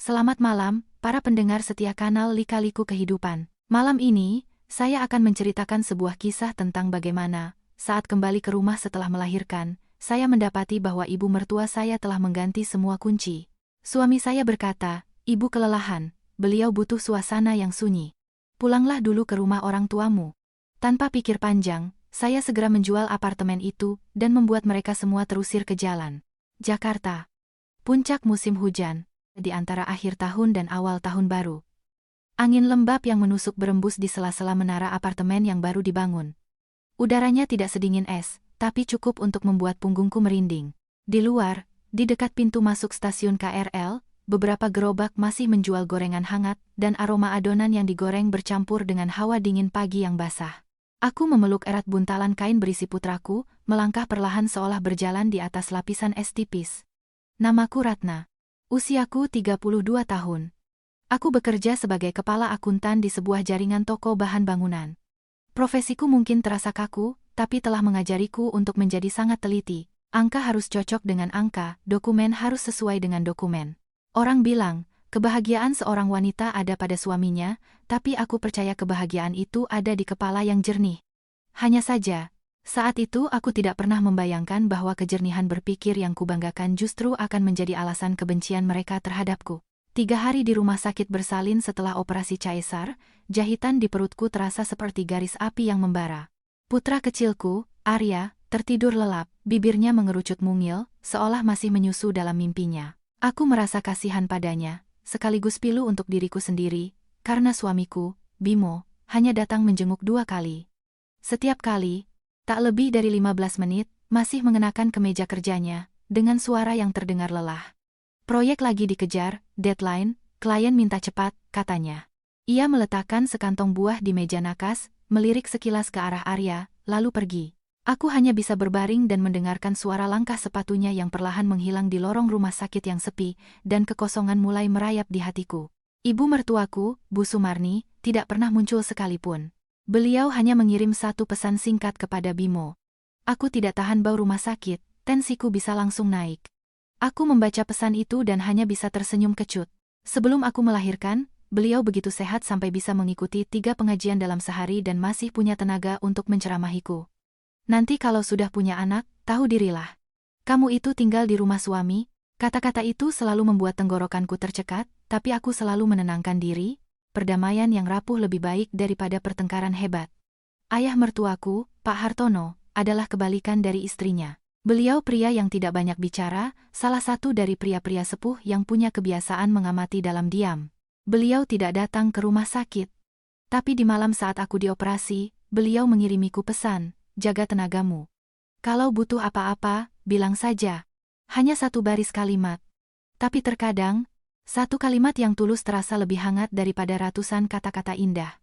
Selamat malam, para pendengar setia kanal Lika-Liku Kehidupan. Malam ini, saya akan menceritakan sebuah kisah tentang bagaimana, saat kembali ke rumah setelah melahirkan, saya mendapati bahwa ibu mertua saya telah mengganti semua kunci. Suami saya berkata, "Ibu kelelahan, beliau butuh suasana yang sunyi. Pulanglah dulu ke rumah orang tuamu." Tanpa pikir panjang, saya segera menjual apartemen itu dan membuat mereka semua terusir ke jalan. Jakarta. Puncak musim hujan. Di antara akhir tahun dan awal tahun baru. Angin lembab yang menusuk berembus di sela-sela menara apartemen yang baru dibangun. Udaranya tidak sedingin es, tapi cukup untuk membuat punggungku merinding. Di luar, di dekat pintu masuk stasiun KRL, beberapa gerobak masih menjual gorengan hangat dan aroma adonan yang digoreng bercampur dengan hawa dingin pagi yang basah. Aku memeluk erat buntalan kain berisi putraku, melangkah perlahan seolah berjalan di atas lapisan es tipis. Namaku Ratna. Usiaku 32 tahun. Aku bekerja sebagai kepala akuntan di sebuah jaringan toko bahan bangunan. Profesiku mungkin terasa kaku, tapi telah mengajariku untuk menjadi sangat teliti. Angka harus cocok dengan angka, dokumen harus sesuai dengan dokumen. Orang bilang, kebahagiaan seorang wanita ada pada suaminya, tapi aku percaya kebahagiaan itu ada di kepala yang jernih. Hanya saja, saat itu aku tidak pernah membayangkan bahwa kejernihan berpikir yang kubanggakan justru akan menjadi alasan kebencian mereka terhadapku. 3 hari di rumah sakit bersalin setelah operasi caesar, jahitan di perutku terasa seperti garis api yang membara. Putra kecilku, Arya, tertidur lelap, bibirnya mengerucut mungil, seolah masih menyusu dalam mimpinya. Aku merasa kasihan padanya, sekaligus pilu untuk diriku sendiri, karena suamiku, Bimo, hanya datang menjenguk 2 kali. Setiap kali, tak lebih dari 15 menit, masih mengenakan kemeja kerjanya, dengan suara yang terdengar lelah. "Proyek lagi dikejar, deadline, klien minta cepat," katanya. Ia meletakkan sekantong buah di meja nakas, melirik sekilas ke arah Arya, lalu pergi. Aku hanya bisa berbaring dan mendengarkan suara langkah sepatunya yang perlahan menghilang di lorong rumah sakit yang sepi, dan kekosongan mulai merayap di hatiku. Ibu mertuaku, Bu Sumarni, tidak pernah muncul sekalipun. Beliau hanya mengirim satu pesan singkat kepada Bimo. Aku tidak tahan bau rumah sakit, tensiku bisa langsung naik. Aku membaca pesan itu dan hanya bisa tersenyum kecut. Sebelum aku melahirkan, beliau begitu sehat sampai bisa mengikuti 3 pengajian dalam sehari dan masih punya tenaga untuk menceramahiku. "Nanti kalau sudah punya anak, tahu dirilah. Kamu itu tinggal di rumah suami." Kata-kata itu selalu membuat tenggorokanku tercekat, tapi aku selalu menenangkan diri. Perdamaian yang rapuh lebih baik daripada pertengkaran hebat. Ayah mertuaku, Pak Hartono, adalah kebalikan dari istrinya. Beliau pria yang tidak banyak bicara, salah satu dari pria-pria sepuh yang punya kebiasaan mengamati dalam diam. Beliau tidak datang ke rumah sakit. Tapi di malam saat aku dioperasi, beliau mengirimiku pesan, "Jaga tenagamu. Kalau butuh apa-apa, bilang saja." Hanya 1 baris kalimat. Tapi terkadang, 1 kalimat yang tulus terasa lebih hangat daripada ratusan kata-kata indah.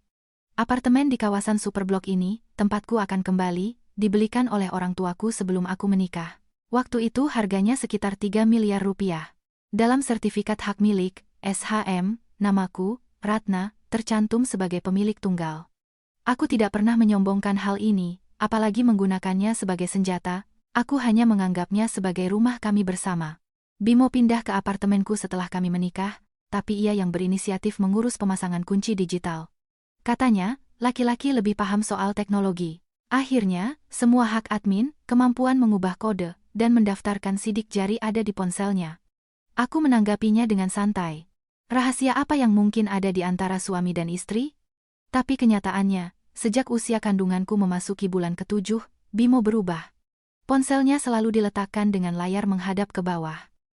Apartemen di kawasan superblok ini, tempatku akan kembali, dibelikan oleh orang tuaku sebelum aku menikah. Waktu itu harganya sekitar 3 miliar rupiah. Dalam sertifikat hak milik, SHM, namaku, Ratna, tercantum sebagai pemilik tunggal. Aku tidak pernah menyombongkan hal ini, apalagi menggunakannya sebagai senjata. Aku hanya menganggapnya sebagai rumah kami bersama. Bimo pindah ke apartemenku setelah kami menikah, tapi ia yang berinisiatif mengurus pemasangan kunci digital. Katanya, laki-laki lebih paham soal teknologi. Akhirnya, semua hak admin, kemampuan mengubah kode, dan mendaftarkan sidik jari ada di ponselnya. Aku menanggapinya dengan santai. Rahasia apa yang mungkin ada di antara suami dan istri? Tapi kenyataannya, sejak usia kandunganku memasuki bulan ke-7, Bimo berubah. Ponselnya selalu diletakkan dengan layar menghadap ke bawah.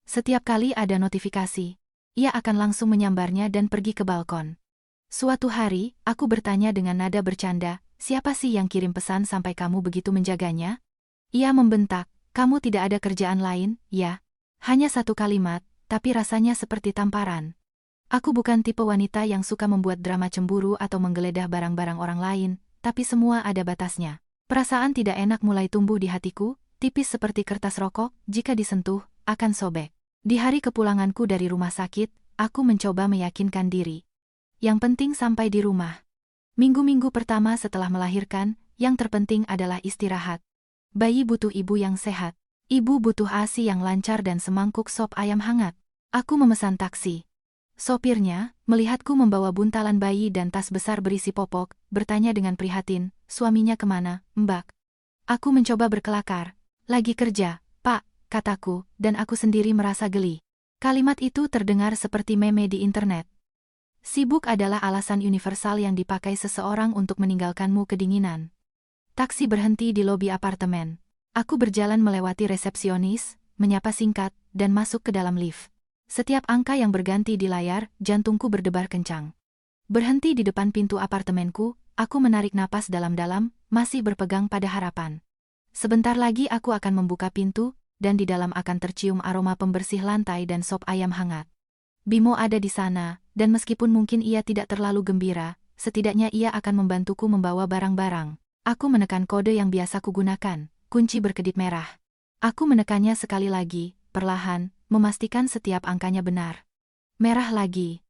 Setiap kali ada notifikasi, ia akan langsung menyambarnya dan pergi ke balkon. Suatu hari, aku bertanya dengan nada bercanda, "Siapa sih yang kirim pesan sampai kamu begitu menjaganya?" Ia membentak, "Kamu tidak ada kerjaan lain, ya?" Hanya 1 kalimat, tapi rasanya seperti tamparan. Aku bukan tipe wanita yang suka membuat drama cemburu atau menggeledah barang-barang orang lain, tapi semua ada batasnya. Perasaan tidak enak mulai tumbuh di hatiku, tipis seperti kertas rokok, jika disentuh, akan sobek. Di hari kepulanganku dari rumah sakit, aku mencoba meyakinkan diri. Yang penting sampai di rumah. Minggu-minggu pertama setelah melahirkan, yang terpenting adalah istirahat. Bayi butuh ibu yang sehat. Ibu butuh ASI yang lancar dan semangkuk sop ayam hangat. Aku memesan taksi. Sopirnya, melihatku membawa buntalan bayi dan tas besar berisi popok, bertanya dengan prihatin, "Suaminya kemana, Mbak?" Aku mencoba berkelakar. "Lagi kerja, Pak," kataku, dan aku sendiri merasa geli. Kalimat itu terdengar seperti meme di internet. Sibuk adalah alasan universal yang dipakai seseorang untuk meninggalkanmu kedinginan. Taksi berhenti di lobi apartemen. Aku berjalan melewati resepsionis, menyapa singkat, dan masuk ke dalam lift. Setiap angka yang berganti di layar, jantungku berdebar kencang. Berhenti di depan pintu apartemenku, aku menarik napas dalam-dalam, masih berpegang pada harapan. Sebentar lagi aku akan membuka pintu, dan di dalam akan tercium aroma pembersih lantai dan sop ayam hangat. Bimo ada di sana, dan meskipun mungkin ia tidak terlalu gembira, setidaknya ia akan membantuku membawa barang-barang. Aku menekan kode yang biasa kugunakan, kunci berkedip merah. Aku menekannya sekali lagi, perlahan, memastikan setiap angkanya benar. Merah lagi.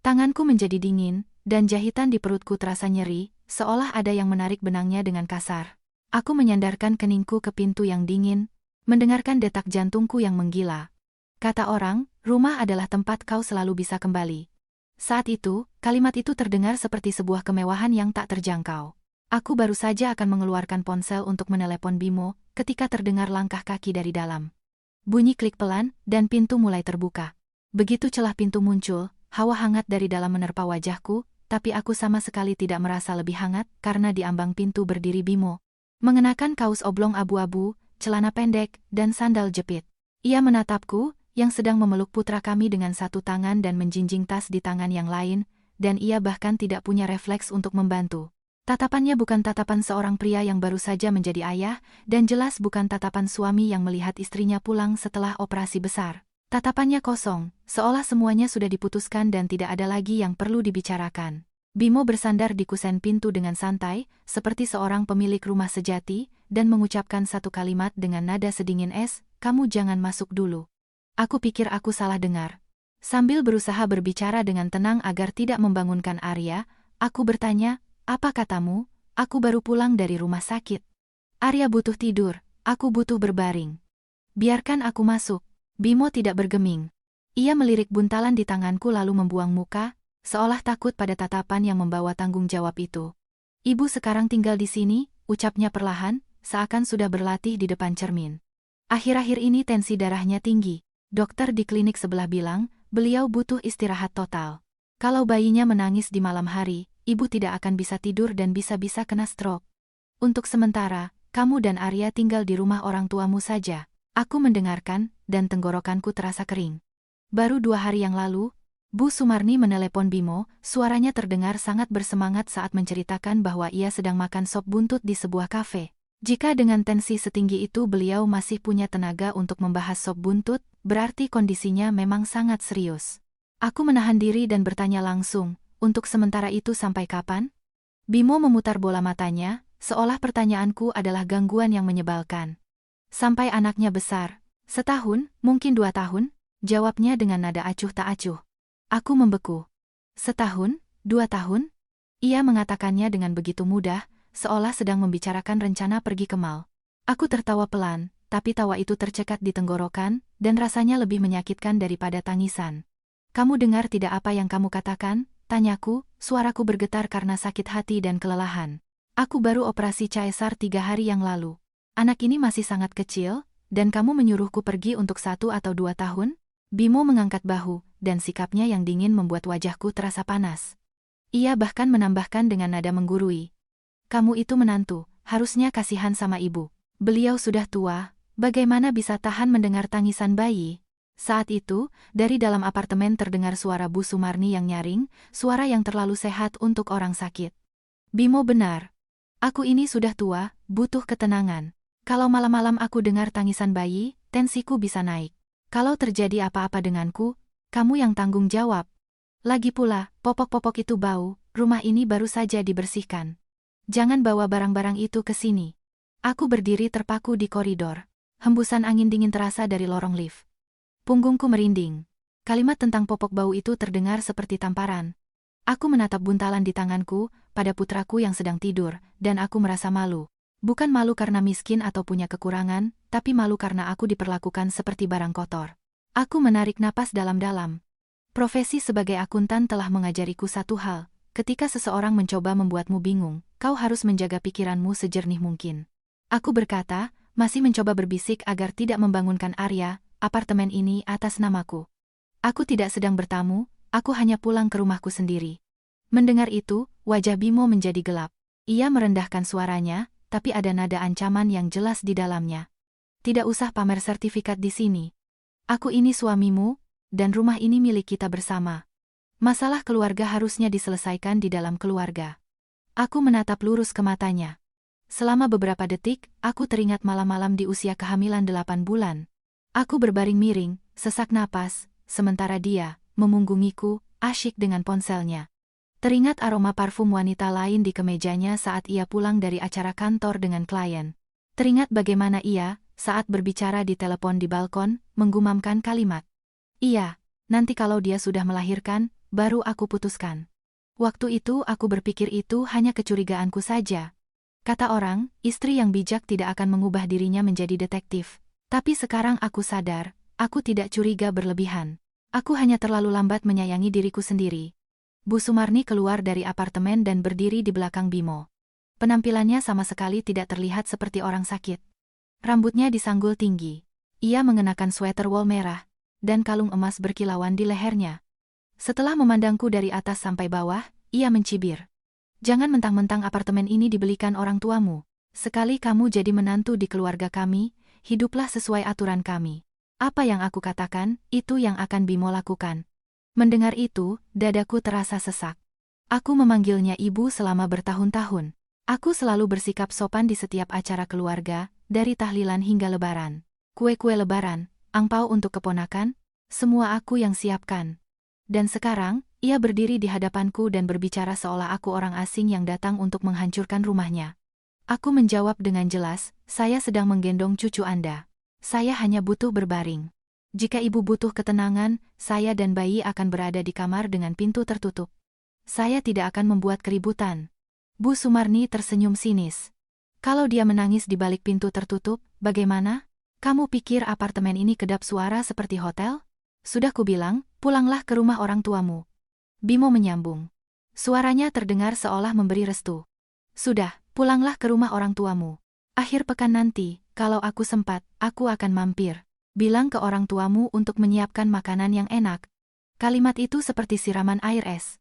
Tanganku menjadi dingin, dan jahitan di perutku terasa nyeri, seolah ada yang menarik benangnya dengan kasar. Aku menyandarkan keningku ke pintu yang dingin, mendengarkan detak jantungku yang menggila. Kata orang, rumah adalah tempat kau selalu bisa kembali. Saat itu, kalimat itu terdengar seperti sebuah kemewahan yang tak terjangkau. Aku baru saja akan mengeluarkan ponsel untuk menelepon Bimo, ketika terdengar langkah kaki dari dalam. Bunyi klik pelan, dan pintu mulai terbuka. Begitu celah pintu muncul, hawa hangat dari dalam menerpa wajahku, tapi aku sama sekali tidak merasa lebih hangat, karena di ambang pintu berdiri Bimo. Mengenakan kaos oblong abu-abu, celana pendek, dan sandal jepit. Ia menatapku, yang sedang memeluk putra kami dengan satu tangan dan menjinjing tas di tangan yang lain, dan ia bahkan tidak punya refleks untuk membantu. Tatapannya bukan tatapan seorang pria yang baru saja menjadi ayah, dan jelas bukan tatapan suami yang melihat istrinya pulang setelah operasi besar. Tatapannya kosong, seolah semuanya sudah diputuskan dan tidak ada lagi yang perlu dibicarakan. Bimo bersandar di kusen pintu dengan santai, seperti seorang pemilik rumah sejati, dan mengucapkan satu kalimat dengan nada sedingin es, "Kamu jangan masuk dulu." Aku pikir aku salah dengar. Sambil berusaha berbicara dengan tenang agar tidak membangunkan Arya, aku bertanya, "Apa katamu? Aku baru pulang dari rumah sakit." "Arya butuh tidur, aku butuh berbaring. Biarkan aku masuk." Bimo tidak bergeming. Ia melirik buntalan di tanganku lalu membuang muka, seolah takut pada tatapan yang membawa tanggung jawab itu. "Ibu sekarang tinggal di sini," ucapnya perlahan, seakan sudah berlatih di depan cermin. "Akhir-akhir ini tensi darahnya tinggi. Dokter di klinik sebelah bilang, beliau butuh istirahat total. Kalau bayinya menangis di malam hari, ibu tidak akan bisa tidur dan bisa-bisa kena stroke. Untuk sementara, kamu dan Arya tinggal di rumah orang tuamu saja." Aku mendengarkan, dan tenggorokanku terasa kering. Baru 2 hari yang lalu, Bu Sumarni menelepon Bimo, suaranya terdengar sangat bersemangat saat menceritakan bahwa ia sedang makan sop buntut di sebuah kafe. Jika dengan tensi setinggi itu beliau masih punya tenaga untuk membahas sop buntut, berarti kondisinya memang sangat serius. Aku menahan diri dan bertanya langsung, "Untuk sementara itu sampai kapan?" Bimo memutar bola matanya, seolah pertanyaanku adalah gangguan yang menyebalkan. "Sampai anaknya besar. Setahun, mungkin 2 tahun?" jawabnya dengan nada acuh tak acuh. Aku membeku. "Setahun? 2 tahun?" Ia mengatakannya dengan begitu mudah, seolah sedang membicarakan rencana pergi ke mall. Aku tertawa pelan, tapi tawa itu tercekat di tenggorokan, dan rasanya lebih menyakitkan daripada tangisan. "Kamu dengar tidak apa yang kamu katakan?" tanyaku, suaraku bergetar karena sakit hati dan kelelahan. "Aku baru operasi caesar 3 hari yang lalu. Anak ini masih sangat kecil, dan kamu menyuruhku pergi untuk 1 atau 2 tahun? Bimo mengangkat bahu, dan sikapnya yang dingin membuat wajahku terasa panas. Ia bahkan menambahkan dengan nada menggurui, "Kamu itu menantu, harusnya kasihan sama ibu. Beliau sudah tua, bagaimana bisa tahan mendengar tangisan bayi?" Saat itu, dari dalam apartemen terdengar suara Bu Sumarni yang nyaring, suara yang terlalu sehat untuk orang sakit. "Bimo benar. Aku ini sudah tua, butuh ketenangan. Kalau malam-malam aku dengar tangisan bayi, tensiku bisa naik. Kalau terjadi apa-apa denganku, kamu yang tanggung jawab. Lagi pula, popok-popok itu bau, rumah ini baru saja dibersihkan. Jangan bawa barang-barang itu ke sini." Aku berdiri terpaku di koridor. Hembusan angin dingin terasa dari lorong lift. Punggungku merinding. Kalimat tentang popok bau itu terdengar seperti tamparan. Aku menatap buntalan di tanganku, pada putraku yang sedang tidur, dan aku merasa malu. Bukan malu karena miskin atau punya kekurangan, tapi malu karena aku diperlakukan seperti barang kotor. Aku menarik napas dalam-dalam. Profesi sebagai akuntan telah mengajariku satu hal, ketika seseorang mencoba membuatmu bingung, kau harus menjaga pikiranmu sejernih mungkin. Aku berkata, masih mencoba berbisik agar tidak membangunkan Arya, apartemen ini atas namaku. Aku tidak sedang bertamu, aku hanya pulang ke rumahku sendiri. Mendengar itu, wajah Bimo menjadi gelap. Ia merendahkan suaranya, tapi ada nada ancaman yang jelas di dalamnya. Tidak usah pamer sertifikat di sini. Aku ini suamimu, dan rumah ini milik kita bersama. Masalah keluarga harusnya diselesaikan di dalam keluarga. Aku menatap lurus ke matanya. Selama beberapa detik, aku teringat malam-malam di usia kehamilan 8 bulan. Aku berbaring miring, sesak napas, sementara dia memunggungiku, asyik dengan ponselnya. Teringat aroma parfum wanita lain di kemejanya saat ia pulang dari acara kantor dengan klien. Teringat bagaimana ia, saat berbicara di telepon di balkon, menggumamkan kalimat, "Iya, nanti kalau dia sudah melahirkan, baru aku putuskan." Waktu itu aku berpikir itu hanya kecurigaanku saja. Kata orang, istri yang bijak tidak akan mengubah dirinya menjadi detektif. Tapi sekarang aku sadar, aku tidak curiga berlebihan. Aku hanya terlalu lambat menyayangi diriku sendiri. Bu Sumarni keluar dari apartemen dan berdiri di belakang Bimo. Penampilannya sama sekali tidak terlihat seperti orang sakit. Rambutnya disanggul tinggi. Ia mengenakan sweater wol merah, dan kalung emas berkilauan di lehernya. Setelah memandangku dari atas sampai bawah, ia mencibir. "Jangan mentang-mentang apartemen ini dibelikan orang tuamu. Sekali kamu jadi menantu di keluarga kami, hiduplah sesuai aturan kami. Apa yang aku katakan, itu yang akan Bimo lakukan." Mendengar itu, dadaku terasa sesak. Aku memanggilnya ibu selama bertahun-tahun. Aku selalu bersikap sopan di setiap acara keluarga, dari tahlilan hingga lebaran. Kue-kue lebaran, angpau untuk keponakan, semua aku yang siapkan. Dan sekarang, ia berdiri di hadapanku dan berbicara seolah aku orang asing yang datang untuk menghancurkan rumahnya. Aku menjawab dengan jelas, "Saya sedang menggendong cucu Anda. Saya hanya butuh berbaring. Jika ibu butuh ketenangan, saya dan bayi akan berada di kamar dengan pintu tertutup. Saya tidak akan membuat keributan." Bu Sumarni tersenyum sinis. "Kalau dia menangis di balik pintu tertutup, bagaimana? Kamu pikir apartemen ini kedap suara seperti hotel? Sudah kubilang, pulanglah ke rumah orang tuamu." Bimo menyambung. Suaranya terdengar seolah memberi restu. "Sudah, pulanglah ke rumah orang tuamu. Akhir pekan nanti, kalau aku sempat, aku akan mampir. Bilang ke orang tuamu untuk menyiapkan makanan yang enak." Kalimat itu seperti siraman air es.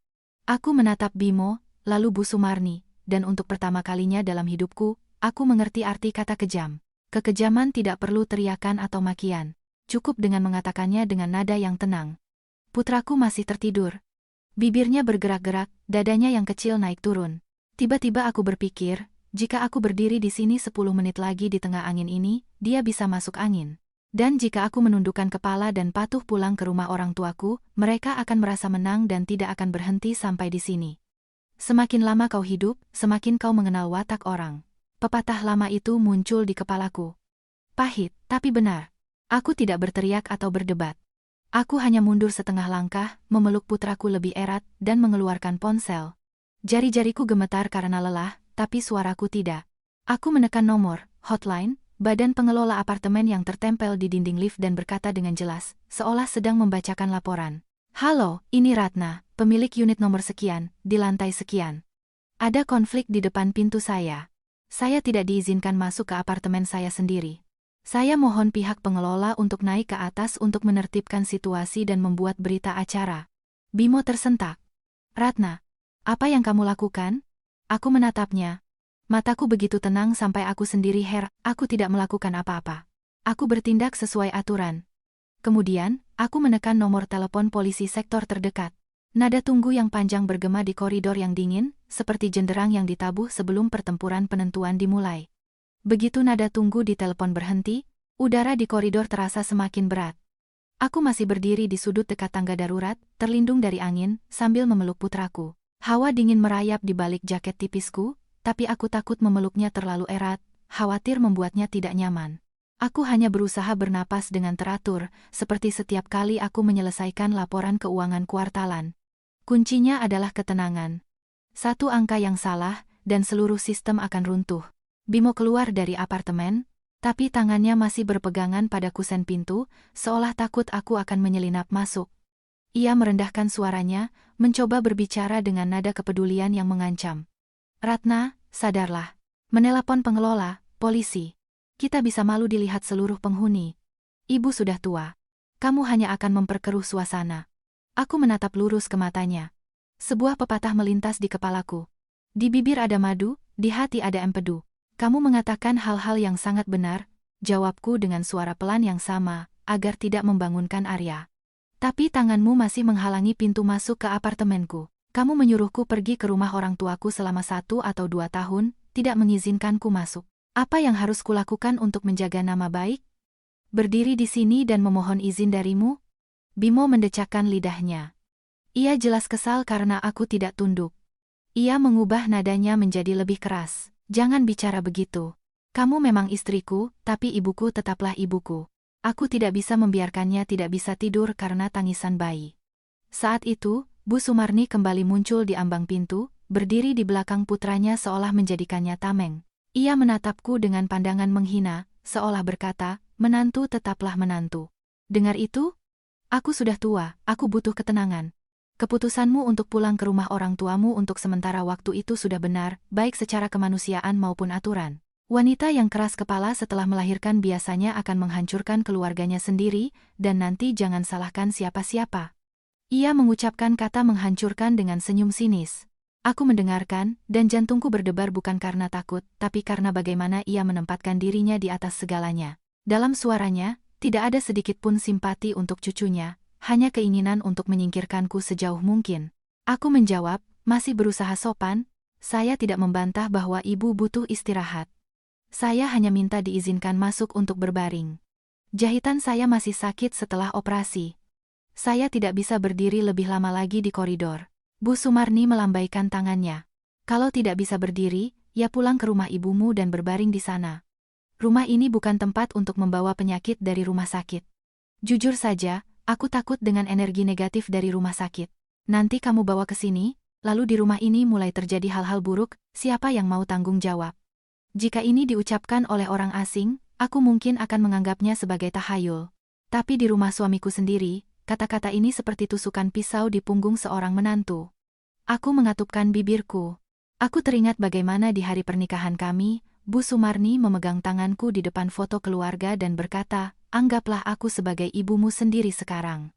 Aku menatap Bimo, lalu Bu Sumarni, dan untuk pertama kalinya dalam hidupku, aku mengerti arti kata kejam. Kekejaman tidak perlu teriakan atau makian. Cukup dengan mengatakannya dengan nada yang tenang. Putraku masih tertidur. Bibirnya bergerak-gerak, dadanya yang kecil naik turun. Tiba-tiba aku berpikir, jika aku berdiri di sini 10 menit lagi di tengah angin ini, dia bisa masuk angin. Dan jika aku menundukkan kepala dan patuh pulang ke rumah orang tuaku, mereka akan merasa menang dan tidak akan berhenti sampai di sini. Semakin lama kau hidup, semakin kau mengenal watak orang. Pepatah lama itu muncul di kepalaku. Pahit, tapi benar. Aku tidak berteriak atau berdebat. Aku hanya mundur setengah langkah, memeluk putraku lebih erat, dan mengeluarkan ponsel. Jari-jariku gemetar karena lelah, tapi suaraku tidak. Aku menekan nomor, hotline, badan pengelola apartemen yang tertempel di dinding lift dan berkata dengan jelas, seolah sedang membacakan laporan. "Halo, ini Ratna, pemilik unit nomor sekian, di lantai sekian. Ada konflik di depan pintu saya. Saya tidak diizinkan masuk ke apartemen saya sendiri. Saya mohon pihak pengelola untuk naik ke atas untuk menertibkan situasi dan membuat berita acara." Bimo tersentak. "Ratna, apa yang kamu lakukan?" Aku menatapnya. Mataku begitu tenang sampai aku sendiri aku tidak melakukan apa-apa. Aku bertindak sesuai aturan. Kemudian, aku menekan nomor telepon polisi sektor terdekat. Nada tunggu yang panjang bergema di koridor yang dingin, seperti jenderang yang ditabuh sebelum pertempuran penentuan dimulai. Begitu nada tunggu di telepon berhenti, udara di koridor terasa semakin berat. Aku masih berdiri di sudut dekat tangga darurat, terlindung dari angin, sambil memeluk putraku. Hawa dingin merayap di balik jaket tipisku, tapi aku takut memeluknya terlalu erat, khawatir membuatnya tidak nyaman. Aku hanya berusaha bernapas dengan teratur, seperti setiap kali aku menyelesaikan laporan keuangan kuartalan. Kuncinya adalah ketenangan. Satu angka yang salah, dan seluruh sistem akan runtuh. Bimo keluar dari apartemen, tapi tangannya masih berpegangan pada kusen pintu, seolah takut aku akan menyelinap masuk. Ia merendahkan suaranya, mencoba berbicara dengan nada kepedulian yang mengancam. Ratna, sadarlah. Menelepon pengelola, polisi. Kita bisa malu dilihat seluruh penghuni. Ibu sudah tua. Kamu hanya akan memperkeruh suasana. Aku menatap lurus ke matanya. Sebuah pepatah melintas di kepalaku. Di bibir ada madu, di hati ada empedu. Kamu mengatakan hal-hal yang sangat benar, jawabku dengan suara pelan yang sama, agar tidak membangunkan Arya. Tapi tanganmu masih menghalangi pintu masuk ke apartemenku. Kamu menyuruhku pergi ke rumah orang tuaku selama 1 atau 2 tahun, tidak mengizinkanku masuk. Apa yang harus kulakukan untuk menjaga nama baik? Berdiri di sini dan memohon izin darimu? Bimo mendecakkan lidahnya. Ia jelas kesal karena aku tidak tunduk. Ia mengubah nadanya menjadi lebih keras. Jangan bicara begitu. Kamu memang istriku, tapi ibuku tetaplah ibuku. Aku tidak bisa membiarkannya tidak bisa tidur karena tangisan bayi. Saat itu, Bu Sumarni kembali muncul di ambang pintu, berdiri di belakang putranya seolah menjadikannya tameng. Ia menatapku dengan pandangan menghina, seolah berkata, menantu tetaplah menantu. Dengar itu? Aku sudah tua, aku butuh ketenangan. Keputusanmu untuk pulang ke rumah orang tuamu untuk sementara waktu itu sudah benar, baik secara kemanusiaan maupun aturan. Wanita yang keras kepala setelah melahirkan biasanya akan menghancurkan keluarganya sendiri, dan nanti jangan salahkan siapa-siapa. Ia mengucapkan kata menghancurkan dengan senyum sinis. Aku mendengarkan, dan jantungku berdebar bukan karena takut, tapi karena bagaimana ia menempatkan dirinya di atas segalanya. Dalam suaranya, tidak ada sedikit pun simpati untuk cucunya, hanya keinginan untuk menyingkirkanku sejauh mungkin. Aku menjawab, masih berusaha sopan, saya tidak membantah bahwa ibu butuh istirahat. Saya hanya minta diizinkan masuk untuk berbaring. Jahitan saya masih sakit setelah operasi. Saya tidak bisa berdiri lebih lama lagi di koridor. Bu Sumarni melambaikan tangannya. Kalau tidak bisa berdiri, ya pulang ke rumah ibumu dan berbaring di sana. Rumah ini bukan tempat untuk membawa penyakit dari rumah sakit. Jujur saja, aku takut dengan energi negatif dari rumah sakit. Nanti kamu bawa ke sini, lalu di rumah ini mulai terjadi hal-hal buruk, siapa yang mau tanggung jawab? Jika ini diucapkan oleh orang asing, aku mungkin akan menganggapnya sebagai tahayul. Tapi di rumah suamiku sendiri, kata-kata ini seperti tusukan pisau di punggung seorang menantu. Aku mengatupkan bibirku. Aku teringat bagaimana di hari pernikahan kami, Bu Sumarni memegang tanganku di depan foto keluarga dan berkata, anggaplah aku sebagai ibumu sendiri sekarang.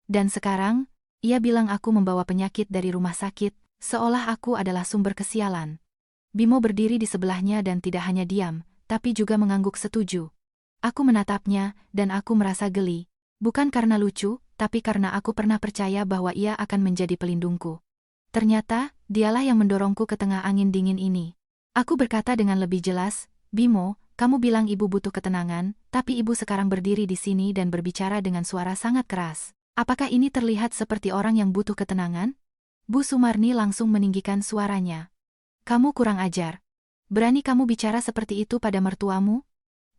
Dan sekarang, ia bilang aku membawa penyakit dari rumah sakit, seolah aku adalah sumber kesialan. Bimo berdiri di sebelahnya dan tidak hanya diam, tapi juga mengangguk setuju. Aku menatapnya, dan aku merasa geli. Bukan karena lucu, tapi karena aku pernah percaya bahwa ia akan menjadi pelindungku. Ternyata, dialah yang mendorongku ke tengah angin dingin ini. Aku berkata dengan lebih jelas, Bimo, kamu bilang ibu butuh ketenangan, tapi ibu sekarang berdiri di sini dan berbicara dengan suara sangat keras. Apakah ini terlihat seperti orang yang butuh ketenangan? Bu Sumarni langsung meninggikan suaranya. Kamu kurang ajar. Berani kamu bicara seperti itu pada mertuamu?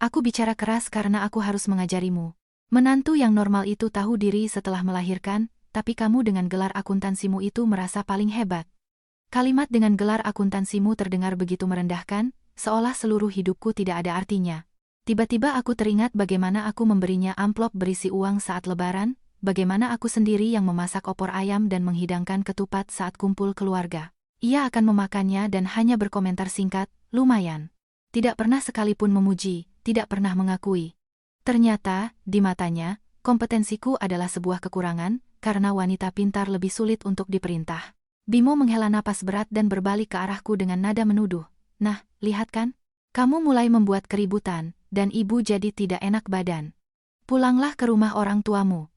Aku bicara keras karena aku harus mengajarimu. Menantu yang normal itu tahu diri setelah melahirkan, tapi kamu dengan gelar akuntansimu itu merasa paling hebat. Kalimat dengan gelar akuntansimu terdengar begitu merendahkan, seolah seluruh hidupku tidak ada artinya. Tiba-tiba aku teringat bagaimana aku memberinya amplop berisi uang saat lebaran, bagaimana aku sendiri yang memasak opor ayam dan menghidangkan ketupat saat kumpul keluarga. Ia akan memakannya dan hanya berkomentar singkat, lumayan. Tidak pernah sekalipun memuji, tidak pernah mengakui. Ternyata, di matanya, kompetensiku adalah sebuah kekurangan, karena wanita pintar lebih sulit untuk diperintah. Bimo menghela napas berat dan berbalik ke arahku dengan nada menuduh. Nah, lihat kan? Kamu mulai membuat keributan, dan ibu jadi tidak enak badan. Pulanglah ke rumah orang tuamu.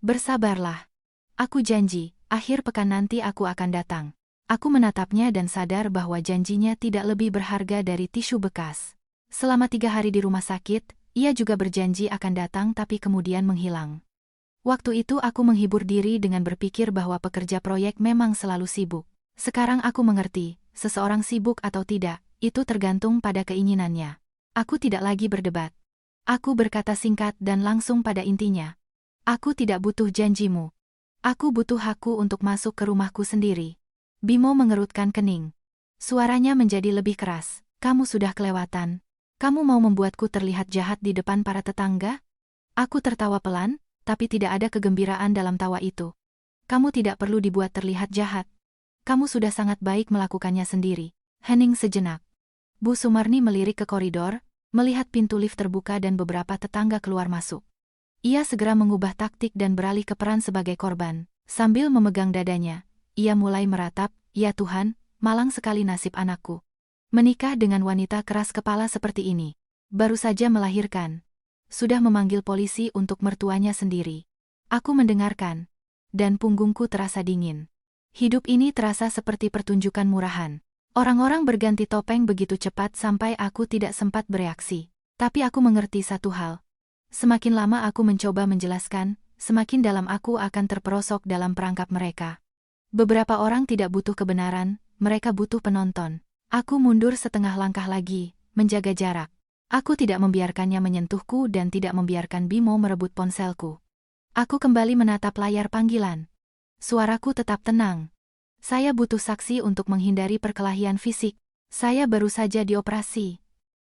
Bersabarlah. Aku janji, akhir pekan nanti aku akan datang. Aku menatapnya dan sadar bahwa janjinya tidak lebih berharga dari tisu bekas. Selama 3 hari di rumah sakit, ia juga berjanji akan datang tapi kemudian menghilang. Waktu itu aku menghibur diri dengan berpikir bahwa pekerja proyek memang selalu sibuk. Sekarang aku mengerti, seseorang sibuk atau tidak, itu tergantung pada keinginannya. Aku tidak lagi berdebat. Aku berkata singkat dan langsung pada intinya. Aku tidak butuh janjimu. Aku butuh hakku untuk masuk ke rumahku sendiri. Bimo mengerutkan kening. Suaranya menjadi lebih keras. Kamu sudah kelewatan. Kamu mau membuatku terlihat jahat di depan para tetangga? Aku tertawa pelan, tapi tidak ada kegembiraan dalam tawa itu. Kamu tidak perlu dibuat terlihat jahat. Kamu sudah sangat baik melakukannya sendiri. Hening sejenak. Bu Sumarni melirik ke koridor, melihat pintu lift terbuka dan beberapa tetangga keluar masuk. Ia segera mengubah taktik dan beralih ke peran sebagai korban. Sambil memegang dadanya, ia mulai meratap, "Ya Tuhan, malang sekali nasib anakku. Menikah dengan wanita keras kepala seperti ini. Baru saja melahirkan. Sudah memanggil polisi untuk mertuanya sendiri. Aku mendengarkan. Dan punggungku terasa dingin. Hidup ini terasa seperti pertunjukan murahan. Orang-orang berganti topeng begitu cepat sampai aku tidak sempat bereaksi. Tapi aku mengerti satu hal. Semakin lama aku mencoba menjelaskan, semakin dalam aku akan terperosok dalam perangkap mereka. Beberapa orang tidak butuh kebenaran, mereka butuh penonton. Aku mundur setengah langkah lagi, menjaga jarak. Aku tidak membiarkannya menyentuhku dan tidak membiarkan Bimo merebut ponselku. Aku kembali menatap layar panggilan. Suaraku tetap tenang. Saya butuh saksi untuk menghindari perkelahian fisik. Saya baru saja dioperasi.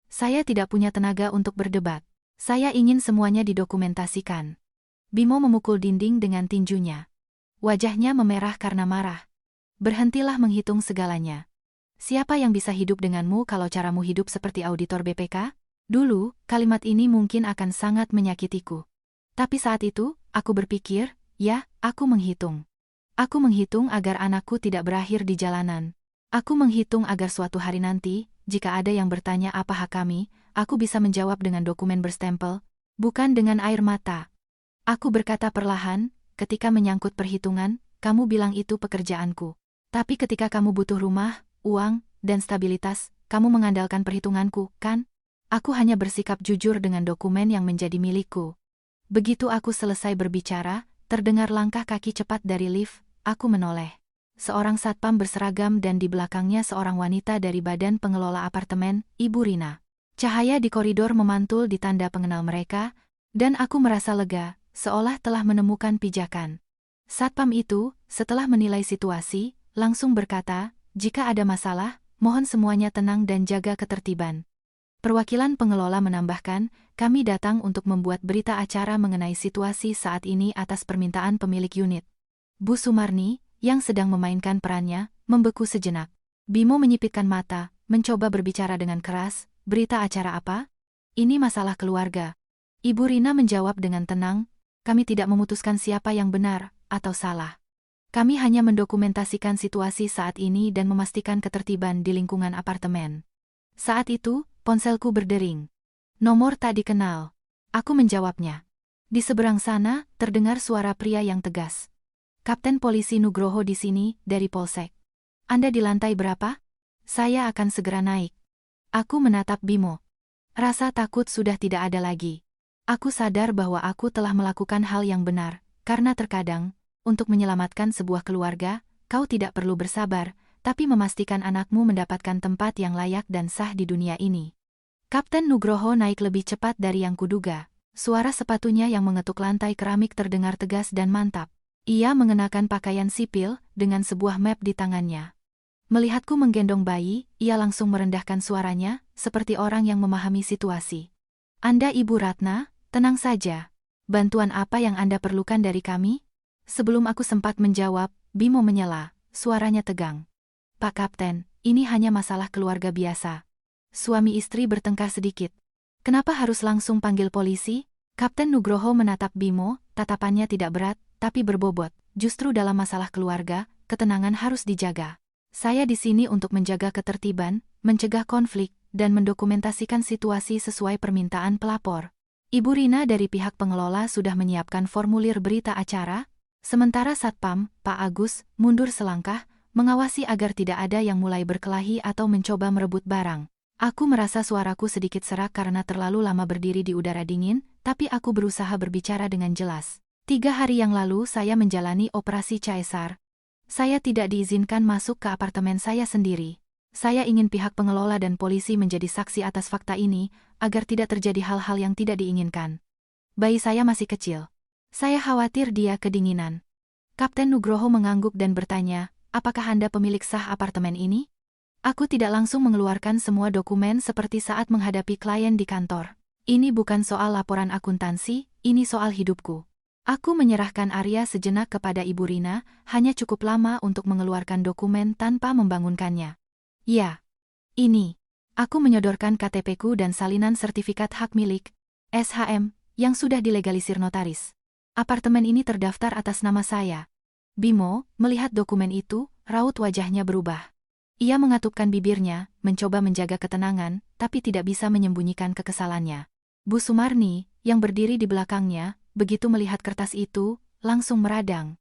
Saya tidak punya tenaga untuk berdebat. Saya ingin semuanya didokumentasikan. Bimo memukul dinding dengan tinjunya. Wajahnya memerah karena marah. Berhentilah menghitung segalanya. Siapa yang bisa hidup denganmu kalau caramu hidup seperti auditor BPK? Dulu, kalimat ini mungkin akan sangat menyakitiku. Tapi saat itu, aku berpikir, ya, aku menghitung. Aku menghitung agar anakku tidak berakhir di jalanan. Aku menghitung agar suatu hari nanti, jika ada yang bertanya apa hak kami, aku bisa menjawab dengan dokumen berstempel, bukan dengan air mata. Aku berkata perlahan, ketika menyangkut perhitungan, kamu bilang itu pekerjaanku. Tapi ketika kamu butuh rumah, uang, dan stabilitas, kamu mengandalkan perhitunganku, kan? Aku hanya bersikap jujur dengan dokumen yang menjadi milikku. Begitu aku selesai berbicara, terdengar langkah kaki cepat dari lift. Aku menoleh. Seorang satpam berseragam dan di belakangnya seorang wanita dari badan pengelola apartemen, Ibu Rina. Cahaya di koridor memantul di tanda pengenal mereka, dan aku merasa lega, seolah telah menemukan pijakan. Satpam itu, setelah menilai situasi, langsung berkata, "Jika ada masalah, mohon semuanya tenang dan jaga ketertiban." Perwakilan pengelola menambahkan, "Kami datang untuk membuat berita acara mengenai situasi saat ini atas permintaan pemilik unit." Bu Sumarni, yang sedang memainkan perannya, membeku sejenak. Bimo menyipitkan mata, mencoba berbicara dengan keras, "Berita acara apa? Ini masalah keluarga." Ibu Rina menjawab dengan tenang, "Kami tidak memutuskan siapa yang benar atau salah. Kami hanya mendokumentasikan situasi saat ini dan memastikan ketertiban di lingkungan apartemen." Saat itu, ponselku berdering. Nomor tak dikenal. Aku menjawabnya. Di seberang sana, terdengar suara pria yang tegas. "Kapten Polisi Nugroho di sini, dari Polsek. Anda di lantai berapa?" "Saya akan segera naik." Aku menatap Bimo. Rasa takut sudah tidak ada lagi. Aku sadar bahwa aku telah melakukan hal yang benar, karena terkadang, untuk menyelamatkan sebuah keluarga, kau tidak perlu bersabar, tapi memastikan anakmu mendapatkan tempat yang layak dan sah di dunia ini. Kapten Nugroho naik lebih cepat dari yang kuduga. Suara sepatunya yang mengetuk lantai keramik terdengar tegas dan mantap. Ia mengenakan pakaian sipil, dengan sebuah map di tangannya. Melihatku menggendong bayi, ia langsung merendahkan suaranya, seperti orang yang memahami situasi. "Anda Ibu Ratna, tenang saja. Bantuan apa yang Anda perlukan dari kami?" Sebelum aku sempat menjawab, Bimo menyela, suaranya tegang. "Pak Kapten, ini hanya masalah keluarga biasa. Suami istri bertengkar sedikit. Kenapa harus langsung panggil polisi?" Kapten Nugroho menatap Bimo, tatapannya tidak berat, tapi berbobot. Justru dalam masalah keluarga, ketenangan harus dijaga. Saya di sini untuk menjaga ketertiban, mencegah konflik, dan mendokumentasikan situasi sesuai permintaan pelapor. Ibu Rina dari pihak pengelola sudah menyiapkan formulir berita acara, sementara Satpam, Pak Agus, mundur selangkah, mengawasi agar tidak ada yang mulai berkelahi atau mencoba merebut barang. Aku merasa suaraku sedikit serak karena terlalu lama berdiri di udara dingin, tapi aku berusaha berbicara dengan jelas. 3 hari yang lalu saya menjalani operasi caesar. Saya tidak diizinkan masuk ke apartemen saya sendiri. Saya ingin pihak pengelola dan polisi menjadi saksi atas fakta ini, agar tidak terjadi hal-hal yang tidak diinginkan. Bayi saya masih kecil. Saya khawatir dia kedinginan. Kapten Nugroho mengangguk dan bertanya, "Apakah Anda pemilik sah apartemen ini?" Aku tidak langsung mengeluarkan semua dokumen seperti saat menghadapi klien di kantor. Ini bukan soal laporan akuntansi, ini soal hidupku. Aku menyerahkan Arya sejenak kepada Ibu Rina, hanya cukup lama untuk mengeluarkan dokumen tanpa membangunkannya. Ya, ini. Aku menyodorkan KTP-ku dan salinan sertifikat hak milik, SHM, yang sudah dilegalisir notaris. Apartemen ini terdaftar atas nama saya. Bimo, melihat dokumen itu, raut wajahnya berubah. Ia mengatupkan bibirnya, mencoba menjaga ketenangan, tapi tidak bisa menyembunyikan kekesalannya. Bu Sumarni, yang berdiri di belakangnya, begitu melihat kertas itu, langsung meradang.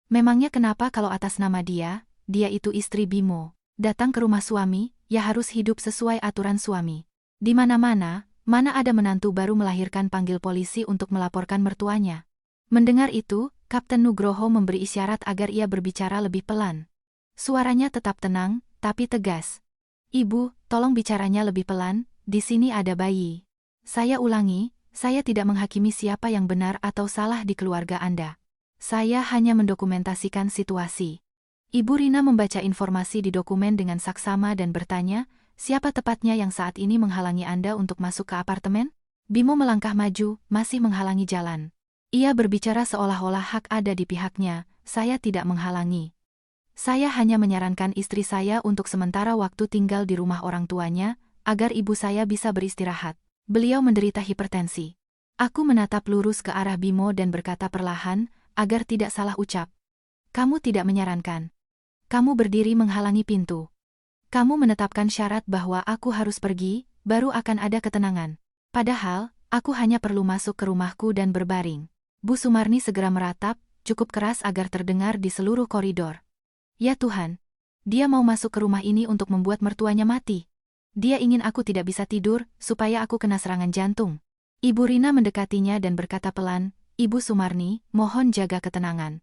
Memangnya kenapa kalau atas nama dia itu istri Bimo, datang ke rumah suami, ya harus hidup sesuai aturan suami. Di mana-mana, mana ada menantu baru melahirkan panggil polisi untuk melaporkan mertuanya. Mendengar itu, Kapten Nugroho memberi isyarat agar ia berbicara lebih pelan. Suaranya tetap tenang, tapi tegas. Ibu, tolong bicaranya lebih pelan, di sini ada bayi. Saya ulangi, saya tidak menghakimi siapa yang benar atau salah di keluarga Anda. Saya hanya mendokumentasikan situasi. Ibu Rina membaca informasi di dokumen dengan saksama dan bertanya, siapa tepatnya yang saat ini menghalangi Anda untuk masuk ke apartemen? Bimo melangkah maju, masih menghalangi jalan. Ia berbicara seolah-olah hak ada di pihaknya, saya tidak menghalangi. Saya hanya menyarankan istri saya untuk sementara waktu tinggal di rumah orang tuanya, agar ibu saya bisa beristirahat. Beliau menderita hipertensi. Aku menatap lurus ke arah Bimo dan berkata perlahan, agar tidak salah ucap. Kamu tidak menyarankan. Kamu berdiri menghalangi pintu. Kamu menetapkan syarat bahwa aku harus pergi, baru akan ada ketenangan. Padahal, aku hanya perlu masuk ke rumahku dan berbaring. Bu Sumarni segera meratap, cukup keras agar terdengar di seluruh koridor. Ya Tuhan, dia mau masuk ke rumah ini untuk membuat mertuanya mati. Dia ingin aku tidak bisa tidur, supaya aku kena serangan jantung. Ibu Rina mendekatinya dan berkata pelan, Ibu Sumarni, mohon jaga ketenangan.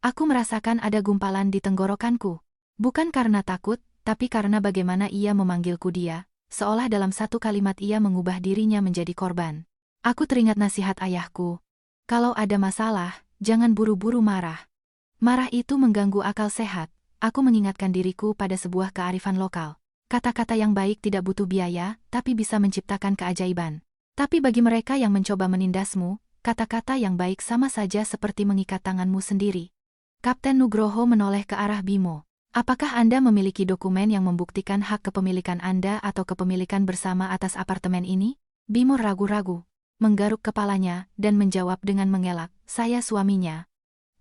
Aku merasakan ada gumpalan di tenggorokanku. Bukan karena takut, tapi karena bagaimana ia memanggilku dia, seolah dalam satu kalimat ia mengubah dirinya menjadi korban. Aku teringat nasihat ayahku. Kalau ada masalah, jangan buru-buru marah. Marah itu mengganggu akal sehat. Aku mengingatkan diriku pada sebuah kearifan lokal. Kata-kata yang baik tidak butuh biaya, tapi bisa menciptakan keajaiban. Tapi bagi mereka yang mencoba menindasmu, kata-kata yang baik sama saja seperti mengikat tanganmu sendiri. Kapten Nugroho menoleh ke arah Bimo. Apakah Anda memiliki dokumen yang membuktikan hak kepemilikan Anda atau kepemilikan bersama atas apartemen ini? Bimo ragu-ragu, menggaruk kepalanya, dan menjawab dengan mengelak, saya suaminya.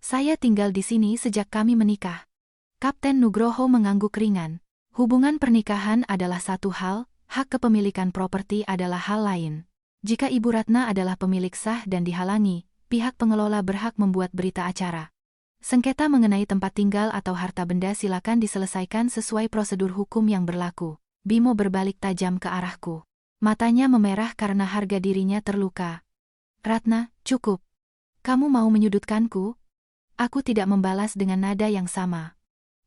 Saya tinggal di sini sejak kami menikah. Kapten Nugroho mengangguk ringan. Hubungan pernikahan adalah satu hal, hak kepemilikan properti adalah hal lain. Jika Ibu Ratna adalah pemilik sah dan dihalangi, pihak pengelola berhak membuat berita acara. Sengketa mengenai tempat tinggal atau harta benda silakan diselesaikan sesuai prosedur hukum yang berlaku. Bimo berbalik tajam ke arahku. Matanya memerah karena harga dirinya terluka. Ratna, cukup. Kamu mau menyudutkanku? Aku tidak membalas dengan nada yang sama.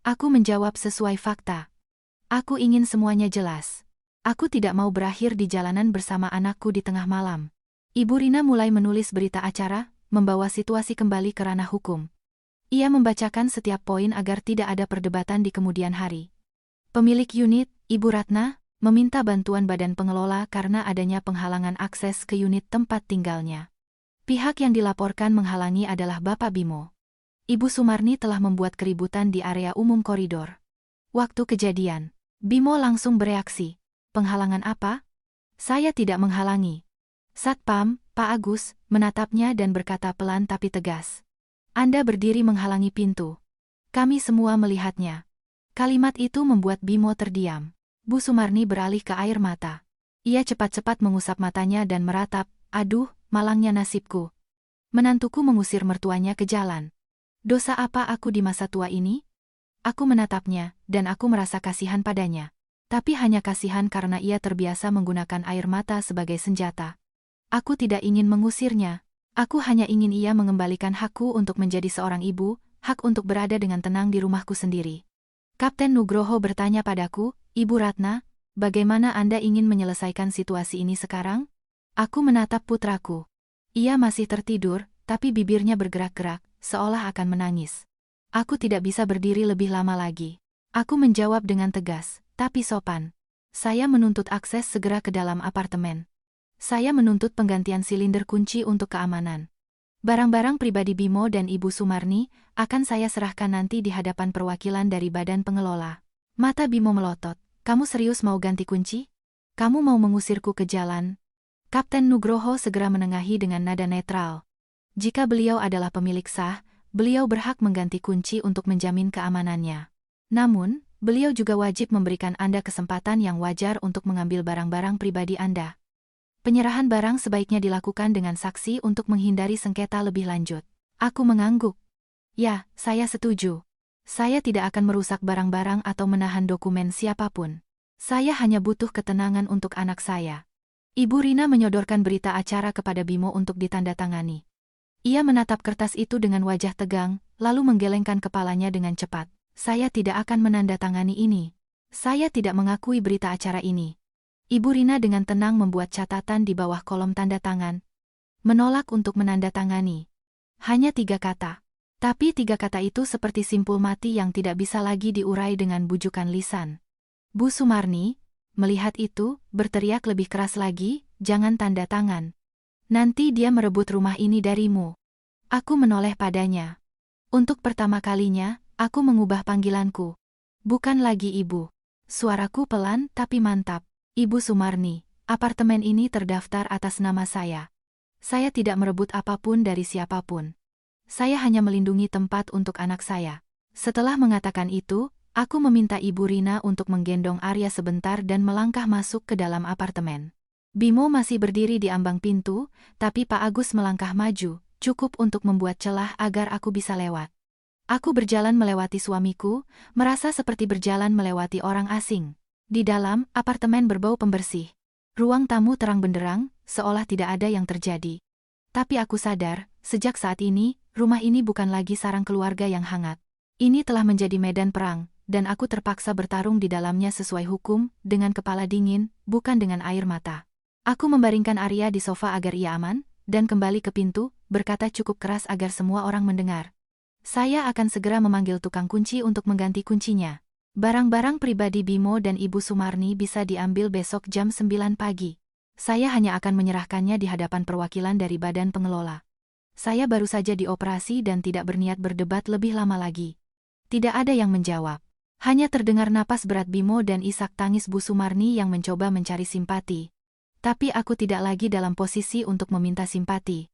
Aku menjawab sesuai fakta. Aku ingin semuanya jelas. Aku tidak mau berakhir di jalanan bersama anakku di tengah malam. Ibu Rina mulai menulis berita acara, membawa situasi kembali ke ranah hukum. Ia membacakan setiap poin agar tidak ada perdebatan di kemudian hari. Pemilik unit, Ibu Ratna, meminta bantuan badan pengelola karena adanya penghalangan akses ke unit tempat tinggalnya. Pihak yang dilaporkan menghalangi adalah Bapak Bimo. Ibu Sumarni telah membuat keributan di area umum koridor. Waktu kejadian, Bimo langsung bereaksi. Penghalangan apa? Saya tidak menghalangi. Satpam, Pak Agus, menatapnya dan berkata pelan tapi tegas. Anda berdiri menghalangi pintu. Kami semua melihatnya. Kalimat itu membuat Bimo terdiam. Bu Sumarni beralih ke air mata. Ia cepat-cepat mengusap matanya dan meratap, aduh, malangnya nasibku. Menantuku mengusir mertuanya ke jalan. Dosa apa aku di masa tua ini? Aku menatapnya, dan aku merasa kasihan padanya. Tapi hanya kasihan karena ia terbiasa menggunakan air mata sebagai senjata. Aku tidak ingin mengusirnya. Aku hanya ingin ia mengembalikan hakku untuk menjadi seorang ibu, hak untuk berada dengan tenang di rumahku sendiri. Kapten Nugroho bertanya padaku, Ibu Ratna, bagaimana Anda ingin menyelesaikan situasi ini sekarang? Aku menatap putraku. Ia masih tertidur, tapi bibirnya bergerak-gerak, seolah akan menangis. Aku tidak bisa berdiri lebih lama lagi. Aku menjawab dengan tegas, tapi sopan. Saya menuntut akses segera ke dalam apartemen. Saya menuntut penggantian silinder kunci untuk keamanan. Barang-barang pribadi Bimo dan Ibu Sumarni akan saya serahkan nanti di hadapan perwakilan dari badan pengelola. Mata Bimo melotot. Kamu serius mau ganti kunci? Kamu mau mengusirku ke jalan? Kapten Nugroho segera menengahi dengan nada netral. Jika beliau adalah pemilik sah, beliau berhak mengganti kunci untuk menjamin keamanannya. Namun, beliau juga wajib memberikan Anda kesempatan yang wajar untuk mengambil barang-barang pribadi Anda. Penyerahan barang sebaiknya dilakukan dengan saksi untuk menghindari sengketa lebih lanjut. Aku mengangguk. Ya, saya setuju. Saya tidak akan merusak barang-barang atau menahan dokumen siapapun. Saya hanya butuh ketenangan untuk anak saya. Ibu Rina menyodorkan berita acara kepada Bimo untuk ditandatangani. Ia menatap kertas itu dengan wajah tegang, lalu menggelengkan kepalanya dengan cepat. Saya tidak akan menandatangani ini. Saya tidak mengakui berita acara ini. Ibu Rina dengan tenang membuat catatan di bawah kolom tanda tangan. Menolak untuk menandatangani. Hanya 3 kata. Tapi 3 kata itu seperti simpul mati yang tidak bisa lagi diurai dengan bujukan lisan. Bu Sumarni, melihat itu, berteriak lebih keras lagi, jangan tanda tangan. Nanti dia merebut rumah ini darimu. Aku menoleh padanya. Untuk pertama kalinya, aku mengubah panggilanku. Bukan lagi ibu. Suaraku pelan tapi mantap. Ibu Sumarni, apartemen ini terdaftar atas nama saya. Saya tidak merebut apapun dari siapapun. Saya hanya melindungi tempat untuk anak saya. Setelah mengatakan itu, aku meminta Ibu Rina untuk menggendong Arya sebentar dan melangkah masuk ke dalam apartemen. Bimo masih berdiri di ambang pintu, tapi Pak Agus melangkah maju, cukup untuk membuat celah agar aku bisa lewat. Aku berjalan melewati suamiku, merasa seperti berjalan melewati orang asing. Di dalam, apartemen berbau pembersih. Ruang tamu terang benderang, seolah tidak ada yang terjadi. Tapi aku sadar, sejak saat ini, rumah ini bukan lagi sarang keluarga yang hangat. Ini telah menjadi medan perang, dan aku terpaksa bertarung di dalamnya sesuai hukum, dengan kepala dingin, bukan dengan air mata. Aku membaringkan Arya di sofa agar ia aman, dan kembali ke pintu, berkata cukup keras agar semua orang mendengar. Saya akan segera memanggil tukang kunci untuk mengganti kuncinya. Barang-barang pribadi Bimo dan Ibu Sumarni bisa diambil besok jam 9 pagi. Saya hanya akan menyerahkannya di hadapan perwakilan dari badan pengelola. Saya baru saja dioperasi dan tidak berniat berdebat lebih lama lagi. Tidak ada yang menjawab. Hanya terdengar napas berat Bimo dan isak tangis Bu Sumarni yang mencoba mencari simpati. Tapi aku tidak lagi dalam posisi untuk meminta simpati.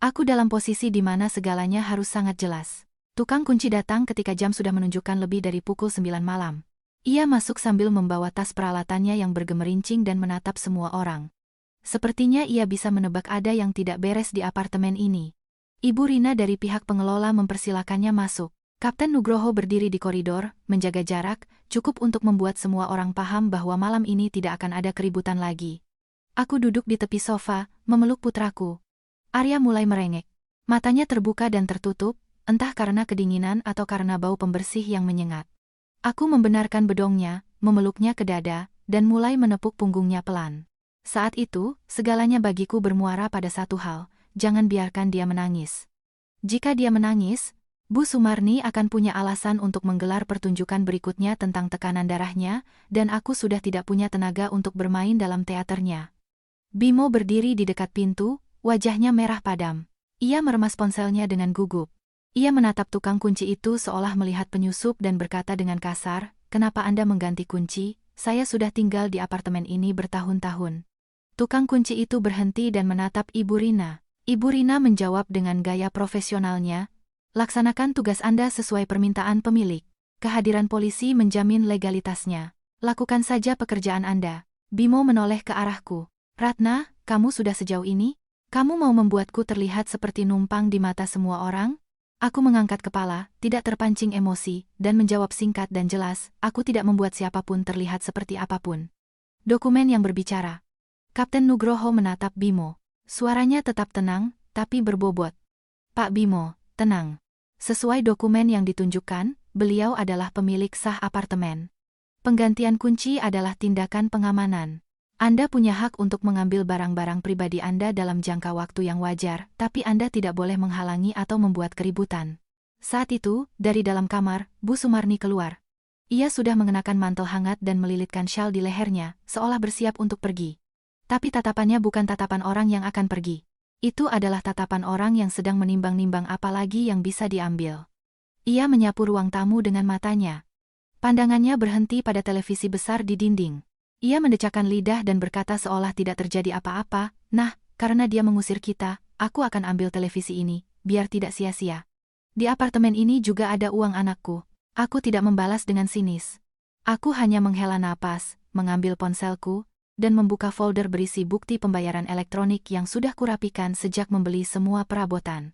Aku dalam posisi di mana segalanya harus sangat jelas. Tukang kunci datang ketika jam sudah menunjukkan lebih dari pukul 9 malam. Ia masuk sambil membawa tas peralatannya yang bergemerincing dan menatap semua orang. Sepertinya ia bisa menebak ada yang tidak beres di apartemen ini. Ibu Rina dari pihak pengelola mempersilakannya masuk. Kapten Nugroho berdiri di koridor, menjaga jarak, cukup untuk membuat semua orang paham bahwa malam ini tidak akan ada keributan lagi. Aku duduk di tepi sofa, memeluk putraku. Arya mulai merengek. Matanya terbuka dan tertutup, entah karena kedinginan atau karena bau pembersih yang menyengat. Aku membenarkan bedongnya, memeluknya ke dada, dan mulai menepuk punggungnya pelan. Saat itu, segalanya bagiku bermuara pada satu hal, jangan biarkan dia menangis. Jika dia menangis, Bu Sumarni akan punya alasan untuk menggelar pertunjukan berikutnya tentang tekanan darahnya, dan aku sudah tidak punya tenaga untuk bermain dalam teaternya. Bimo berdiri di dekat pintu, wajahnya merah padam. Ia meremas ponselnya dengan gugup. Ia menatap tukang kunci itu seolah melihat penyusup dan berkata dengan kasar, "Kenapa Anda mengganti kunci? Saya sudah tinggal di apartemen ini bertahun-tahun." Tukang kunci itu berhenti dan menatap Ibu Rina. Ibu Rina menjawab dengan gaya profesionalnya, "Laksanakan tugas Anda sesuai permintaan pemilik. Kehadiran polisi menjamin legalitasnya. Lakukan saja pekerjaan Anda." Bimo menoleh ke arahku. "Ratna, kamu sudah sejauh ini? Kamu mau membuatku terlihat seperti numpang di mata semua orang?" Aku mengangkat kepala, tidak terpancing emosi, dan menjawab singkat dan jelas, "Aku tidak membuat siapapun terlihat seperti apapun." Dokumen yang berbicara. Kapten Nugroho menatap Bimo. Suaranya tetap tenang, tapi berbobot. "Pak Bimo, tenang. Sesuai dokumen yang ditunjukkan, beliau adalah pemilik sah apartemen. Penggantian kunci adalah tindakan pengamanan. Anda punya hak untuk mengambil barang-barang pribadi Anda dalam jangka waktu yang wajar, tapi Anda tidak boleh menghalangi atau membuat keributan." Saat itu, dari dalam kamar, Bu Sumarni keluar. Ia sudah mengenakan mantel hangat dan melilitkan syal di lehernya, seolah bersiap untuk pergi. Tapi tatapannya bukan tatapan orang yang akan pergi. Itu adalah tatapan orang yang sedang menimbang-nimbang apa lagi yang bisa diambil. Ia menyapu ruang tamu dengan matanya. Pandangannya berhenti pada televisi besar di dinding. Ia mendecakkan lidah dan berkata seolah tidak terjadi apa-apa, "Nah, karena dia mengusir kita, aku akan ambil televisi ini, biar tidak sia-sia. Di apartemen ini juga ada uang anakku." Aku tidak membalas dengan sinis. Aku hanya menghela napas, mengambil ponselku, dan membuka folder berisi bukti pembayaran elektronik yang sudah kurapikan sejak membeli semua perabotan.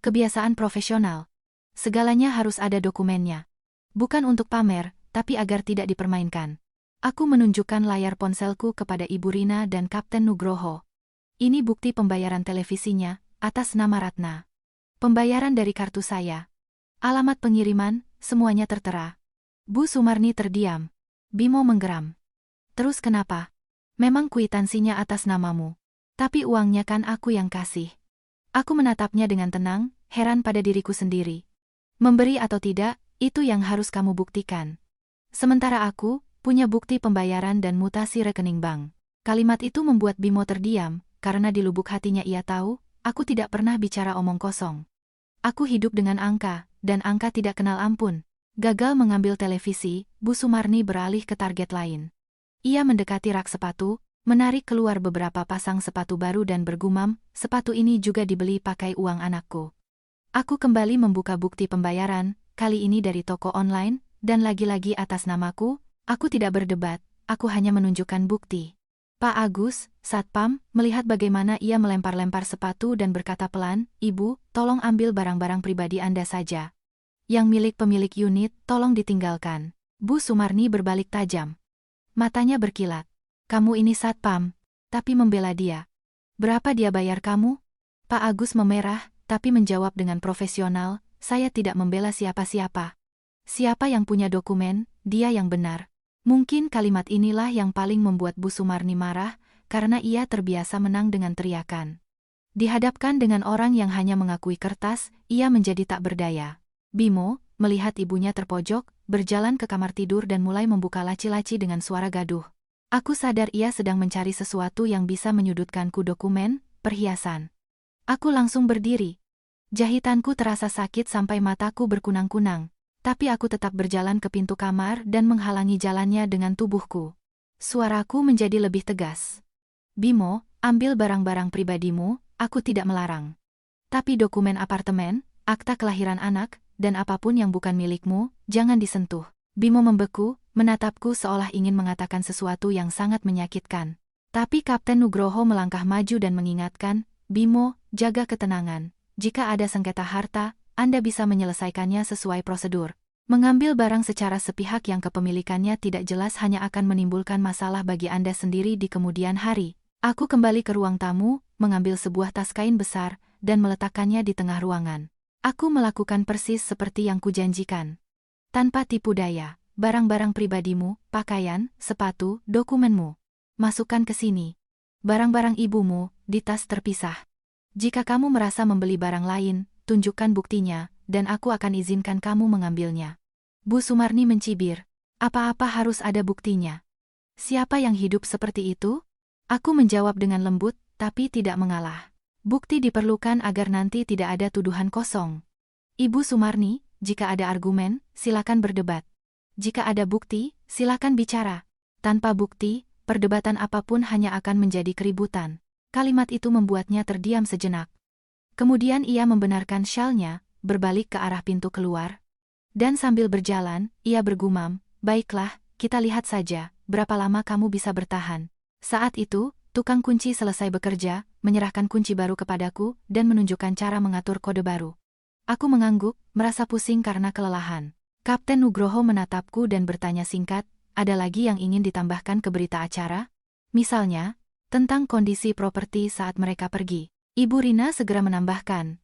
Kebiasaan profesional. Segalanya harus ada dokumennya. Bukan untuk pamer, tapi agar tidak dipermainkan. Aku menunjukkan layar ponselku kepada Ibu Rina dan Kapten Nugroho. Ini bukti pembayaran televisinya, atas nama Ratna. Pembayaran dari kartu saya. Alamat pengiriman, semuanya tertera. Bu Sumarni terdiam. Bimo menggeram. Terus kenapa? Memang kwitansinya atas namamu. Tapi uangnya kan aku yang kasih. Aku menatapnya dengan tenang, heran pada diriku sendiri. Memberi atau tidak, itu yang harus kamu buktikan. Sementara aku, punya bukti pembayaran dan mutasi rekening bank. Kalimat itu membuat Bimo terdiam, karena di lubuk hatinya ia tahu, aku tidak pernah bicara omong kosong. Aku hidup dengan angka, dan angka tidak kenal ampun. Gagal mengambil televisi, Bu Sumarni beralih ke target lain. Ia mendekati rak sepatu, menarik keluar beberapa pasang sepatu baru dan bergumam, sepatu ini juga dibeli pakai uang anakku. Aku kembali membuka bukti pembayaran, kali ini dari toko online, dan lagi-lagi atas namaku. Aku tidak berdebat, aku hanya menunjukkan bukti. Pak Agus, Satpam, melihat bagaimana ia melempar-lempar sepatu dan berkata pelan, "Ibu, tolong ambil barang-barang pribadi Anda saja. Yang milik pemilik unit, tolong ditinggalkan." Bu Sumarni berbalik tajam. Matanya berkilat. "Kamu ini Satpam, tapi membela dia. Berapa dia bayar kamu?" Pak Agus memerah, tapi menjawab dengan profesional, "Saya tidak membela siapa-siapa. Siapa yang punya dokumen, dia yang benar." Mungkin kalimat inilah yang paling membuat Bu Sumarni marah, karena ia terbiasa menang dengan teriakan. Dihadapkan dengan orang yang hanya mengakui kertas, ia menjadi tak berdaya. Bimo, melihat ibunya terpojok, berjalan ke kamar tidur dan mulai membuka laci-laci dengan suara gaduh. Aku sadar ia sedang mencari sesuatu yang bisa menyudutkanku, dokumen, perhiasan. Aku langsung berdiri. Jahitanku terasa sakit sampai mataku berkunang-kunang. Tapi aku tetap berjalan ke pintu kamar dan menghalangi jalannya dengan tubuhku. Suaraku menjadi lebih tegas. "Bimo, ambil barang-barang pribadimu, aku tidak melarang. Tapi dokumen apartemen, akta kelahiran anak, dan apapun yang bukan milikmu, jangan disentuh." Bimo membeku, menatapku seolah ingin mengatakan sesuatu yang sangat menyakitkan. Tapi Kapten Nugroho melangkah maju dan mengingatkan, "Bimo, jaga ketenangan. Jika ada sengketa harta, Anda bisa menyelesaikannya sesuai prosedur. Mengambil barang secara sepihak yang kepemilikannya tidak jelas hanya akan menimbulkan masalah bagi Anda sendiri di kemudian hari." Aku kembali ke ruang tamu, mengambil sebuah tas kain besar, dan meletakkannya di tengah ruangan. Aku melakukan persis seperti yang kujanjikan. Tanpa tipu daya, barang-barang pribadimu, pakaian, sepatu, dokumenmu. Masukkan ke sini. Barang-barang ibumu, di tas terpisah. Jika kamu merasa membeli barang lain, tunjukkan buktinya, dan aku akan izinkan kamu mengambilnya. Bu Sumarni mencibir. Apa-apa harus ada buktinya. Siapa yang hidup seperti itu? Aku menjawab dengan lembut, tapi tidak mengalah. Bukti diperlukan agar nanti tidak ada tuduhan kosong. Ibu Sumarni, jika ada argumen, silakan berdebat. Jika ada bukti, silakan bicara. Tanpa bukti, perdebatan apapun hanya akan menjadi keributan. Kalimat itu membuatnya terdiam sejenak. Kemudian ia membenarkan syalnya, berbalik ke arah pintu keluar. Dan sambil berjalan, ia bergumam, "Baiklah, kita lihat saja, berapa lama kamu bisa bertahan." Saat itu, tukang kunci selesai bekerja, menyerahkan kunci baru kepadaku, dan menunjukkan cara mengatur kode baru. Aku mengangguk, merasa pusing karena kelelahan. Kapten Nugroho menatapku dan bertanya singkat, "Ada lagi yang ingin ditambahkan ke berita acara? Misalnya, tentang kondisi properti saat mereka pergi." Ibu Rina segera menambahkan,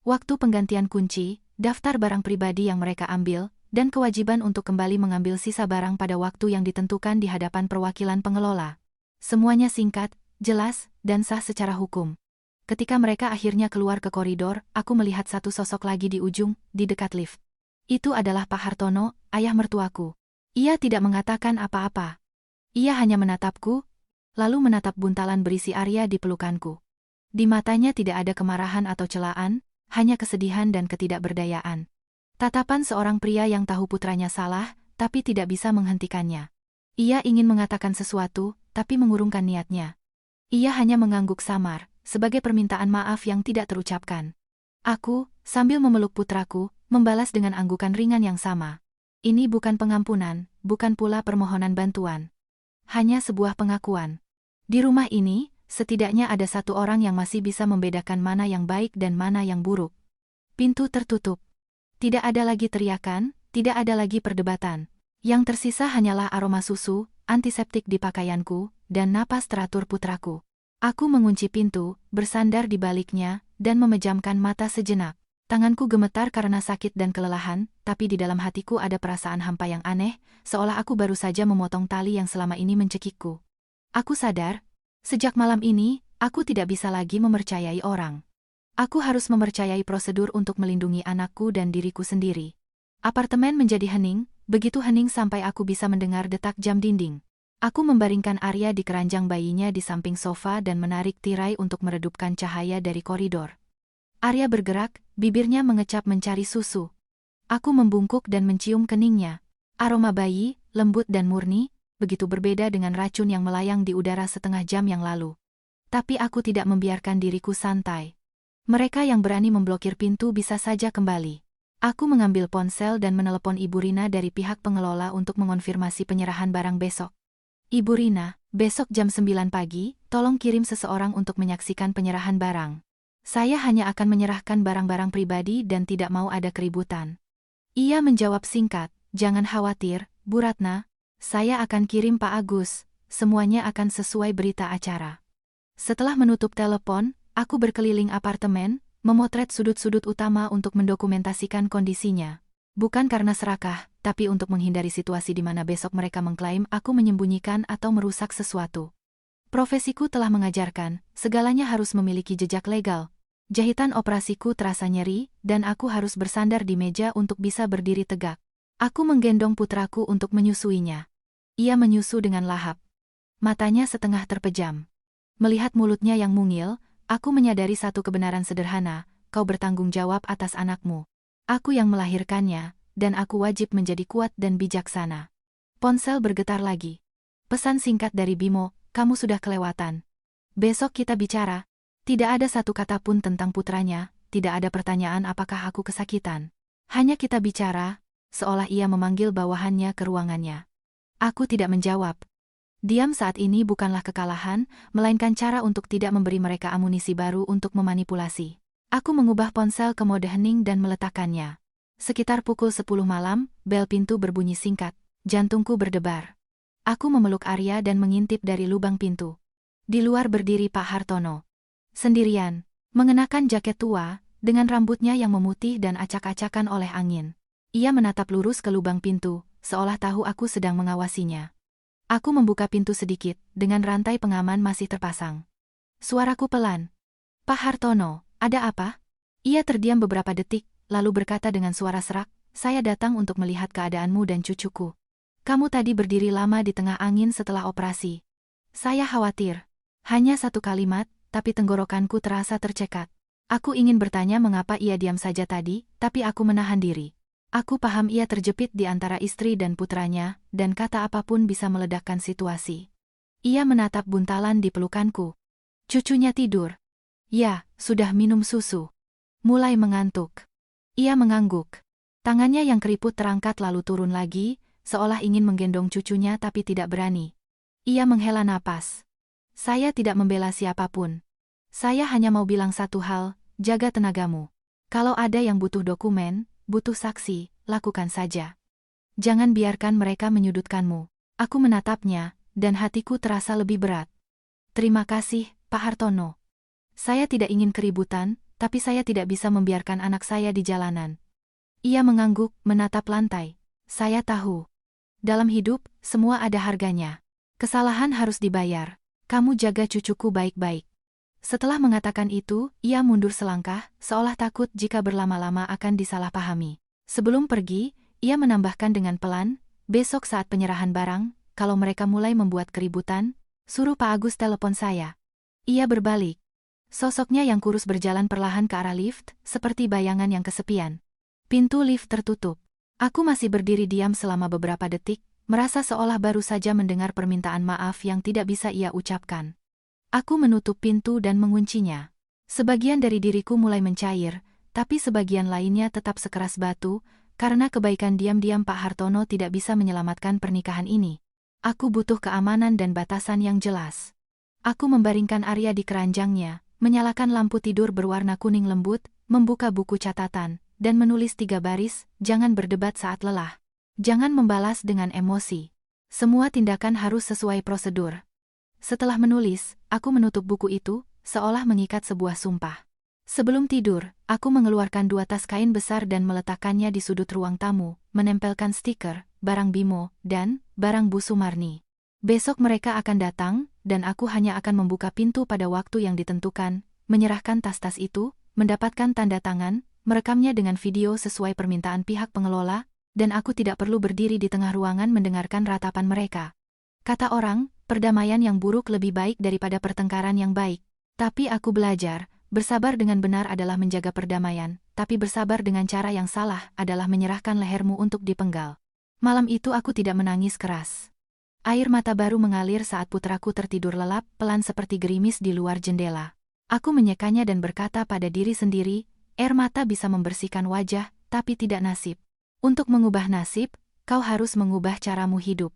"Waktu penggantian kunci, daftar barang pribadi yang mereka ambil, dan kewajiban untuk kembali mengambil sisa barang pada waktu yang ditentukan di hadapan perwakilan pengelola. Semuanya singkat, jelas, dan sah secara hukum." Ketika mereka akhirnya keluar ke koridor, aku melihat satu sosok lagi di ujung, di dekat lift. Itu adalah Pak Hartono, ayah mertuaku. Ia tidak mengatakan apa-apa. Ia hanya menatapku, lalu menatap buntalan berisi Arya di pelukanku. Di matanya tidak ada kemarahan atau celaan, hanya kesedihan dan ketidakberdayaan. Tatapan seorang pria yang tahu putranya salah, tapi tidak bisa menghentikannya. Ia ingin mengatakan sesuatu, tapi mengurungkan niatnya. Ia hanya mengangguk samar, sebagai permintaan maaf yang tidak terucapkan. Aku, sambil memeluk putraku, membalas dengan anggukan ringan yang sama. Ini bukan pengampunan, bukan pula permohonan bantuan. Hanya sebuah pengakuan. Di rumah ini, setidaknya ada satu orang yang masih bisa membedakan mana yang baik dan mana yang buruk. Pintu tertutup. Tidak ada lagi teriakan, tidak ada lagi perdebatan. Yang tersisa hanyalah aroma susu, antiseptik di pakaianku, dan napas teratur putraku. Aku mengunci pintu, bersandar di baliknya, dan memejamkan mata sejenak. Tanganku gemetar karena sakit dan kelelahan, tapi di dalam hatiku ada perasaan hampa yang aneh, seolah aku baru saja memotong tali yang selama ini mencekikku. Aku sadar, sejak malam ini, aku tidak bisa lagi mempercayai orang. Aku harus mempercayai prosedur untuk melindungi anakku dan diriku sendiri. Apartemen menjadi hening, begitu hening sampai aku bisa mendengar detak jam dinding. Aku membaringkan Arya di keranjang bayinya di samping sofa dan menarik tirai untuk meredupkan cahaya dari koridor. Arya bergerak, bibirnya mengecap mencari susu. Aku membungkuk dan mencium keningnya. Aroma bayi, lembut dan murni, begitu berbeda dengan racun yang melayang di udara setengah jam yang lalu. Tapi aku tidak membiarkan diriku santai. Mereka yang berani memblokir pintu bisa saja kembali. Aku mengambil ponsel dan menelepon Ibu Rina dari pihak pengelola untuk mengonfirmasi penyerahan barang besok. Ibu Rina, besok jam 9 pagi, tolong kirim seseorang untuk menyaksikan penyerahan barang. Saya hanya akan menyerahkan barang-barang pribadi dan tidak mau ada keributan. Ia menjawab singkat, jangan khawatir, Bu Ratna, saya akan kirim Pak Agus, semuanya akan sesuai berita acara. Setelah menutup telepon, aku berkeliling apartemen, memotret sudut-sudut utama untuk mendokumentasikan kondisinya. Bukan karena serakah, tapi untuk menghindari situasi di mana besok mereka mengklaim aku menyembunyikan atau merusak sesuatu. Profesiku telah mengajarkan, segalanya harus memiliki jejak legal. Jahitan operasiku terasa nyeri, dan aku harus bersandar di meja untuk bisa berdiri tegak. Aku menggendong putraku untuk menyusuinya. Ia menyusu dengan lahap. Matanya setengah terpejam. Melihat mulutnya yang mungil, aku menyadari satu kebenaran sederhana, kau bertanggung jawab atas anakmu. Aku yang melahirkannya, dan aku wajib menjadi kuat dan bijaksana. Ponsel bergetar lagi. Pesan singkat dari Bimo, kamu sudah kelewatan. Besok kita bicara. Tidak ada satu kata pun tentang putranya, tidak ada pertanyaan apakah aku kesakitan. Hanya kita bicara, seolah ia memanggil bawahannya ke ruangannya. Aku tidak menjawab. Diam saat ini bukanlah kekalahan, melainkan cara untuk tidak memberi mereka amunisi baru untuk memanipulasi. Aku mengubah ponsel ke mode hening dan meletakkannya. Sekitar pukul 10 malam, bel pintu berbunyi singkat, jantungku berdebar. Aku memeluk Arya dan mengintip dari lubang pintu. Di luar berdiri Pak Hartono. Sendirian, mengenakan jaket tua, dengan rambutnya yang memutih dan acak-acakan oleh angin. Ia menatap lurus ke lubang pintu, seolah tahu aku sedang mengawasinya. Aku membuka pintu sedikit, dengan rantai pengaman masih terpasang. Suaraku pelan. Pak Hartono, ada apa? Ia terdiam beberapa detik, lalu berkata dengan suara serak, saya datang untuk melihat keadaanmu dan cucuku. Kamu tadi berdiri lama di tengah angin setelah operasi. Saya khawatir. Hanya satu kalimat, tapi tenggorokanku terasa tercekat. Aku ingin bertanya mengapa ia diam saja tadi, tapi aku menahan diri. Aku paham ia terjepit di antara istri dan putranya, dan kata apapun bisa meledakkan situasi. Ia menatap buntalan di pelukanku. Cucunya tidur. Ya, sudah minum susu. Mulai mengantuk. Ia mengangguk. Tangannya yang keriput terangkat lalu turun lagi, seolah ingin menggendong cucunya tapi tidak berani. Ia menghela napas. Saya tidak membela siapapun. Saya hanya mau bilang satu hal, jaga tenagamu. Kalau ada yang butuh dokumen, butuh saksi, lakukan saja. Jangan biarkan mereka menyudutkanmu. Aku menatapnya, dan hatiku terasa lebih berat. Terima kasih, Pak Hartono. Saya tidak ingin keributan, tapi saya tidak bisa membiarkan anak saya di jalanan. Ia mengangguk, menatap lantai. Saya tahu. Dalam hidup, semua ada harganya. Kesalahan harus dibayar. Kamu jaga cucuku baik-baik. Setelah mengatakan itu, ia mundur selangkah, seolah takut jika berlama-lama akan disalahpahami. Sebelum pergi, ia menambahkan dengan pelan, besok saat penyerahan barang, kalau mereka mulai membuat keributan, suruh Pak Agus telepon saya. Ia berbalik. Sosoknya yang kurus berjalan perlahan ke arah lift, seperti bayangan yang kesepian. Pintu lift tertutup. Aku masih berdiri diam selama beberapa detik, merasa seolah baru saja mendengar permintaan maaf yang tidak bisa ia ucapkan. Aku menutup pintu dan menguncinya. Sebagian dari diriku mulai mencair, tapi sebagian lainnya tetap sekeras batu, karena kebaikan diam-diam Pak Hartono tidak bisa menyelamatkan pernikahan ini. Aku butuh keamanan dan batasan yang jelas. Aku membaringkan Arya di keranjangnya, menyalakan lampu tidur berwarna kuning lembut, membuka buku catatan, dan menulis 3 baris, jangan berdebat saat lelah. Jangan membalas dengan emosi. Semua tindakan harus sesuai prosedur. Setelah menulis, aku menutup buku itu, seolah mengikat sebuah sumpah. Sebelum tidur, aku mengeluarkan 2 tas kain besar dan meletakkannya di sudut ruang tamu, menempelkan stiker, barang Bimo, dan barang Bu Sumarni. Besok mereka akan datang, dan aku hanya akan membuka pintu pada waktu yang ditentukan, menyerahkan tas-tas itu, mendapatkan tanda tangan, merekamnya dengan video sesuai permintaan pihak pengelola, dan aku tidak perlu berdiri di tengah ruangan mendengarkan ratapan mereka. Kata orang, perdamaian yang buruk lebih baik daripada pertengkaran yang baik. Tapi aku belajar, bersabar dengan benar adalah menjaga perdamaian, tapi bersabar dengan cara yang salah adalah menyerahkan lehermu untuk dipenggal. Malam itu aku tidak menangis keras. Air mata baru mengalir saat putraku tertidur lelap, pelan seperti gerimis di luar jendela. Aku menyekanya dan berkata pada diri sendiri, air mata bisa membersihkan wajah, tapi tidak nasib. Untuk mengubah nasib, kau harus mengubah caramu hidup.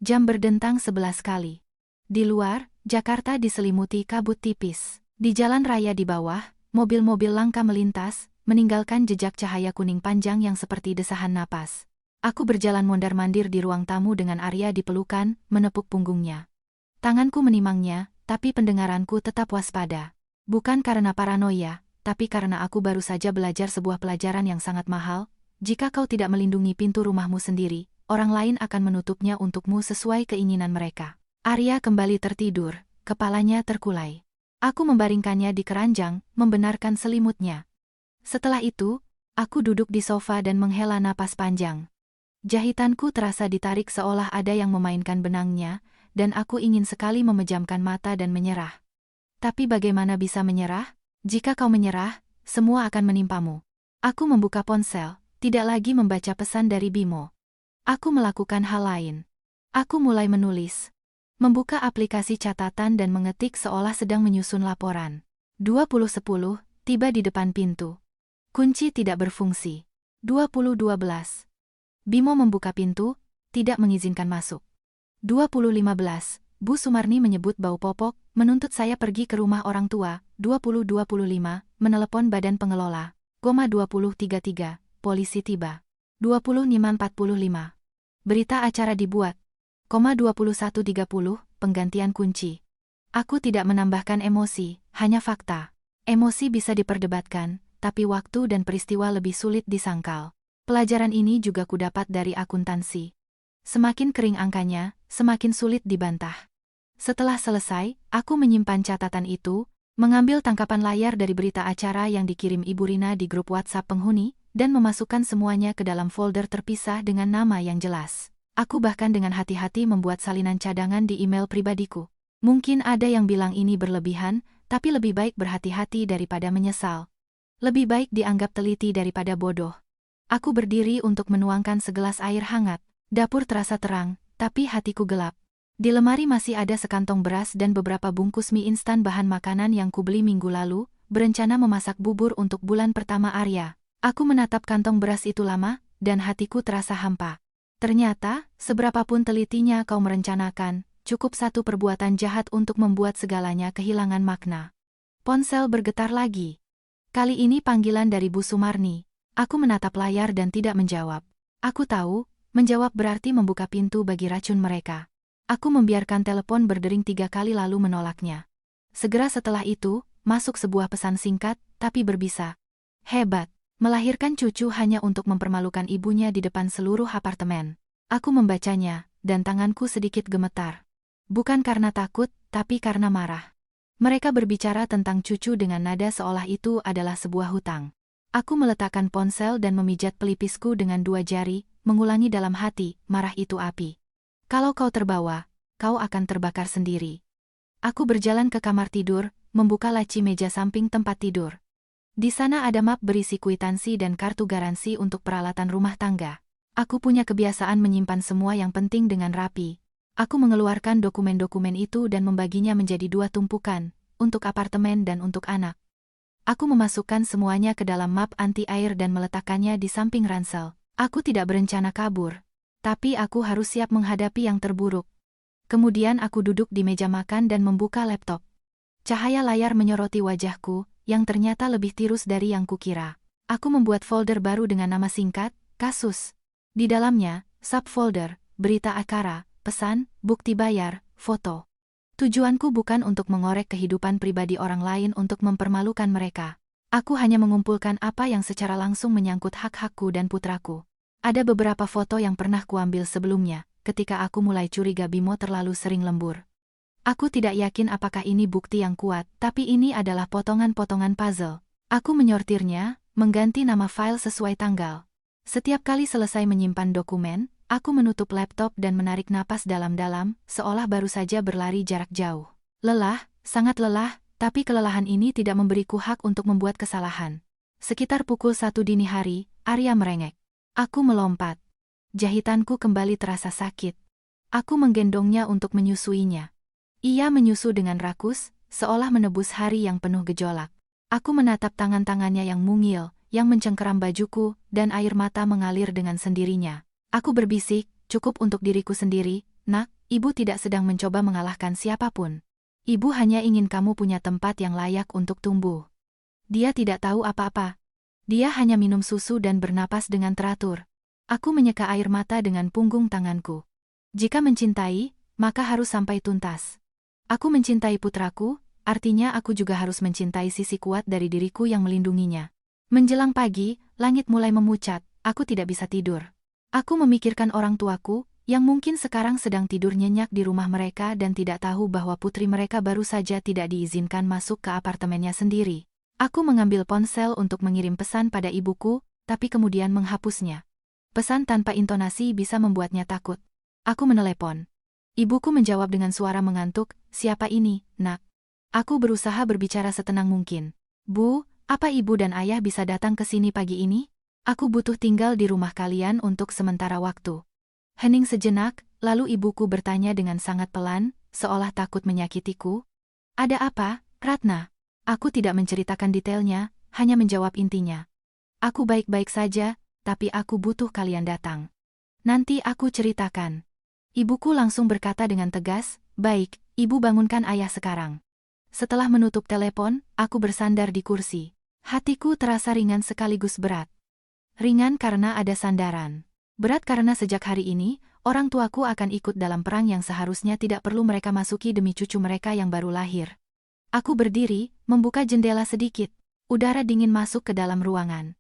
Jam berdentang 11 kali. Di luar, Jakarta diselimuti kabut tipis. Di jalan raya di bawah, mobil-mobil langka melintas, meninggalkan jejak cahaya kuning panjang yang seperti desahan napas. Aku berjalan mondar-mandir di ruang tamu dengan Arya di pelukan, menepuk punggungnya. Tanganku menimangnya, tapi pendengaranku tetap waspada. Bukan karena paranoia, tapi karena aku baru saja belajar sebuah pelajaran yang sangat mahal. Jika kau tidak melindungi pintu rumahmu sendiri, orang lain akan menutupnya untukmu sesuai keinginan mereka. Arya kembali tertidur, kepalanya terkulai. Aku membaringkannya di keranjang, membenarkan selimutnya. Setelah itu, aku duduk di sofa dan menghela napas panjang. Jahitanku terasa ditarik seolah ada yang memainkan benangnya, dan aku ingin sekali memejamkan mata dan menyerah. Tapi bagaimana bisa menyerah? Jika kau menyerah, semua akan menimpamu. Aku membuka ponsel, tidak lagi membaca pesan dari Bimo. Aku melakukan hal lain. Aku mulai menulis. Membuka aplikasi catatan dan mengetik seolah sedang menyusun laporan. 20.10, tiba di depan pintu. Kunci tidak berfungsi. 20.12. Bimo membuka pintu, tidak mengizinkan masuk. 20.15, Bu Sumarni menyebut bau popok, menuntut saya pergi ke rumah orang tua. 20.25, menelepon badan pengelola. 20.33, polisi tiba. 25.45. Berita acara dibuat. 21.30, penggantian kunci. Aku tidak menambahkan emosi, hanya fakta. Emosi bisa diperdebatkan, tapi waktu dan peristiwa lebih sulit disangkal. Pelajaran ini juga kudapat dari akuntansi. Semakin kering angkanya, semakin sulit dibantah. Setelah selesai, aku menyimpan catatan itu, mengambil tangkapan layar dari berita acara yang dikirim Ibu Rina di grup WhatsApp penghuni, dan memasukkan semuanya ke dalam folder terpisah dengan nama yang jelas. Aku bahkan dengan hati-hati membuat salinan cadangan di email pribadiku. Mungkin ada yang bilang ini berlebihan, tapi lebih baik berhati-hati daripada menyesal. Lebih baik dianggap teliti daripada bodoh. Aku berdiri untuk menuangkan segelas air hangat. Dapur terasa terang, tapi hatiku gelap. Di lemari masih ada sekantong beras dan beberapa bungkus mie instan bahan makanan yang kubeli minggu lalu, berencana memasak bubur untuk bulan pertama Arya. Aku menatap kantong beras itu lama, dan hatiku terasa hampa. Ternyata, seberapapun telitinya kau merencanakan, cukup satu perbuatan jahat untuk membuat segalanya kehilangan makna. Ponsel bergetar lagi. Kali ini panggilan dari Bu Sumarni. Aku menatap layar dan tidak menjawab. Aku tahu, menjawab berarti membuka pintu bagi racun mereka. Aku membiarkan telepon berdering 3 kali lalu menolaknya. Segera setelah itu, masuk sebuah pesan singkat, tapi berbisa. Hebat, melahirkan cucu hanya untuk mempermalukan ibunya di depan seluruh apartemen. Aku membacanya, dan tanganku sedikit gemetar. Bukan karena takut, tapi karena marah. Mereka berbicara tentang cucu dengan nada seolah itu adalah sebuah hutang. Aku meletakkan ponsel dan memijat pelipisku dengan 2 jari, mengulangi dalam hati, marah itu api. Kalau kau terbawa, kau akan terbakar sendiri. Aku berjalan ke kamar tidur, membuka laci meja samping tempat tidur. Di sana ada map berisi kwitansi dan kartu garansi untuk peralatan rumah tangga. Aku punya kebiasaan menyimpan semua yang penting dengan rapi. Aku mengeluarkan dokumen-dokumen itu dan membaginya menjadi 2 tumpukan, untuk apartemen dan untuk anak. Aku memasukkan semuanya ke dalam map anti-air dan meletakkannya di samping ransel. Aku tidak berencana kabur, tapi aku harus siap menghadapi yang terburuk. Kemudian aku duduk di meja makan dan membuka laptop. Cahaya layar menyoroti wajahku, yang ternyata lebih tirus dari yang kukira. Aku membuat folder baru dengan nama singkat, kasus. Di dalamnya, subfolder, berita acara, pesan, bukti bayar, foto. Tujuanku bukan untuk mengorek kehidupan pribadi orang lain untuk mempermalukan mereka. Aku hanya mengumpulkan apa yang secara langsung menyangkut hak-hakku dan putraku. Ada beberapa foto yang pernah kuambil sebelumnya, ketika aku mulai curiga Bimo terlalu sering lembur. Aku tidak yakin apakah ini bukti yang kuat, tapi ini adalah potongan-potongan puzzle. Aku menyortirnya, mengganti nama file sesuai tanggal. Setiap kali selesai menyimpan dokumen, aku menutup laptop dan menarik napas dalam-dalam, seolah baru saja berlari jarak jauh. Lelah, sangat lelah, tapi kelelahan ini tidak memberiku hak untuk membuat kesalahan. Sekitar pukul 1 dini hari, Arya merengek. Aku melompat. Jahitanku kembali terasa sakit. Aku menggendongnya untuk menyusuinya. Ia menyusu dengan rakus, seolah menebus hari yang penuh gejolak. Aku menatap tangan-tangannya yang mungil, yang mencengkeram bajuku, dan air mata mengalir dengan sendirinya. Aku berbisik, cukup untuk diriku sendiri, nak, ibu tidak sedang mencoba mengalahkan siapapun. Ibu hanya ingin kamu punya tempat yang layak untuk tumbuh. Dia tidak tahu apa-apa. Dia hanya minum susu dan bernapas dengan teratur. Aku menyeka air mata dengan punggung tanganku. Jika mencintai, maka harus sampai tuntas. Aku mencintai putraku, artinya aku juga harus mencintai sisi kuat dari diriku yang melindunginya. Menjelang pagi, langit mulai memucat, aku tidak bisa tidur. Aku memikirkan orang tuaku, yang mungkin sekarang sedang tidur nyenyak di rumah mereka dan tidak tahu bahwa putri mereka baru saja tidak diizinkan masuk ke apartemennya sendiri. Aku mengambil ponsel untuk mengirim pesan pada ibuku, tapi kemudian menghapusnya. Pesan tanpa intonasi bisa membuatnya takut. Aku menelepon. Ibuku menjawab dengan suara mengantuk, "Siapa ini, nak?" Aku berusaha berbicara setenang mungkin. "Bu, apa ibu dan ayah bisa datang ke sini pagi ini? Aku butuh tinggal di rumah kalian untuk sementara waktu." Hening sejenak, lalu ibuku bertanya dengan sangat pelan, seolah takut menyakitiku. "Ada apa, Ratna?" Aku tidak menceritakan detailnya, hanya menjawab intinya. "Aku baik-baik saja, tapi aku butuh kalian datang. Nanti aku ceritakan." Ibuku langsung berkata dengan tegas, "Baik, ibu bangunkan ayah sekarang." Setelah menutup telepon, aku bersandar di kursi. Hatiku terasa ringan sekaligus berat. Ringan karena ada sandaran. Berat karena sejak hari ini, orang tuaku akan ikut dalam perang yang seharusnya tidak perlu mereka masuki demi cucu mereka yang baru lahir. Aku berdiri, membuka jendela sedikit. Udara dingin masuk ke dalam ruangan.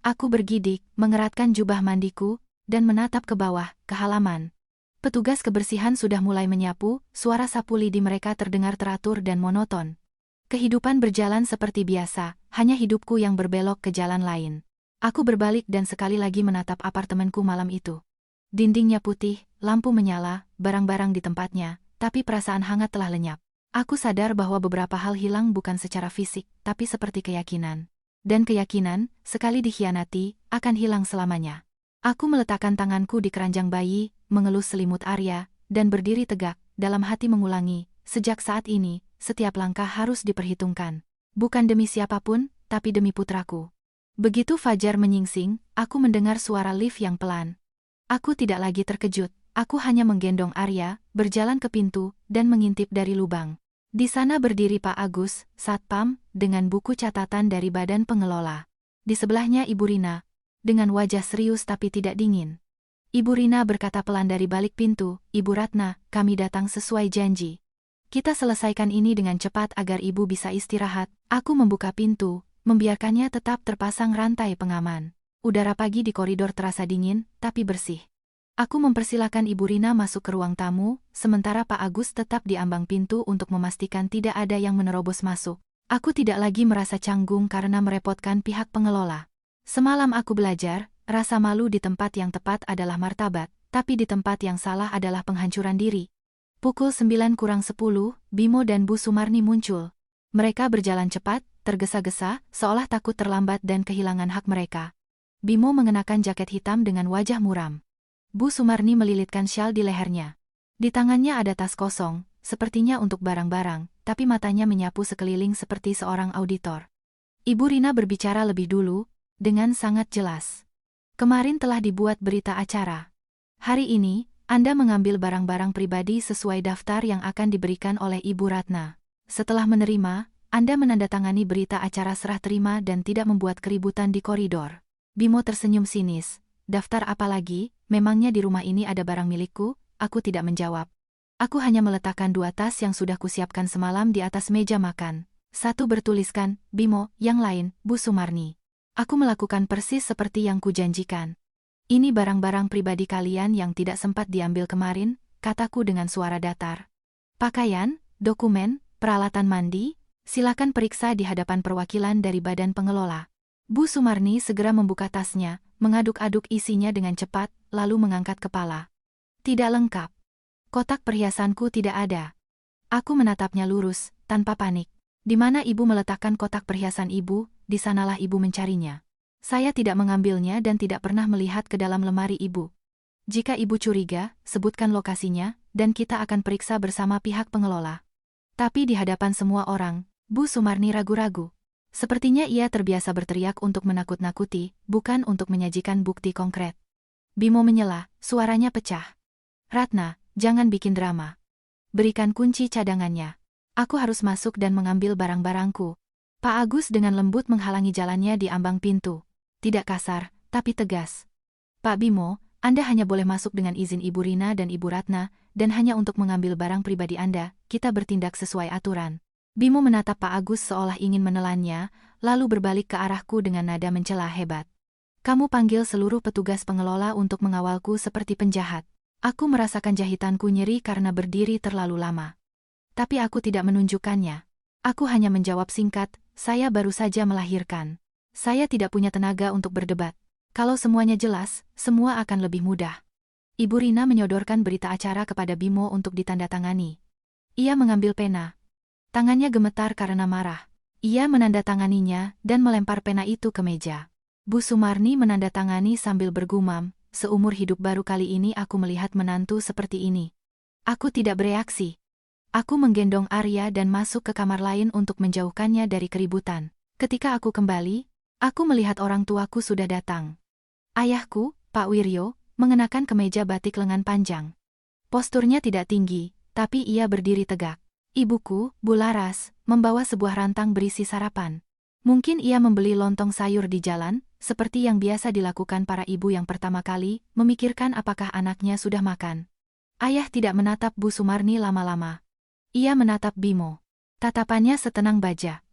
Aku bergidik, mengeratkan jubah mandiku, dan menatap ke bawah, ke halaman. Petugas kebersihan sudah mulai menyapu, suara sapu lidi mereka terdengar teratur dan monoton. Kehidupan berjalan seperti biasa, hanya hidupku yang berbelok ke jalan lain. Aku berbalik dan sekali lagi menatap apartemenku malam itu. Dindingnya putih, lampu menyala, barang-barang di tempatnya, tapi perasaan hangat telah lenyap. Aku sadar bahwa beberapa hal hilang bukan secara fisik, tapi seperti keyakinan. Dan keyakinan, sekali dikhianati, akan hilang selamanya. Aku meletakkan tanganku di keranjang bayi, mengelus selimut Arya, dan berdiri tegak, dalam hati mengulangi, sejak saat ini, setiap langkah harus diperhitungkan. Bukan demi siapapun, tapi demi putraku. Begitu fajar menyingsing, aku mendengar suara lift yang pelan. Aku tidak lagi terkejut, aku hanya menggendong Arya, berjalan ke pintu, dan mengintip dari lubang. Di sana berdiri Pak Agus, Satpam, dengan buku catatan dari badan pengelola. Di sebelahnya Ibu Rina, dengan wajah serius tapi tidak dingin. Ibu Rina berkata pelan dari balik pintu, "Ibu Ratna, kami datang sesuai janji. Kita selesaikan ini dengan cepat agar ibu bisa istirahat." Aku membuka pintu, membiarkannya tetap terpasang rantai pengaman. Udara pagi di koridor terasa dingin, tapi bersih. Aku mempersilakan Ibu Rina masuk ke ruang tamu, sementara Pak Agus tetap di ambang pintu untuk memastikan tidak ada yang menerobos masuk. Aku tidak lagi merasa canggung karena merepotkan pihak pengelola. Semalam aku belajar, rasa malu di tempat yang tepat adalah martabat, tapi di tempat yang salah adalah penghancuran diri. Pukul 9 kurang 10, Bimo dan Bu Sumarni muncul. Mereka berjalan cepat, tergesa-gesa, seolah takut terlambat dan kehilangan hak mereka. Bimo mengenakan jaket hitam dengan wajah muram. Bu Sumarni melilitkan syal di lehernya. Di tangannya ada tas kosong, sepertinya untuk barang-barang, tapi matanya menyapu sekeliling seperti seorang auditor. Ibu Rina berbicara lebih dulu, dengan sangat jelas. Kemarin telah dibuat berita acara. Hari ini, Anda mengambil barang-barang pribadi sesuai daftar yang akan diberikan oleh Ibu Ratna. Setelah menerima, Anda menandatangani berita acara serah terima dan tidak membuat keributan di koridor. Bimo tersenyum sinis. Daftar apa lagi? Memangnya di rumah ini ada barang milikku? Aku tidak menjawab. Aku hanya meletakkan 2 tas yang sudah kusiapkan semalam di atas meja makan. Satu bertuliskan, Bimo, yang lain, Bu Sumarni. Aku melakukan persis seperti yang kujanjikan. Ini barang-barang pribadi kalian yang tidak sempat diambil kemarin, kataku dengan suara datar. Pakaian, dokumen, peralatan mandi, silakan periksa di hadapan perwakilan dari badan pengelola. Bu Sumarni segera membuka tasnya, mengaduk-aduk isinya dengan cepat, lalu mengangkat kepala. Tidak lengkap. Kotak perhiasanku tidak ada. Aku menatapnya lurus, tanpa panik. Di mana ibu meletakkan kotak perhiasan ibu, di sanalah ibu mencarinya. Saya tidak mengambilnya dan tidak pernah melihat ke dalam lemari ibu. Jika ibu curiga, sebutkan lokasinya, dan kita akan periksa bersama pihak pengelola. Tapi di hadapan semua orang, Bu Sumarni ragu-ragu. Sepertinya ia terbiasa berteriak untuk menakut-nakuti, bukan untuk menyajikan bukti konkret. Bimo menyela, suaranya pecah. Ratna, jangan bikin drama. Berikan kunci cadangannya. Aku harus masuk dan mengambil barang-barangku. Pak Agus dengan lembut menghalangi jalannya di ambang pintu. Tidak kasar, tapi tegas. Pak Bimo, Anda hanya boleh masuk dengan izin Ibu Rina dan Ibu Ratna, dan hanya untuk mengambil barang pribadi Anda, kita bertindak sesuai aturan. Bimo menatap Pak Agus seolah ingin menelannya, lalu berbalik ke arahku dengan nada mencela hebat. Kamu panggil seluruh petugas pengelola untuk mengawalku seperti penjahat. Aku merasakan jahitanku nyeri karena berdiri terlalu lama. Tapi aku tidak menunjukkannya. Aku hanya menjawab singkat, saya baru saja melahirkan. Saya tidak punya tenaga untuk berdebat. Kalau semuanya jelas, semua akan lebih mudah. Ibu Rina menyodorkan berita acara kepada Bimo untuk ditandatangani. Ia mengambil pena. Tangannya gemetar karena marah. Ia menandatanganinya dan melempar pena itu ke meja. Bu Sumarni menandatangani sambil bergumam, seumur hidup baru kali ini aku melihat menantu seperti ini. Aku tidak bereaksi. Aku menggendong Arya dan masuk ke kamar lain untuk menjauhkannya dari keributan. Ketika aku kembali, aku melihat orang tuaku sudah datang. Ayahku, Pak Wiryo, mengenakan kemeja batik lengan panjang. Posturnya tidak tinggi, tapi ia berdiri tegak. Ibuku, Bu Laras, membawa sebuah rantang berisi sarapan. Mungkin ia membeli lontong sayur di jalan, seperti yang biasa dilakukan para ibu yang pertama kali, memikirkan apakah anaknya sudah makan. Ayah tidak menatap Bu Sumarni lama-lama. Ia menatap Bimo. Tatapannya setenang baja.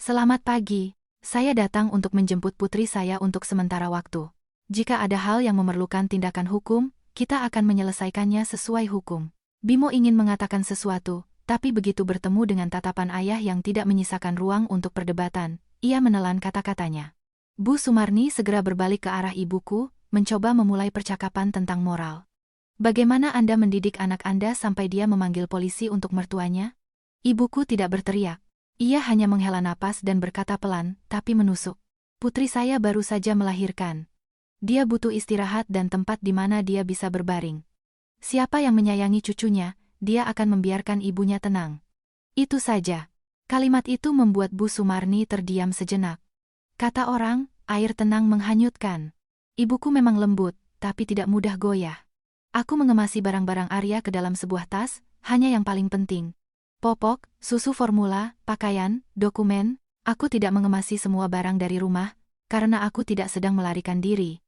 Selamat pagi, saya datang untuk menjemput putri saya untuk sementara waktu. Jika ada hal yang memerlukan tindakan hukum, kita akan menyelesaikannya sesuai hukum. Bimo ingin mengatakan sesuatu, tapi begitu bertemu dengan tatapan ayah yang tidak menyisakan ruang untuk perdebatan, ia menelan kata-katanya. Bu Sumarni segera berbalik ke arah ibuku, mencoba memulai percakapan tentang moral. Bagaimana Anda mendidik anak Anda sampai dia memanggil polisi untuk mertuanya? Ibuku tidak berteriak. Ia hanya menghela napas dan berkata pelan, tapi menusuk. Putri saya baru saja melahirkan. Dia butuh istirahat dan tempat di mana dia bisa berbaring. Siapa yang menyayangi cucunya, dia akan membiarkan ibunya tenang. Itu saja. Kalimat itu membuat Bu Sumarni terdiam sejenak. Kata orang, air tenang menghanyutkan. Ibuku memang lembut, tapi tidak mudah goyah. Aku mengemasi barang-barang Arya ke dalam sebuah tas, hanya yang paling penting. Popok, susu formula, pakaian, dokumen. Aku tidak mengemasi semua barang dari rumah, karena aku tidak sedang melarikan diri.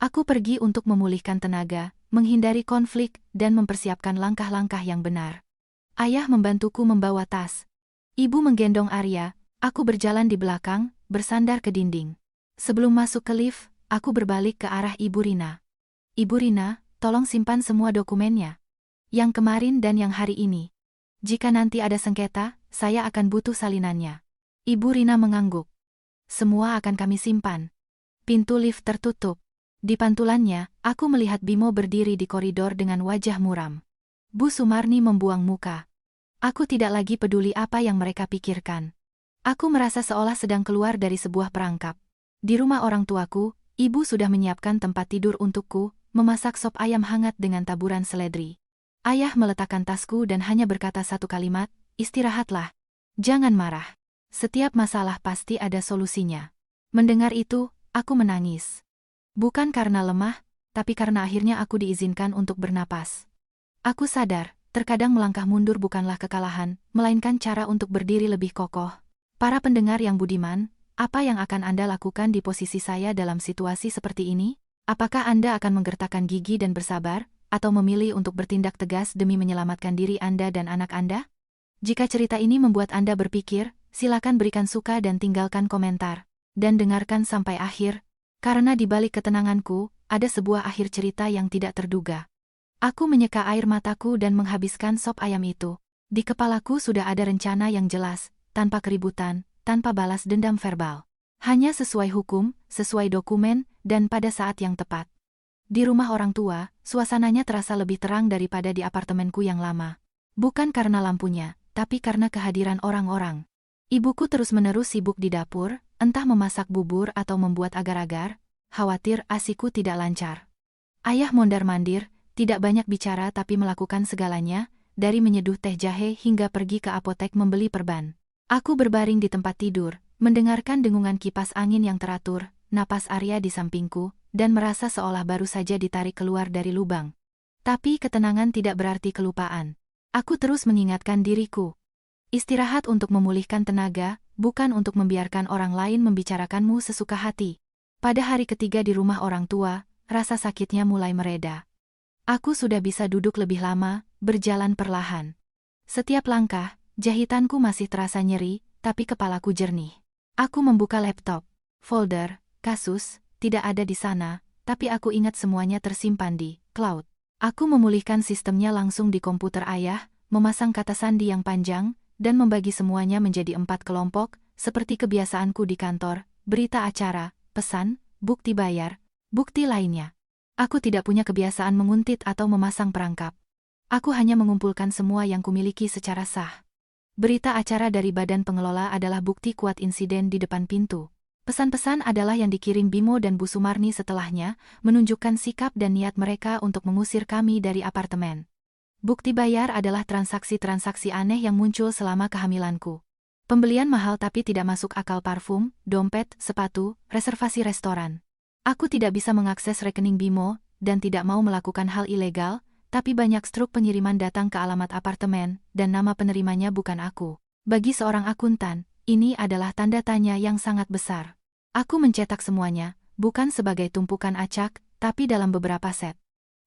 Aku pergi untuk memulihkan tenaga, menghindari konflik, dan mempersiapkan langkah-langkah yang benar. Ayah membantuku membawa tas. Ibu menggendong Arya, aku berjalan di belakang, bersandar ke dinding. Sebelum masuk ke lift, aku berbalik ke arah Ibu Rina. Ibu Rina, tolong simpan semua dokumennya. Yang kemarin dan yang hari ini. Jika nanti ada sengketa, saya akan butuh salinannya. Ibu Rina mengangguk. Semua akan kami simpan. Pintu lift tertutup. Di pantulannya, aku melihat Bimo berdiri di koridor dengan wajah muram. Bu Sumarni membuang muka. Aku tidak lagi peduli apa yang mereka pikirkan. Aku merasa seolah sedang keluar dari sebuah perangkap. Di rumah orang tuaku, ibu sudah menyiapkan tempat tidur untukku, memasak sop ayam hangat dengan taburan seledri. Ayah meletakkan tasku dan hanya berkata satu kalimat, "Istirahatlah. Jangan marah. Setiap masalah pasti ada solusinya." Mendengar itu, aku menangis. Bukan karena lemah, tapi karena akhirnya aku diizinkan untuk bernapas. Aku sadar, terkadang melangkah mundur bukanlah kekalahan, melainkan cara untuk berdiri lebih kokoh. Para pendengar yang budiman, apa yang akan Anda lakukan di posisi saya dalam situasi seperti ini? Apakah Anda akan menggertakkan gigi dan bersabar, atau memilih untuk bertindak tegas demi menyelamatkan diri Anda dan anak Anda? Jika cerita ini membuat Anda berpikir, silakan berikan suka dan tinggalkan komentar. Dan dengarkan sampai akhir, karena di balik ketenanganku, ada sebuah akhir cerita yang tidak terduga. Aku menyeka air mataku dan menghabiskan sop ayam itu. Di kepalaku sudah ada rencana yang jelas, tanpa keributan, tanpa balas dendam verbal. Hanya sesuai hukum, sesuai dokumen, dan pada saat yang tepat. Di rumah orang tua, suasananya terasa lebih terang daripada di apartemenku yang lama. Bukan karena lampunya, tapi karena kehadiran orang-orang. Ibuku terus-menerus sibuk di dapur, entah memasak bubur atau membuat agar-agar, khawatir ASIku tidak lancar. Ayah mondar-mandir, tidak banyak bicara tapi melakukan segalanya, dari menyeduh teh jahe hingga pergi ke apotek membeli perban. Aku berbaring di tempat tidur, mendengarkan dengungan kipas angin yang teratur, napas Arya di sampingku, dan merasa seolah baru saja ditarik keluar dari lubang. Tapi ketenangan tidak berarti kelupaan. Aku terus mengingatkan diriku. Istirahat untuk memulihkan tenaga, bukan untuk membiarkan orang lain membicarakanmu sesuka hati. Pada hari ketiga di rumah orang tua, rasa sakitnya mulai mereda. Aku sudah bisa duduk lebih lama, berjalan perlahan. Setiap langkah, jahitanku masih terasa nyeri, tapi kepalaku jernih. Aku membuka laptop. Folder, kasus, tidak ada di sana, tapi aku ingat semuanya tersimpan di cloud. Aku memulihkan sistemnya langsung di komputer ayah, memasang kata sandi yang panjang, dan membagi semuanya menjadi 4 kelompok, seperti kebiasaanku di kantor, berita acara, pesan, bukti bayar, bukti lainnya. Aku tidak punya kebiasaan menguntit atau memasang perangkap. Aku hanya mengumpulkan semua yang kumiliki secara sah. Berita acara dari badan pengelola adalah bukti kuat insiden di depan pintu. Pesan-pesan adalah yang dikirim Bimo dan Bu Sumarni setelahnya, menunjukkan sikap dan niat mereka untuk mengusir kami dari apartemen. Bukti bayar adalah transaksi-transaksi aneh yang muncul selama kehamilanku. Pembelian mahal tapi tidak masuk akal parfum, dompet, sepatu, reservasi restoran. Aku tidak bisa mengakses rekening Bimo, dan tidak mau melakukan hal ilegal, tapi banyak struk pengiriman datang ke alamat apartemen, dan nama penerimanya bukan aku. Bagi seorang akuntan, ini adalah tanda tanya yang sangat besar. Aku mencetak semuanya, bukan sebagai tumpukan acak, tapi dalam beberapa set.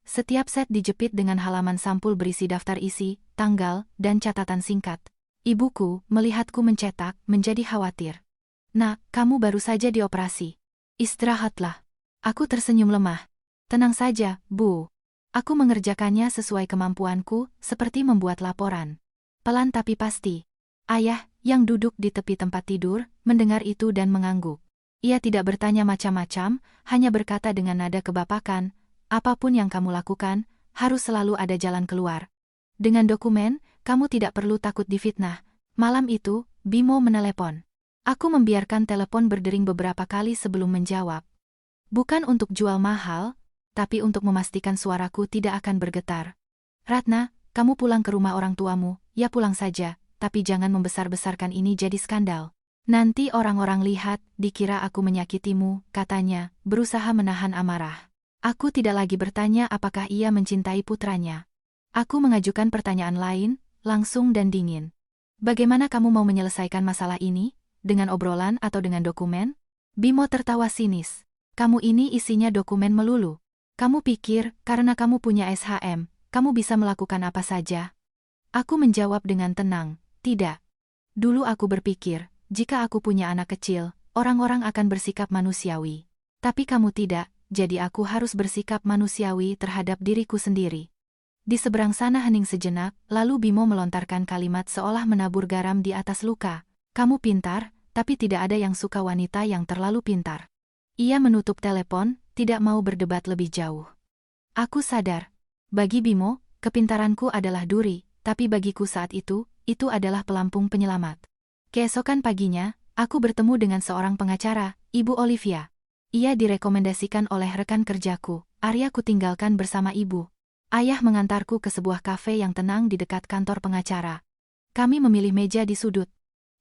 Setiap set dijepit dengan halaman sampul berisi daftar isi, tanggal, dan catatan singkat. Ibuku, melihatku mencetak, menjadi khawatir. "Nak, kamu baru saja dioperasi. Istirahatlah." Aku tersenyum lemah. "Tenang saja, Bu. Aku mengerjakannya sesuai kemampuanku, seperti membuat laporan." Pelan tapi pasti. Ayah, yang duduk di tepi tempat tidur, mendengar itu dan mengangguk. Ia tidak bertanya macam-macam, hanya berkata dengan nada kebapakan, "Apapun yang kamu lakukan, harus selalu ada jalan keluar. Dengan dokumen, kamu tidak perlu takut difitnah." Malam itu, Bimo menelepon. Aku membiarkan telepon berdering beberapa kali sebelum menjawab. Bukan untuk jual mahal, tapi untuk memastikan suaraku tidak akan bergetar. "Ratna, kamu pulang ke rumah orang tuamu, ya pulang saja, tapi jangan membesar-besarkan ini jadi skandal. Nanti orang-orang lihat, dikira aku menyakitimu," katanya, berusaha menahan amarah. Aku tidak lagi bertanya apakah ia mencintai putranya. Aku mengajukan pertanyaan lain, langsung dan dingin. "Bagaimana kamu mau menyelesaikan masalah ini? Dengan obrolan atau dengan dokumen?" Bimo tertawa sinis. "Kamu ini isinya dokumen melulu. Kamu pikir, karena kamu punya SHM, kamu bisa melakukan apa saja?" Aku menjawab dengan tenang, "Tidak. Dulu aku berpikir, jika aku punya anak kecil, orang-orang akan bersikap manusiawi. Tapi kamu tidak, jadi aku harus bersikap manusiawi terhadap diriku sendiri." Di seberang sana hening sejenak, lalu Bimo melontarkan kalimat seolah menabur garam di atas luka. "Kamu pintar, tapi tidak ada yang suka wanita yang terlalu pintar." Ia menutup telepon, tidak mau berdebat lebih jauh. Aku sadar. Bagi Bimo, kepintaranku adalah duri, tapi bagiku saat itu adalah pelampung penyelamat. Keesokan paginya, aku bertemu dengan seorang pengacara, Ibu Olivia. Ia direkomendasikan oleh rekan kerjaku. Arya kutinggalkan bersama ibu. Ayah mengantarku ke sebuah kafe yang tenang di dekat kantor pengacara. Kami memilih meja di sudut.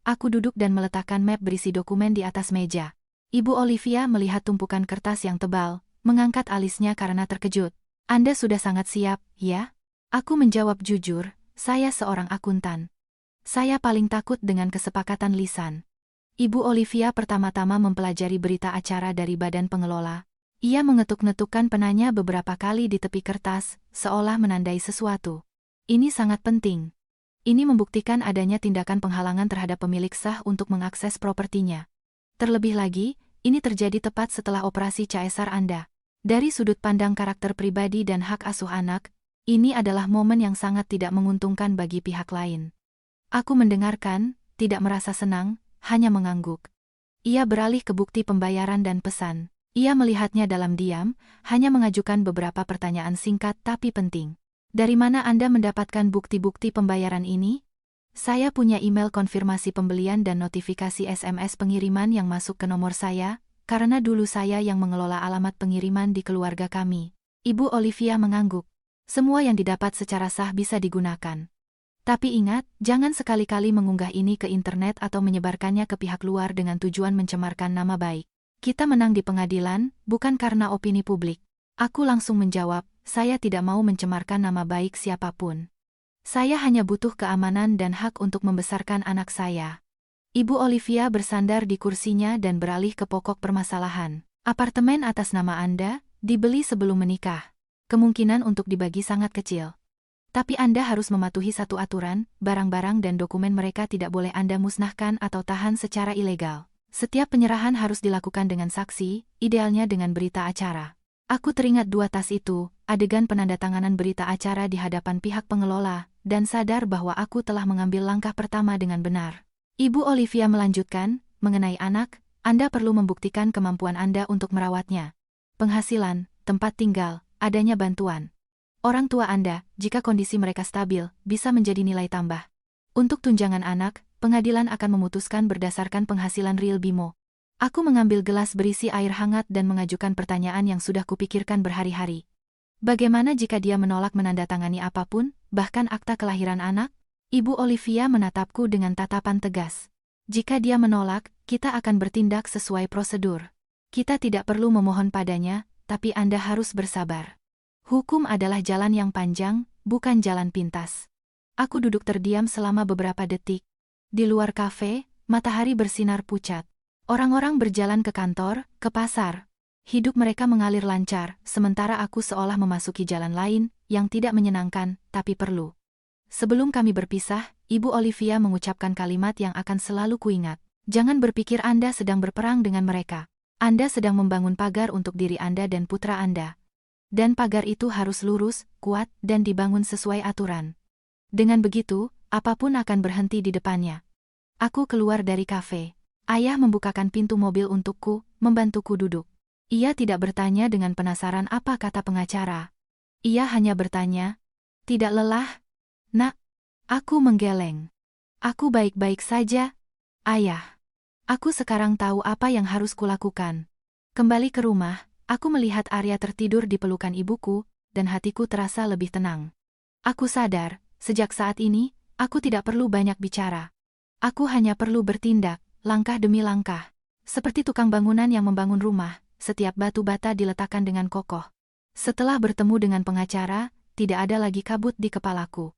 Aku duduk dan meletakkan map berisi dokumen di atas meja. Ibu Olivia melihat tumpukan kertas yang tebal, mengangkat alisnya karena terkejut. Anda sudah sangat siap, ya? Aku menjawab jujur, saya seorang akuntan. Saya paling takut dengan kesepakatan lisan. Ibu Olivia pertama-tama mempelajari berita acara dari badan pengelola. Ia mengetuk-ngetukkan penanya beberapa kali di tepi kertas, seolah menandai sesuatu. Ini sangat penting. Ini membuktikan adanya tindakan penghalangan terhadap pemilik sah untuk mengakses propertinya. Terlebih lagi, ini terjadi tepat setelah operasi CSR Anda. Dari sudut pandang karakter pribadi dan hak asuh anak, ini adalah momen yang sangat tidak menguntungkan bagi pihak lain. Aku mendengarkan, tidak merasa senang, hanya mengangguk. Ia beralih ke bukti pembayaran dan pesan. Ia melihatnya dalam diam, hanya mengajukan beberapa pertanyaan singkat tapi penting. Dari mana Anda mendapatkan bukti-bukti pembayaran ini? Saya punya email konfirmasi pembelian dan notifikasi SMS pengiriman yang masuk ke nomor saya, karena dulu saya yang mengelola alamat pengiriman di keluarga kami. Ibu Olivia mengangguk. Semua yang didapat secara sah bisa digunakan. Tapi ingat, jangan sekali-kali mengunggah ini ke internet atau menyebarkannya ke pihak luar dengan tujuan mencemarkan nama baik. Kita menang di pengadilan, bukan karena opini publik. Aku langsung menjawab, saya tidak mau mencemarkan nama baik siapapun. Saya hanya butuh keamanan dan hak untuk membesarkan anak saya. Ibu Olivia bersandar di kursinya dan beralih ke pokok permasalahan. Apartemen atas nama Anda, dibeli sebelum menikah. Kemungkinan untuk dibagi sangat kecil. Tapi Anda harus mematuhi satu aturan, barang-barang dan dokumen mereka tidak boleh Anda musnahkan atau tahan secara ilegal. Setiap penyerahan harus dilakukan dengan saksi, idealnya dengan berita acara. Aku teringat 2 tas itu, adegan penandatanganan berita acara di hadapan pihak pengelola, dan sadar bahwa aku telah mengambil langkah pertama dengan benar. Ibu Olivia melanjutkan, mengenai anak, Anda perlu membuktikan kemampuan Anda untuk merawatnya. Penghasilan, tempat tinggal, adanya bantuan. Orang tua Anda, jika kondisi mereka stabil, bisa menjadi nilai tambah. Untuk tunjangan anak, pengadilan akan memutuskan berdasarkan penghasilan real BIMO. Aku mengambil gelas berisi air hangat dan mengajukan pertanyaan yang sudah kupikirkan berhari-hari. Bagaimana jika dia menolak menandatangani apapun, bahkan akta kelahiran anak? Ibu Olivia menatapku dengan tatapan tegas. Jika dia menolak, kita akan bertindak sesuai prosedur. Kita tidak perlu memohon padanya, tapi Anda harus bersabar. Hukum adalah jalan yang panjang, bukan jalan pintas. Aku duduk terdiam selama beberapa detik. Di luar kafe, matahari bersinar pucat. Orang-orang berjalan ke kantor, ke pasar. Hidup mereka mengalir lancar, sementara aku seolah memasuki jalan lain, yang tidak menyenangkan, tapi perlu. Sebelum kami berpisah, Ibu Olivia mengucapkan kalimat yang akan selalu kuingat. Jangan berpikir Anda sedang berperang dengan mereka. Anda sedang membangun pagar untuk diri Anda dan putra Anda. Dan pagar itu harus lurus, kuat, dan dibangun sesuai aturan. Dengan begitu, apapun akan berhenti di depannya. Aku keluar dari kafe. Ayah membukakan pintu mobil untukku, membantuku duduk. Ia tidak bertanya dengan penasaran apa kata pengacara. Ia hanya bertanya, "Tidak lelah, Nak?" Aku menggeleng. "Aku baik-baik saja, Ayah. Aku sekarang tahu apa yang harus kulakukan." Kembali ke rumah, aku melihat Arya tertidur di pelukan ibuku, dan hatiku terasa lebih tenang. Aku sadar, sejak saat ini, aku tidak perlu banyak bicara. Aku hanya perlu bertindak, langkah demi langkah. Seperti tukang bangunan yang membangun rumah, setiap batu bata diletakkan dengan kokoh. Setelah bertemu dengan pengacara, tidak ada lagi kabut di kepalaku.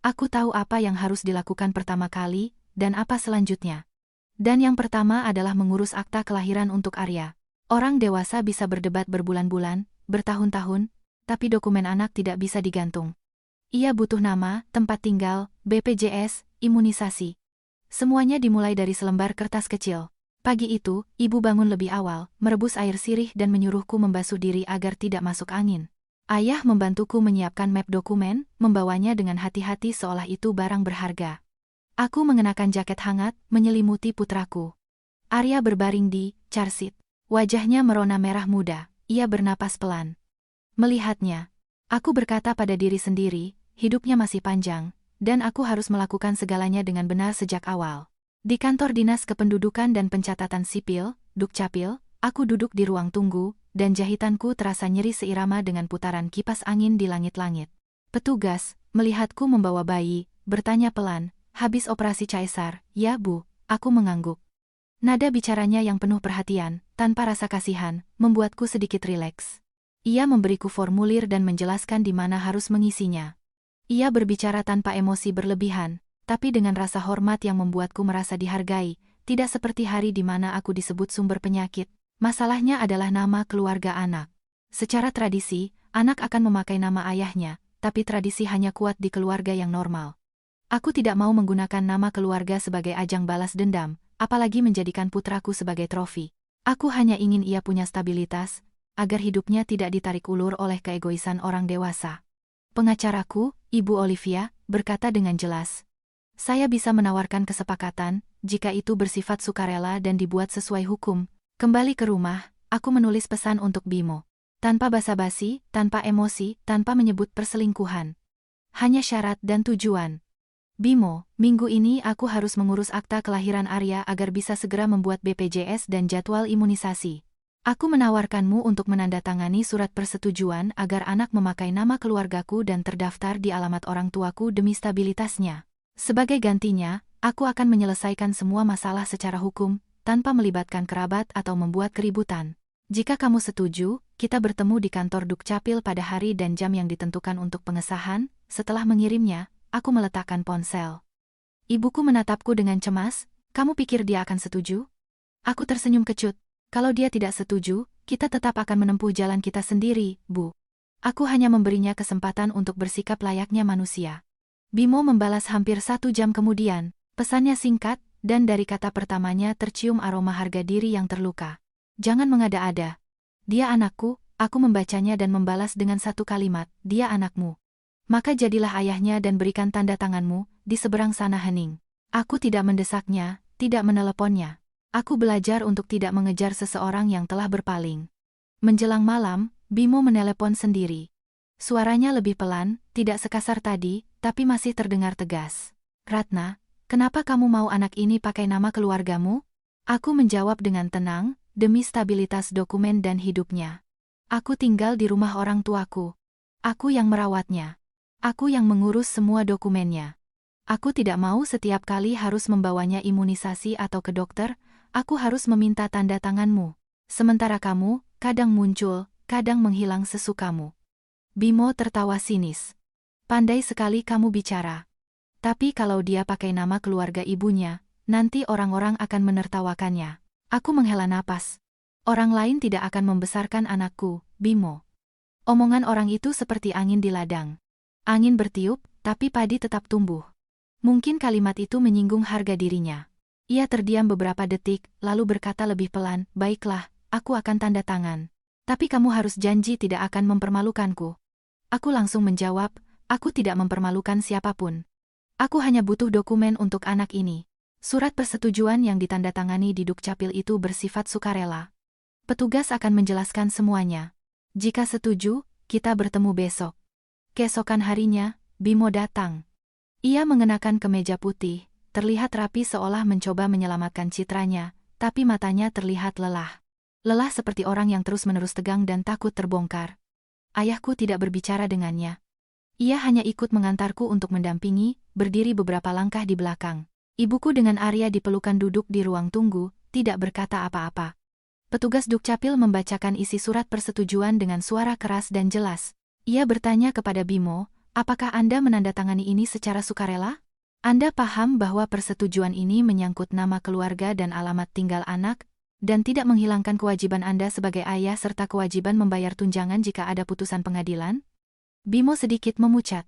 Aku tahu apa yang harus dilakukan pertama kali, dan apa selanjutnya. Dan yang pertama adalah mengurus akta kelahiran untuk Arya. Orang dewasa bisa berdebat berbulan-bulan, bertahun-tahun, tapi dokumen anak tidak bisa digantung. Ia butuh nama, tempat tinggal, BPJS, imunisasi. Semuanya dimulai dari selembar kertas kecil. Pagi itu, ibu bangun lebih awal, merebus air sirih dan menyuruhku membasuh diri agar tidak masuk angin. Ayah membantuku menyiapkan map dokumen, membawanya dengan hati-hati seolah itu barang berharga. Aku mengenakan jaket hangat, menyelimuti putraku. Arya berbaring di carseat. Wajahnya merona merah muda, ia bernapas pelan. Melihatnya, aku berkata pada diri sendiri, hidupnya masih panjang, dan aku harus melakukan segalanya dengan benar sejak awal. Di kantor Dinas Kependudukan dan Pencatatan Sipil, Dukcapil, aku duduk di ruang tunggu, dan jahitanku terasa nyeri seirama dengan putaran kipas angin di langit-langit. Petugas, melihatku membawa bayi, bertanya pelan, habis operasi caesar, ya Bu, aku mengangguk. Nada bicaranya yang penuh perhatian, tanpa rasa kasihan, membuatku sedikit rileks. Ia memberiku formulir dan menjelaskan di mana harus mengisinya. Ia berbicara tanpa emosi berlebihan, tapi dengan rasa hormat yang membuatku merasa dihargai, tidak seperti hari di mana aku disebut sumber penyakit. Masalahnya adalah nama keluarga anak. Secara tradisi, anak akan memakai nama ayahnya, tapi tradisi hanya kuat di keluarga yang normal. Aku tidak mau menggunakan nama keluarga sebagai ajang balas dendam, apalagi menjadikan putraku sebagai trofi. Aku hanya ingin ia punya stabilitas, agar hidupnya tidak ditarik ulur oleh keegoisan orang dewasa. Pengacaraku, Ibu Olivia, berkata dengan jelas. Saya bisa menawarkan kesepakatan, jika itu bersifat sukarela dan dibuat sesuai hukum. Kembali ke rumah, aku menulis pesan untuk Bimo. Tanpa basa-basi, tanpa emosi, tanpa menyebut perselingkuhan. Hanya syarat dan tujuan. Bimo, minggu ini aku harus mengurus akta kelahiran Arya agar bisa segera membuat BPJS dan jadwal imunisasi. Aku menawarkanmu untuk menandatangani surat persetujuan agar anak memakai nama keluargaku dan terdaftar di alamat orang tuaku demi stabilitasnya. Sebagai gantinya, aku akan menyelesaikan semua masalah secara hukum, tanpa melibatkan kerabat atau membuat keributan. Jika kamu setuju, kita bertemu di kantor Dukcapil pada hari dan jam yang ditentukan untuk pengesahan. Setelah mengirimnya, aku meletakkan ponsel. Ibuku menatapku dengan cemas, kamu pikir dia akan setuju? Aku tersenyum kecut. Kalau dia tidak setuju, kita tetap akan menempuh jalan kita sendiri, Bu. Aku hanya memberinya kesempatan untuk bersikap layaknya manusia. Bimo membalas hampir 1 jam kemudian, pesannya singkat, dan dari kata pertamanya tercium aroma harga diri yang terluka. Jangan mengada-ada. Dia anakku, aku membacanya dan membalas dengan satu kalimat, dia anakmu. Maka jadilah ayahnya dan berikan tanda tanganmu, di seberang sana hening. Aku tidak mendesaknya, tidak meneleponnya. Aku belajar untuk tidak mengejar seseorang yang telah berpaling. Menjelang malam, Bimo menelepon sendiri. Suaranya lebih pelan, tidak sekasar tadi, tapi masih terdengar tegas. Ratna, kenapa kamu mau anak ini pakai nama keluargamu? Aku menjawab dengan tenang, demi stabilitas dokumen dan hidupnya. Aku tinggal di rumah orang tuaku. Aku yang merawatnya. Aku yang mengurus semua dokumennya. Aku tidak mau setiap kali harus membawanya imunisasi atau ke dokter, aku harus meminta tanda tanganmu. Sementara kamu, kadang muncul, kadang menghilang sesukamu. Bimo tertawa sinis. Pandai sekali kamu bicara. Tapi kalau dia pakai nama keluarga ibunya, nanti orang-orang akan menertawakannya. Aku menghela napas. Orang lain tidak akan membesarkan anakku, Bimo. Omongan orang itu seperti angin di ladang. Angin bertiup, tapi padi tetap tumbuh. Mungkin kalimat itu menyinggung harga dirinya. Ia terdiam beberapa detik, lalu berkata lebih pelan, baiklah, aku akan tanda tangan. Tapi kamu harus janji tidak akan mempermalukanku. Aku langsung menjawab, aku tidak mempermalukan siapapun. Aku hanya butuh dokumen untuk anak ini. Surat persetujuan yang ditandatangani di Dukcapil itu bersifat sukarela. Petugas akan menjelaskan semuanya. Jika setuju, kita bertemu besok. Keesokan harinya, Bimo datang. Ia mengenakan kemeja putih, terlihat rapi seolah mencoba menyelamatkan citranya, tapi matanya terlihat lelah. Lelah seperti orang yang terus-menerus tegang dan takut terbongkar. Ayahku tidak berbicara dengannya. Ia hanya ikut mengantarku untuk mendampingi, berdiri beberapa langkah di belakang. Ibuku dengan Arya di pelukan duduk di ruang tunggu, tidak berkata apa-apa. Petugas Dukcapil membacakan isi surat persetujuan dengan suara keras dan jelas. Ia bertanya kepada Bimo, apakah Anda menandatangani ini secara sukarela? Anda paham bahwa persetujuan ini menyangkut nama keluarga dan alamat tinggal anak, dan tidak menghilangkan kewajiban Anda sebagai ayah serta kewajiban membayar tunjangan jika ada putusan pengadilan? Bimo sedikit memucat.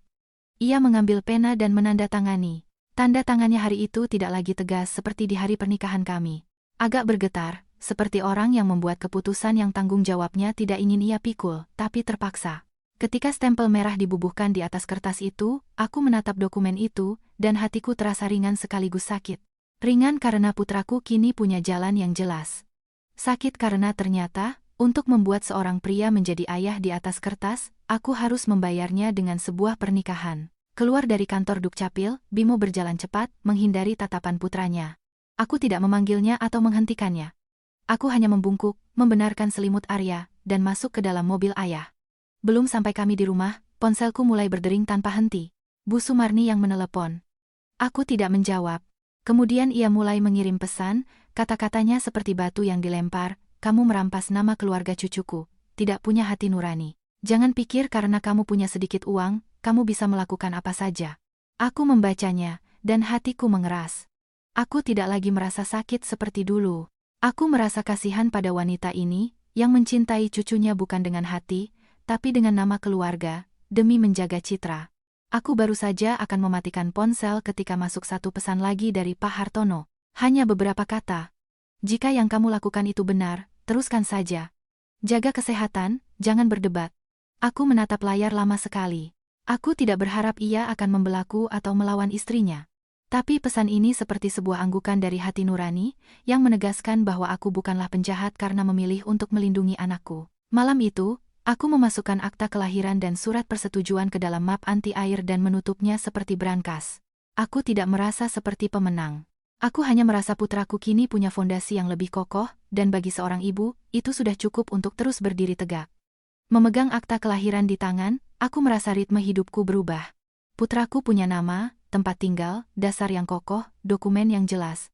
Ia mengambil pena dan menandatangani. Tanda tangannya hari itu tidak lagi tegas seperti di hari pernikahan kami. Agak bergetar, seperti orang yang membuat keputusan yang tanggung jawabnya tidak ingin ia pikul, tapi terpaksa. Ketika stempel merah dibubuhkan di atas kertas itu, aku menatap dokumen itu, dan hatiku terasa ringan sekaligus sakit. Ringan karena putraku kini punya jalan yang jelas. Sakit karena ternyata, untuk membuat seorang pria menjadi ayah di atas kertas, aku harus membayarnya dengan sebuah pernikahan. Keluar dari kantor Dukcapil, Bimo berjalan cepat, menghindari tatapan putranya. Aku tidak memanggilnya atau menghentikannya. Aku hanya membungkuk, membenarkan selimut Arya, dan masuk ke dalam mobil ayah. Belum sampai kami di rumah, ponselku mulai berdering tanpa henti. Bu Sumarni yang menelepon. Aku tidak menjawab. Kemudian ia mulai mengirim pesan, kata-katanya seperti batu yang dilempar, kamu merampas nama keluarga cucuku, tidak punya hati nurani. Jangan pikir karena kamu punya sedikit uang, kamu bisa melakukan apa saja. Aku membacanya, dan hatiku mengeras. Aku tidak lagi merasa sakit seperti dulu. Aku merasa kasihan pada wanita ini, yang mencintai cucunya bukan dengan hati, tapi dengan nama keluarga, demi menjaga citra. Aku baru saja akan mematikan ponsel ketika masuk satu pesan lagi dari Pak Hartono. Hanya beberapa kata. Jika yang kamu lakukan itu benar, teruskan saja. Jaga kesehatan, jangan berdebat. Aku menatap layar lama sekali. Aku tidak berharap ia akan membelaku atau melawan istrinya. Tapi pesan ini seperti sebuah anggukan dari hati nurani, yang menegaskan bahwa aku bukanlah penjahat karena memilih untuk melindungi anakku. Malam itu, aku memasukkan akta kelahiran dan surat persetujuan ke dalam map anti-air dan menutupnya seperti brankas. Aku tidak merasa seperti pemenang. Aku hanya merasa putraku kini punya fondasi yang lebih kokoh, dan bagi seorang ibu, itu sudah cukup untuk terus berdiri tegak. Memegang akta kelahiran di tangan, aku merasa ritme hidupku berubah. Putraku punya nama, tempat tinggal, dasar yang kokoh, dokumen yang jelas.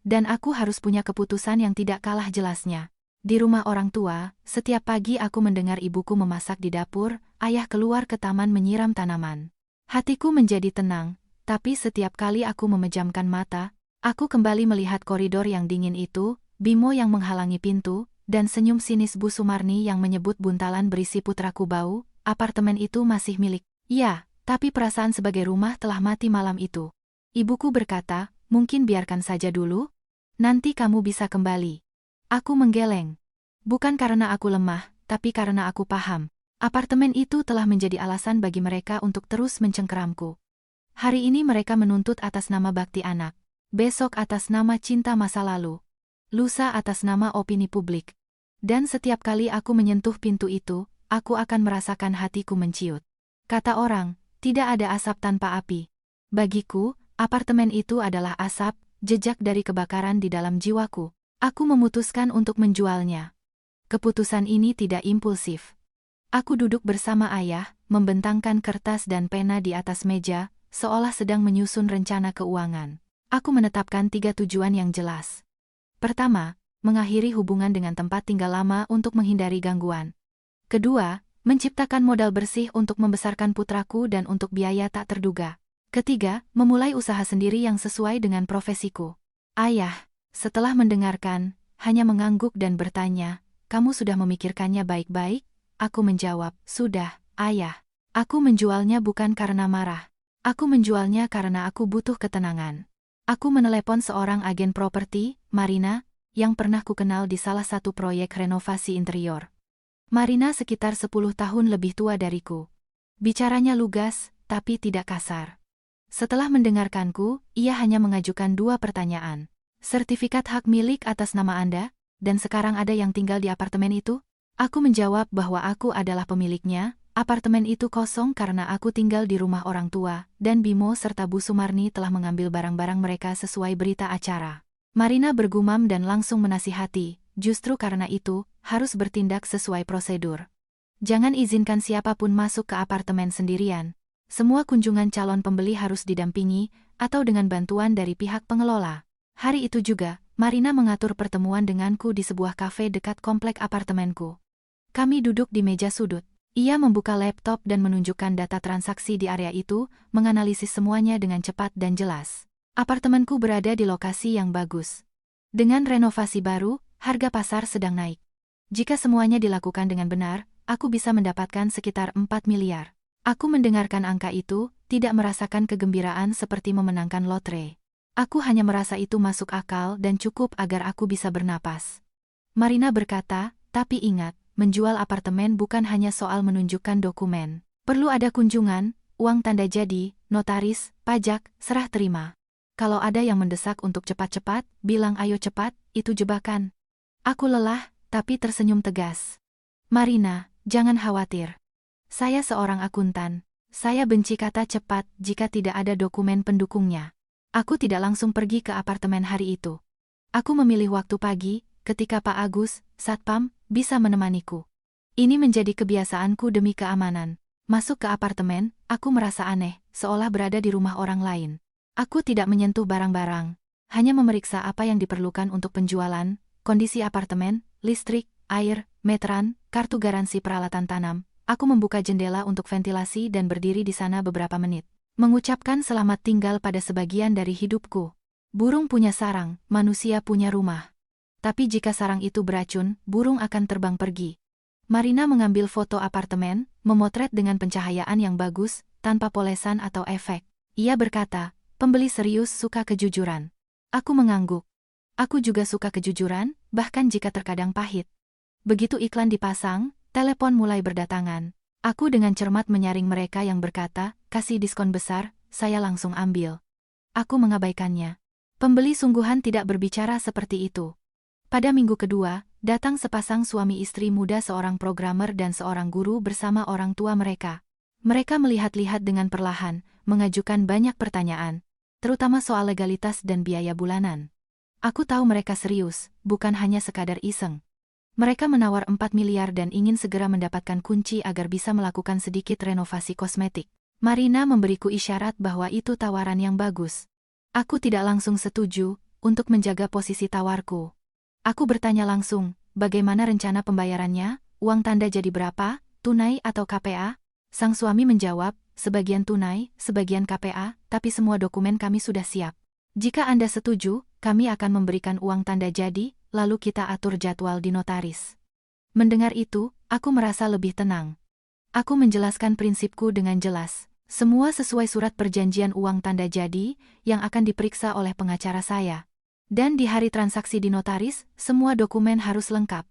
Dan aku harus punya keputusan yang tidak kalah jelasnya. Di rumah orang tua, setiap pagi aku mendengar ibuku memasak di dapur, ayah keluar ke taman menyiram tanaman. Hatiku menjadi tenang, tapi setiap kali aku memejamkan mata, aku kembali melihat koridor yang dingin itu, Bimo yang menghalangi pintu, dan senyum sinis Bu Sumarni yang menyebut buntalan berisi putraku bau, apartemen itu masih milik. Ya. Tapi perasaan sebagai rumah telah mati malam itu. Ibuku berkata, mungkin biarkan saja dulu. Nanti kamu bisa kembali. Aku menggeleng. Bukan karena aku lemah, tapi karena aku paham. Apartemen itu telah menjadi alasan bagi mereka untuk terus mencengkeramku. Hari ini mereka menuntut atas nama bakti anak. Besok atas nama cinta masa lalu. Lusa atas nama opini publik. Dan setiap kali aku menyentuh pintu itu, aku akan merasakan hatiku menciut. Kata orang, tidak ada asap tanpa api. Bagiku, apartemen itu adalah asap, jejak dari kebakaran di dalam jiwaku. Aku memutuskan untuk menjualnya. Keputusan ini tidak impulsif. Aku duduk bersama ayah, membentangkan kertas dan pena di atas meja, seolah sedang menyusun rencana keuangan. Aku menetapkan 3 tujuan yang jelas. Pertama, mengakhiri hubungan dengan tempat tinggal lama untuk menghindari gangguan. Kedua, menciptakan modal bersih untuk membesarkan putraku dan untuk biaya tak terduga. Ketiga, memulai usaha sendiri yang sesuai dengan profesiku. Ayah, setelah mendengarkan, hanya mengangguk dan bertanya, kamu sudah memikirkannya baik-baik? Aku menjawab, sudah, ayah. Aku menjualnya bukan karena marah. Aku menjualnya karena aku butuh ketenangan. Aku menelepon seorang agen properti, Marina, yang pernah kukenal di salah satu proyek renovasi interior. Marina sekitar 10 tahun lebih tua dariku. Bicaranya lugas, tapi tidak kasar. Setelah mendengarkanku, ia hanya mengajukan 2 pertanyaan. Sertifikat hak milik atas nama Anda, dan sekarang ada yang tinggal di apartemen itu? Aku menjawab bahwa aku adalah pemiliknya, apartemen itu kosong karena aku tinggal di rumah orang tua, dan Bimo serta Bu Sumarni telah mengambil barang-barang mereka sesuai berita acara. Marina bergumam dan langsung menasihati, justru karena itu, harus bertindak sesuai prosedur. Jangan izinkan siapapun masuk ke apartemen sendirian. Semua kunjungan calon pembeli harus didampingi, atau dengan bantuan dari pihak pengelola. Hari itu juga, Marina mengatur pertemuan denganku di sebuah kafe dekat komplek apartemenku. Kami duduk di meja sudut. Ia membuka laptop dan menunjukkan data transaksi di area itu, menganalisis semuanya dengan cepat dan jelas. Apartemenku berada di lokasi yang bagus. Dengan renovasi baru, harga pasar sedang naik. Jika semuanya dilakukan dengan benar, aku bisa mendapatkan sekitar 4 miliar. Aku mendengarkan angka itu, tidak merasakan kegembiraan seperti memenangkan lotre. Aku hanya merasa itu masuk akal dan cukup agar aku bisa bernapas. Marina berkata, tapi ingat, menjual apartemen bukan hanya soal menunjukkan dokumen. Perlu ada kunjungan, uang tanda jadi, notaris, pajak, serah terima. Kalau ada yang mendesak untuk cepat-cepat, bilang ayo cepat, itu jebakan. Aku lelah, tapi tersenyum tegas. Marina, jangan khawatir. Saya seorang akuntan. Saya benci kata cepat jika tidak ada dokumen pendukungnya. Aku tidak langsung pergi ke apartemen hari itu. Aku memilih waktu pagi, ketika Pak Agus, Satpam, bisa menemaniku. Ini menjadi kebiasaanku demi keamanan. Masuk ke apartemen, aku merasa aneh, seolah berada di rumah orang lain. Aku tidak menyentuh barang-barang, hanya memeriksa apa yang diperlukan untuk penjualan, kondisi apartemen, listrik, air, meteran, kartu garansi peralatan tanam. Aku membuka jendela untuk ventilasi dan berdiri di sana beberapa menit. Mengucapkan selamat tinggal pada sebagian dari hidupku. Burung punya sarang, manusia punya rumah. Tapi jika sarang itu beracun, burung akan terbang pergi. Marina mengambil foto apartemen, memotret dengan pencahayaan yang bagus, tanpa polesan atau efek. Ia berkata, pembeli serius suka kejujuran. Aku mengangguk. Aku juga suka kejujuran, bahkan jika terkadang pahit. Begitu iklan dipasang, telepon mulai berdatangan. Aku dengan cermat menyaring mereka yang berkata, kasih diskon besar, saya langsung ambil. Aku mengabaikannya. Pembeli sungguhan tidak berbicara seperti itu. Pada minggu kedua, datang sepasang suami istri muda, seorang programmer dan seorang guru bersama orang tua mereka. Mereka melihat-lihat dengan perlahan, mengajukan banyak pertanyaan, terutama soal legalitas dan biaya bulanan. Aku tahu mereka serius, bukan hanya sekadar iseng. Mereka menawar 4 miliar dan ingin segera mendapatkan kunci agar bisa melakukan sedikit renovasi kosmetik. Marina memberiku isyarat bahwa itu tawaran yang bagus. Aku tidak langsung setuju, untuk menjaga posisi tawarku. Aku bertanya langsung, bagaimana rencana pembayarannya, uang tanda jadi berapa, tunai atau KPA? Sang suami menjawab, sebagian tunai, sebagian KPA, tapi semua dokumen kami sudah siap. Jika Anda setuju, kami akan memberikan uang tanda jadi, lalu kita atur jadwal di notaris. Mendengar itu, aku merasa lebih tenang. Aku menjelaskan prinsipku dengan jelas. Semua sesuai surat perjanjian uang tanda jadi, yang akan diperiksa oleh pengacara saya. Dan di hari transaksi di notaris, semua dokumen harus lengkap.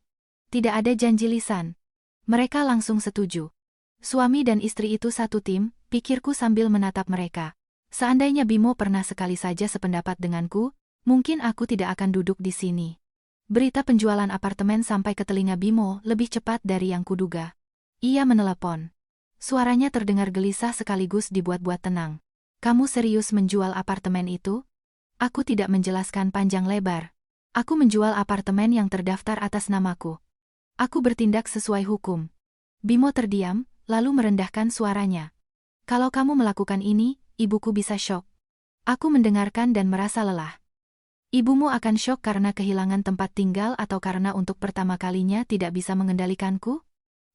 Tidak ada janji lisan. Mereka langsung setuju. Suami dan istri itu satu tim, pikirku sambil menatap mereka. Seandainya Bimo pernah sekali saja sependapat denganku, mungkin aku tidak akan duduk di sini. Berita penjualan apartemen sampai ke telinga Bimo lebih cepat dari yang kuduga. Ia menelepon. Suaranya terdengar gelisah sekaligus dibuat-buat tenang. Kamu serius menjual apartemen itu? Aku tidak menjelaskan panjang lebar. Aku menjual apartemen yang terdaftar atas namaku. Aku bertindak sesuai hukum. Bimo terdiam, lalu merendahkan suaranya. Kalau kamu melakukan ini, ibuku bisa syok. Aku mendengarkan dan merasa lelah. Ibumu akan syok karena kehilangan tempat tinggal atau karena untuk pertama kalinya tidak bisa mengendalikanku?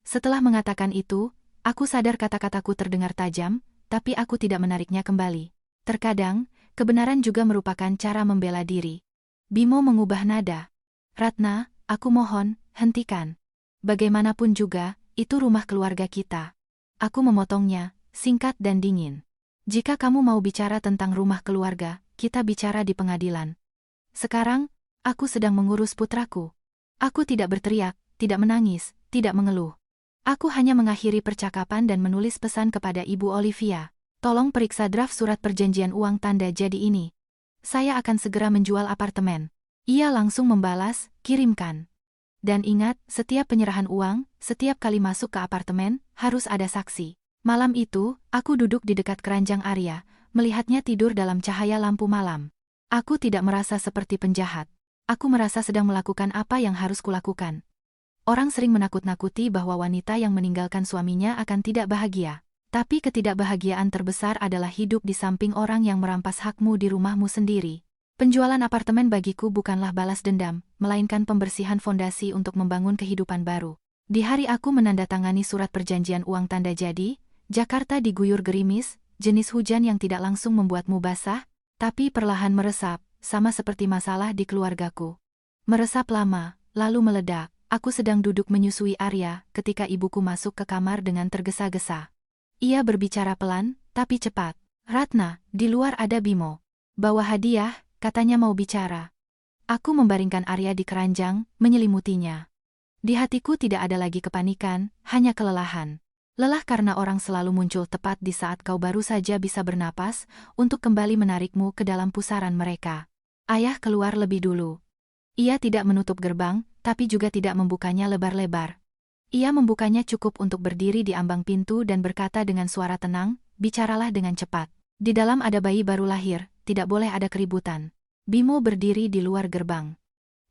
Setelah mengatakan itu, aku sadar kata-kataku terdengar tajam, tapi aku tidak menariknya kembali. Terkadang, kebenaran juga merupakan cara membela diri. Bimo mengubah nada. Ratna, aku mohon, hentikan. Bagaimanapun juga, itu rumah keluarga kita. Aku memotongnya, singkat dan dingin. Jika kamu mau bicara tentang rumah keluarga, kita bicara di pengadilan. Sekarang, aku sedang mengurus putraku. Aku tidak berteriak, tidak menangis, tidak mengeluh. Aku hanya mengakhiri percakapan dan menulis pesan kepada Ibu Olivia. Tolong periksa draft surat perjanjian uang tanda jadi ini. Saya akan segera menjual apartemen. Ia langsung membalas, kirimkan. Dan ingat, setiap penyerahan uang, setiap kali masuk ke apartemen, harus ada saksi. Malam itu, aku duduk di dekat keranjang Arya, melihatnya tidur dalam cahaya lampu malam. Aku tidak merasa seperti penjahat. Aku merasa sedang melakukan apa yang harus kulakukan. Orang sering menakut-nakuti bahwa wanita yang meninggalkan suaminya akan tidak bahagia. Tapi ketidakbahagiaan terbesar adalah hidup di samping orang yang merampas hakmu di rumahmu sendiri. Penjualan apartemen bagiku bukanlah balas dendam, melainkan pembersihan fondasi untuk membangun kehidupan baru. Di hari aku menandatangani surat perjanjian uang tanda jadi, Jakarta diguyur gerimis, jenis hujan yang tidak langsung membuatmu basah, tapi perlahan meresap, sama seperti masalah di keluargaku. Meresap lama, lalu meledak. Aku sedang duduk menyusui Arya ketika ibuku masuk ke kamar dengan tergesa-gesa. Ia berbicara pelan, tapi cepat. Ratna, di luar ada Bimo. Bawa hadiah, katanya mau bicara. Aku membaringkan Arya di keranjang, menyelimutinya. Di hatiku tidak ada lagi kepanikan, hanya kelelahan. Lelah karena orang selalu muncul tepat di saat kau baru saja bisa bernapas, untuk kembali menarikmu ke dalam pusaran mereka. Ayah keluar lebih dulu. Ia tidak menutup gerbang, tapi juga tidak membukanya lebar-lebar. Ia membukanya cukup untuk berdiri di ambang pintu dan berkata dengan suara tenang, bicaralah dengan cepat. Di dalam ada bayi baru lahir, tidak boleh ada keributan. Bimo berdiri di luar gerbang.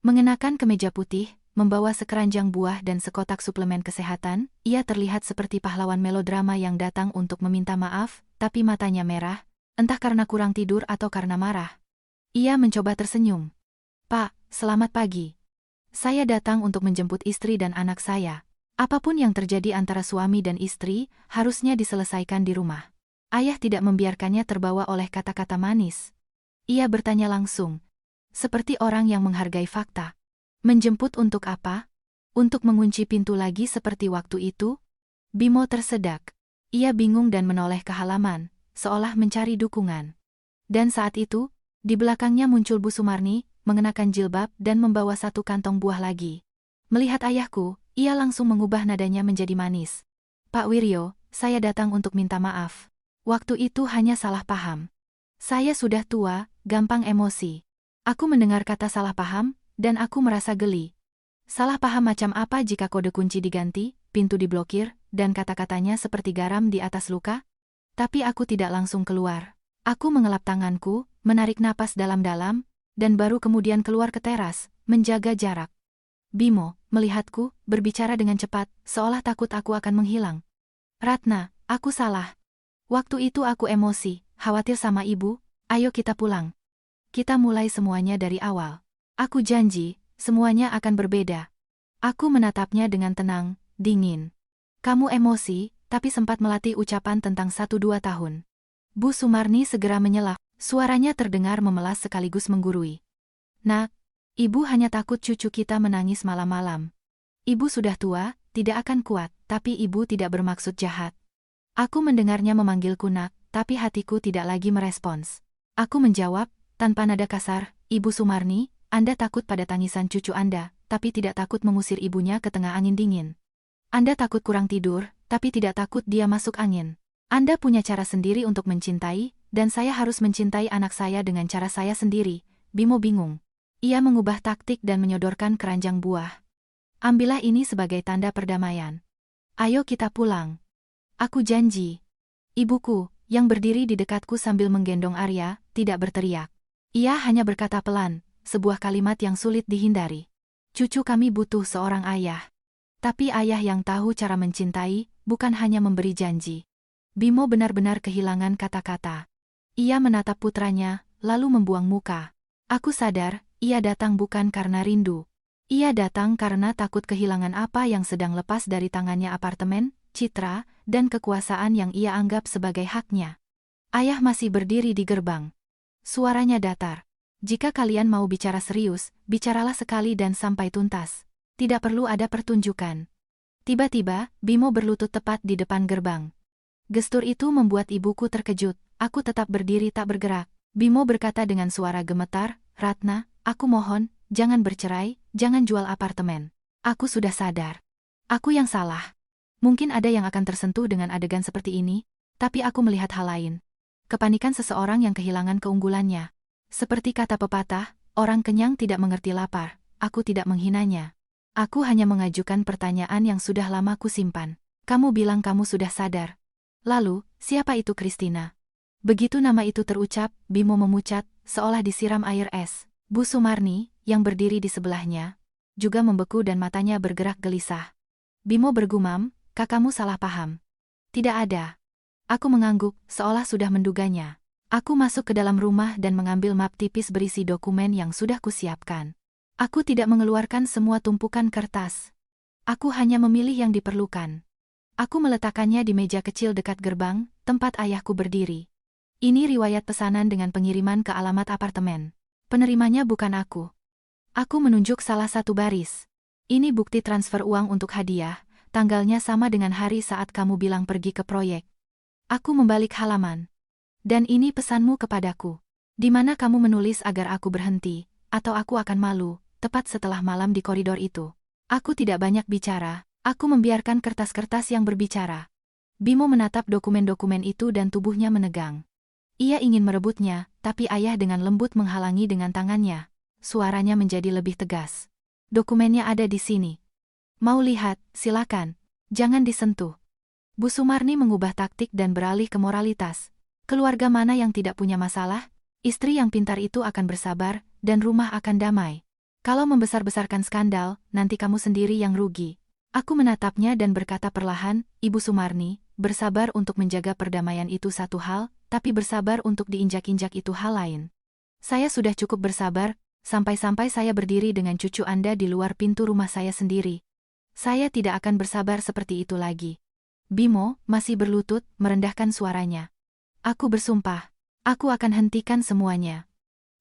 Mengenakan kemeja putih, membawa sekeranjang buah dan sekotak suplemen kesehatan, ia terlihat seperti pahlawan melodrama yang datang untuk meminta maaf, tapi matanya merah, entah karena kurang tidur atau karena marah. Ia mencoba tersenyum. "Pak, selamat pagi. Saya datang untuk menjemput istri dan anak saya. Apapun yang terjadi antara suami dan istri, harusnya diselesaikan di rumah." Ayah tidak membiarkannya terbawa oleh kata-kata manis. Ia bertanya langsung, seperti orang yang menghargai fakta. "Menjemput untuk apa? Untuk mengunci pintu lagi seperti waktu itu?" Bimo tersedak. Ia bingung dan menoleh ke halaman, seolah mencari dukungan. Dan saat itu, di belakangnya muncul Bu Sumarni, mengenakan jilbab dan membawa satu kantong buah lagi. Melihat ayahku, ia langsung mengubah nadanya menjadi manis. "Pak Wiryo, saya datang untuk minta maaf. Waktu itu hanya salah paham. Saya sudah tua, gampang emosi. Aku mendengar kata salah paham, dan aku merasa geli. Salah paham macam apa jika kode kunci diganti, pintu diblokir, dan kata-katanya seperti garam di atas luka?" Tapi aku tidak langsung keluar. Aku mengelap tanganku, menarik napas dalam-dalam, dan baru kemudian keluar ke teras, menjaga jarak. Bimo, melihatku, berbicara dengan cepat, seolah takut aku akan menghilang. "Ratna, aku salah. Waktu itu aku emosi, khawatir sama ibu, ayo kita pulang. Kita mulai semuanya dari awal. Aku janji, semuanya akan berbeda." Aku menatapnya dengan tenang, dingin. "Kamu emosi, tapi sempat melatih ucapan tentang 1-2 tahun." Bu Sumarni segera menyela, suaranya terdengar memelas sekaligus menggurui. "Nak, ibu hanya takut cucu kita menangis malam-malam. Ibu sudah tua, tidak akan kuat, tapi ibu tidak bermaksud jahat." Aku mendengarnya memanggilku nak, tapi hatiku tidak lagi merespons. Aku menjawab, tanpa nada kasar, "Ibu Sumarni, Anda takut pada tangisan cucu Anda, tapi tidak takut mengusir ibunya ke tengah angin dingin. Anda takut kurang tidur, tapi tidak takut dia masuk angin. Anda punya cara sendiri untuk mencintai, dan saya harus mencintai anak saya dengan cara saya sendiri." Bimo bingung. Ia mengubah taktik dan menyodorkan keranjang buah. "Ambillah ini sebagai tanda perdamaian. Ayo kita pulang. Aku janji." Ibuku, yang berdiri di dekatku sambil menggendong Arya, tidak berteriak. Ia hanya berkata pelan, sebuah kalimat yang sulit dihindari. "Cucu kami butuh seorang ayah. Tapi ayah yang tahu cara mencintai, bukan hanya memberi janji." Bimo benar-benar kehilangan kata-kata. Ia menatap putranya, lalu membuang muka. Aku sadar, ia datang bukan karena rindu. Ia datang karena takut kehilangan apa yang sedang lepas dari tangannya: apartemen, citra, dan kekuasaan yang ia anggap sebagai haknya. Ayah masih berdiri di gerbang. Suaranya datar. "Jika kalian mau bicara serius, bicaralah sekali dan sampai tuntas. Tidak perlu ada pertunjukan." Tiba-tiba, Bimo berlutut tepat di depan gerbang. Gestur itu membuat ibuku terkejut. Aku tetap berdiri tak bergerak. Bimo berkata dengan suara gemetar, "Ratna, aku mohon, jangan bercerai, jangan jual apartemen. Aku sudah sadar. Aku yang salah. Mungkin ada yang akan tersentuh dengan adegan seperti ini, tapi aku melihat hal lain. Kepanikan seseorang yang kehilangan keunggulannya. Seperti kata pepatah, orang kenyang tidak mengerti lapar. Aku tidak menghinanya. Aku hanya mengajukan pertanyaan yang sudah lama ku simpan. Kamu bilang kamu sudah sadar. Lalu, siapa itu Kristina?" Begitu nama itu terucap, Bimo memucat, seolah disiram air es. Bu Sumarni, yang berdiri di sebelahnya, juga membeku dan matanya bergerak gelisah. Bimo bergumam, "Kakakmu salah paham." "Tidak ada." Aku mengangguk, seolah sudah menduganya. Aku masuk ke dalam rumah dan mengambil map tipis berisi dokumen yang sudah kusiapkan. Aku tidak mengeluarkan semua tumpukan kertas. Aku hanya memilih yang diperlukan. Aku meletakkannya di meja kecil dekat gerbang, tempat ayahku berdiri. Ini riwayat pesanan dengan pengiriman ke alamat apartemen. Penerimanya bukan aku. Aku menunjuk salah satu baris. "Ini bukti transfer uang untuk hadiah, tanggalnya sama dengan hari saat kamu bilang pergi ke proyek." Aku membalik halaman. "Dan ini pesanmu kepadaku. Di mana kamu menulis agar aku berhenti, atau aku akan malu," tepat setelah malam di koridor itu. Aku tidak banyak bicara. Aku membiarkan kertas-kertas yang berbicara. Bimo menatap dokumen-dokumen itu dan tubuhnya menegang. Ia ingin merebutnya, tapi ayah dengan lembut menghalangi dengan tangannya. Suaranya menjadi lebih tegas. "Dokumennya ada di sini. Mau lihat, silakan. Jangan disentuh." Bu Sumarni mengubah taktik dan beralih ke moralitas. "Keluarga mana yang tidak punya masalah? Istri yang pintar itu akan bersabar, dan rumah akan damai. Kalau membesar-besarkan skandal, nanti kamu sendiri yang rugi. Aku menatapnya dan berkata perlahan, Ibu Sumarni, bersabar untuk menjaga perdamaian itu satu hal, tapi bersabar untuk diinjak-injak itu hal lain. Saya sudah cukup bersabar, sampai-sampai saya berdiri dengan cucu Anda di luar pintu rumah saya sendiri. Saya tidak akan bersabar seperti itu lagi. Bimo masih berlutut, merendahkan suaranya. Aku bersumpah. Aku akan hentikan semuanya.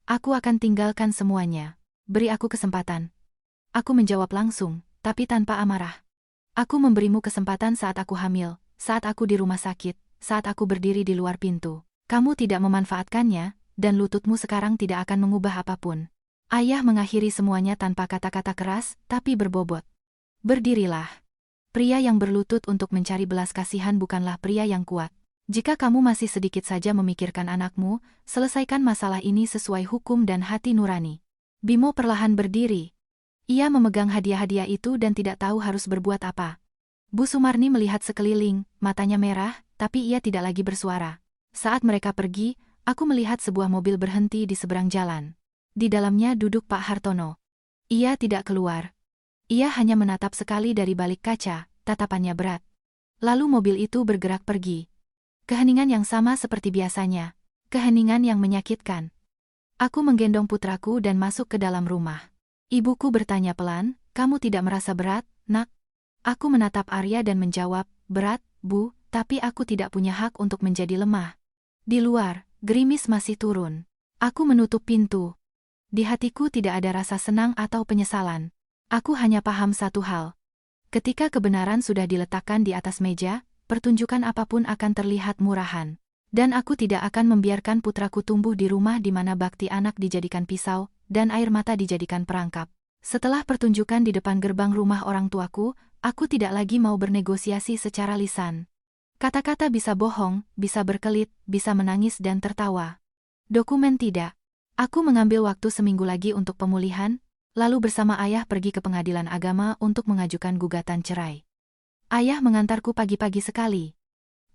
Aku akan tinggalkan semuanya. Beri aku kesempatan. Aku menjawab langsung, tapi tanpa amarah. Aku memberimu kesempatan saat aku hamil, saat aku di rumah sakit, saat aku berdiri di luar pintu. Kamu tidak memanfaatkannya, dan lututmu sekarang tidak akan mengubah apapun. Ayah mengakhiri semuanya tanpa kata-kata keras, tapi berbobot. Berdirilah. Pria yang berlutut untuk mencari belas kasihan bukanlah pria yang kuat. Jika kamu masih sedikit saja memikirkan anakmu, selesaikan masalah ini sesuai hukum dan hati nurani. Bimo perlahan berdiri. Ia memegang hadiah-hadiah itu dan tidak tahu harus berbuat apa. Bu Sumarni melihat sekeliling, matanya merah, tapi ia tidak lagi bersuara. Saat mereka pergi, aku melihat sebuah mobil berhenti di seberang jalan. Di dalamnya duduk Pak Hartono. Ia tidak keluar. Ia hanya menatap sekali dari balik kaca, tatapannya berat. Lalu mobil itu bergerak pergi. Keheningan yang sama seperti biasanya. Keheningan yang menyakitkan. Aku menggendong putraku dan masuk ke dalam rumah. Ibuku bertanya pelan, kamu tidak merasa berat, nak? Aku menatap Arya dan menjawab, berat, Bu, tapi aku tidak punya hak untuk menjadi lemah. Di luar, gerimis masih turun. Aku menutup pintu. Di hatiku tidak ada rasa senang atau penyesalan. Aku hanya paham satu hal. Ketika kebenaran sudah diletakkan di atas meja, pertunjukan apapun akan terlihat murahan. Dan aku tidak akan membiarkan putraku tumbuh di rumah di mana bakti anak dijadikan pisau, dan air mata dijadikan perangkap. Setelah pertunjukan di depan gerbang rumah orang tuaku, aku tidak lagi mau bernegosiasi secara lisan. Kata-kata bisa bohong, bisa berkelit, bisa menangis dan tertawa. Dokumen tidak. Aku mengambil waktu seminggu lagi untuk pemulihan, lalu bersama ayah pergi ke pengadilan agama untuk mengajukan gugatan cerai. Ayah mengantarku pagi-pagi sekali.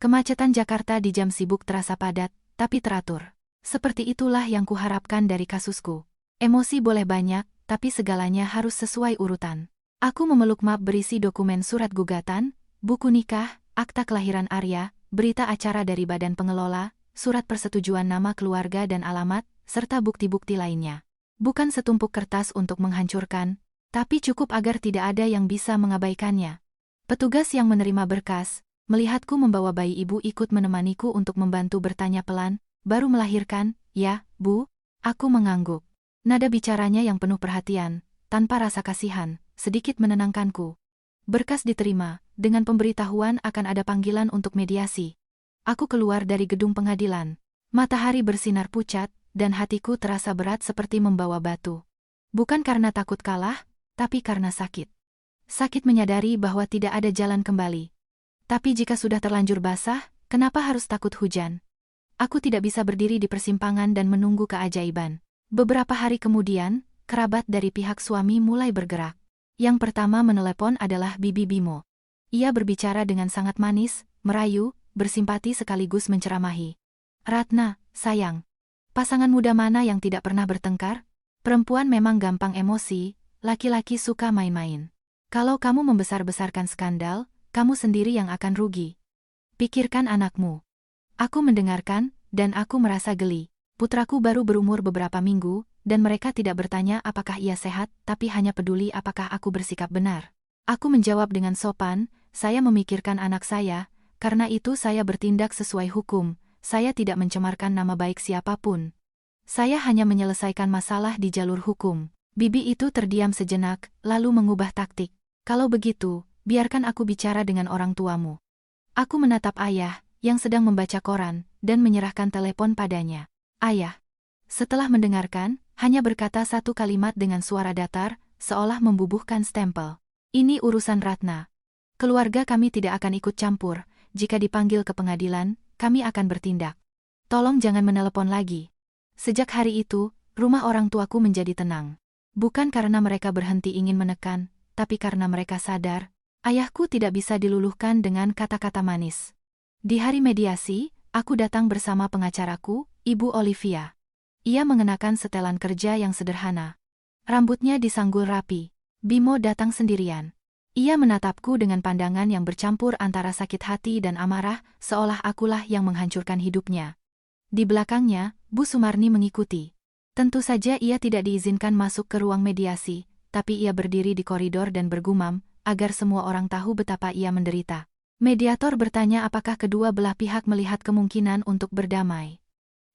Kemacetan Jakarta di jam sibuk terasa padat, tapi teratur. Seperti itulah yang kuharapkan dari kasusku. Emosi boleh banyak, tapi segalanya harus sesuai urutan. Aku memeluk map berisi dokumen surat gugatan, buku nikah, akta kelahiran Arya, berita acara dari badan pengelola, surat persetujuan nama keluarga dan alamat, serta bukti-bukti lainnya. Bukan setumpuk kertas untuk menghancurkan, tapi cukup agar tidak ada yang bisa mengabaikannya. Petugas yang menerima berkas, melihatku membawa bayi ibu ikut menemaniku untuk membantu bertanya pelan, baru melahirkan, ya, Bu? Aku mengangguk. Nada bicaranya yang penuh perhatian, tanpa rasa kasihan, sedikit menenangkanku. Berkas diterima, dengan pemberitahuan akan ada panggilan untuk mediasi. Aku keluar dari gedung pengadilan. Matahari bersinar pucat, dan hatiku terasa berat seperti membawa batu. Bukan karena takut kalah, tapi karena sakit. Sakit menyadari bahwa tidak ada jalan kembali. Tapi jika sudah terlanjur basah, kenapa harus takut hujan? Aku tidak bisa berdiri di persimpangan dan menunggu keajaiban. Beberapa hari kemudian, kerabat dari pihak suami mulai bergerak. Yang pertama menelepon adalah Bibi Bimo. Ia berbicara dengan sangat manis, merayu, bersimpati sekaligus menceramahi. Ratna, sayang. Pasangan muda mana yang tidak pernah bertengkar? Perempuan memang gampang emosi, laki-laki suka main-main. Kalau kamu membesar-besarkan skandal, kamu sendiri yang akan rugi. Pikirkan anakmu. Aku mendengarkan, dan aku merasa geli. Putraku baru berumur beberapa minggu, dan mereka tidak bertanya apakah ia sehat, tapi hanya peduli apakah aku bersikap benar. Aku menjawab dengan sopan, saya memikirkan anak saya, karena itu saya bertindak sesuai hukum, saya tidak mencemarkan nama baik siapapun. Saya hanya menyelesaikan masalah di jalur hukum. Bibi itu terdiam sejenak, lalu mengubah taktik. Kalau begitu, biarkan aku bicara dengan orang tuamu. Aku menatap ayah, yang sedang membaca koran, dan menyerahkan telepon padanya. Ayah. Setelah mendengarkan, hanya berkata satu kalimat dengan suara datar, seolah membubuhkan stempel. Ini urusan Ratna. Keluarga kami tidak akan ikut campur, jika dipanggil ke pengadilan, kami akan bertindak. Tolong jangan menelepon lagi. Sejak hari itu, rumah orang tuaku menjadi tenang. Bukan karena mereka berhenti ingin menekan, tapi karena mereka sadar, ayahku tidak bisa diluluhkan dengan kata-kata manis. Di hari mediasi, aku datang bersama pengacaraku, Ibu Olivia. Ia mengenakan setelan kerja yang sederhana. Rambutnya disanggul rapi. Bimo datang sendirian. Ia menatapku dengan pandangan yang bercampur antara sakit hati dan amarah, seolah akulah yang menghancurkan hidupnya. Di belakangnya, Bu Sumarni mengikuti. Tentu saja ia tidak diizinkan masuk ke ruang mediasi, tapi ia berdiri di koridor dan bergumam, agar semua orang tahu betapa ia menderita. Mediator bertanya apakah kedua belah pihak melihat kemungkinan untuk berdamai.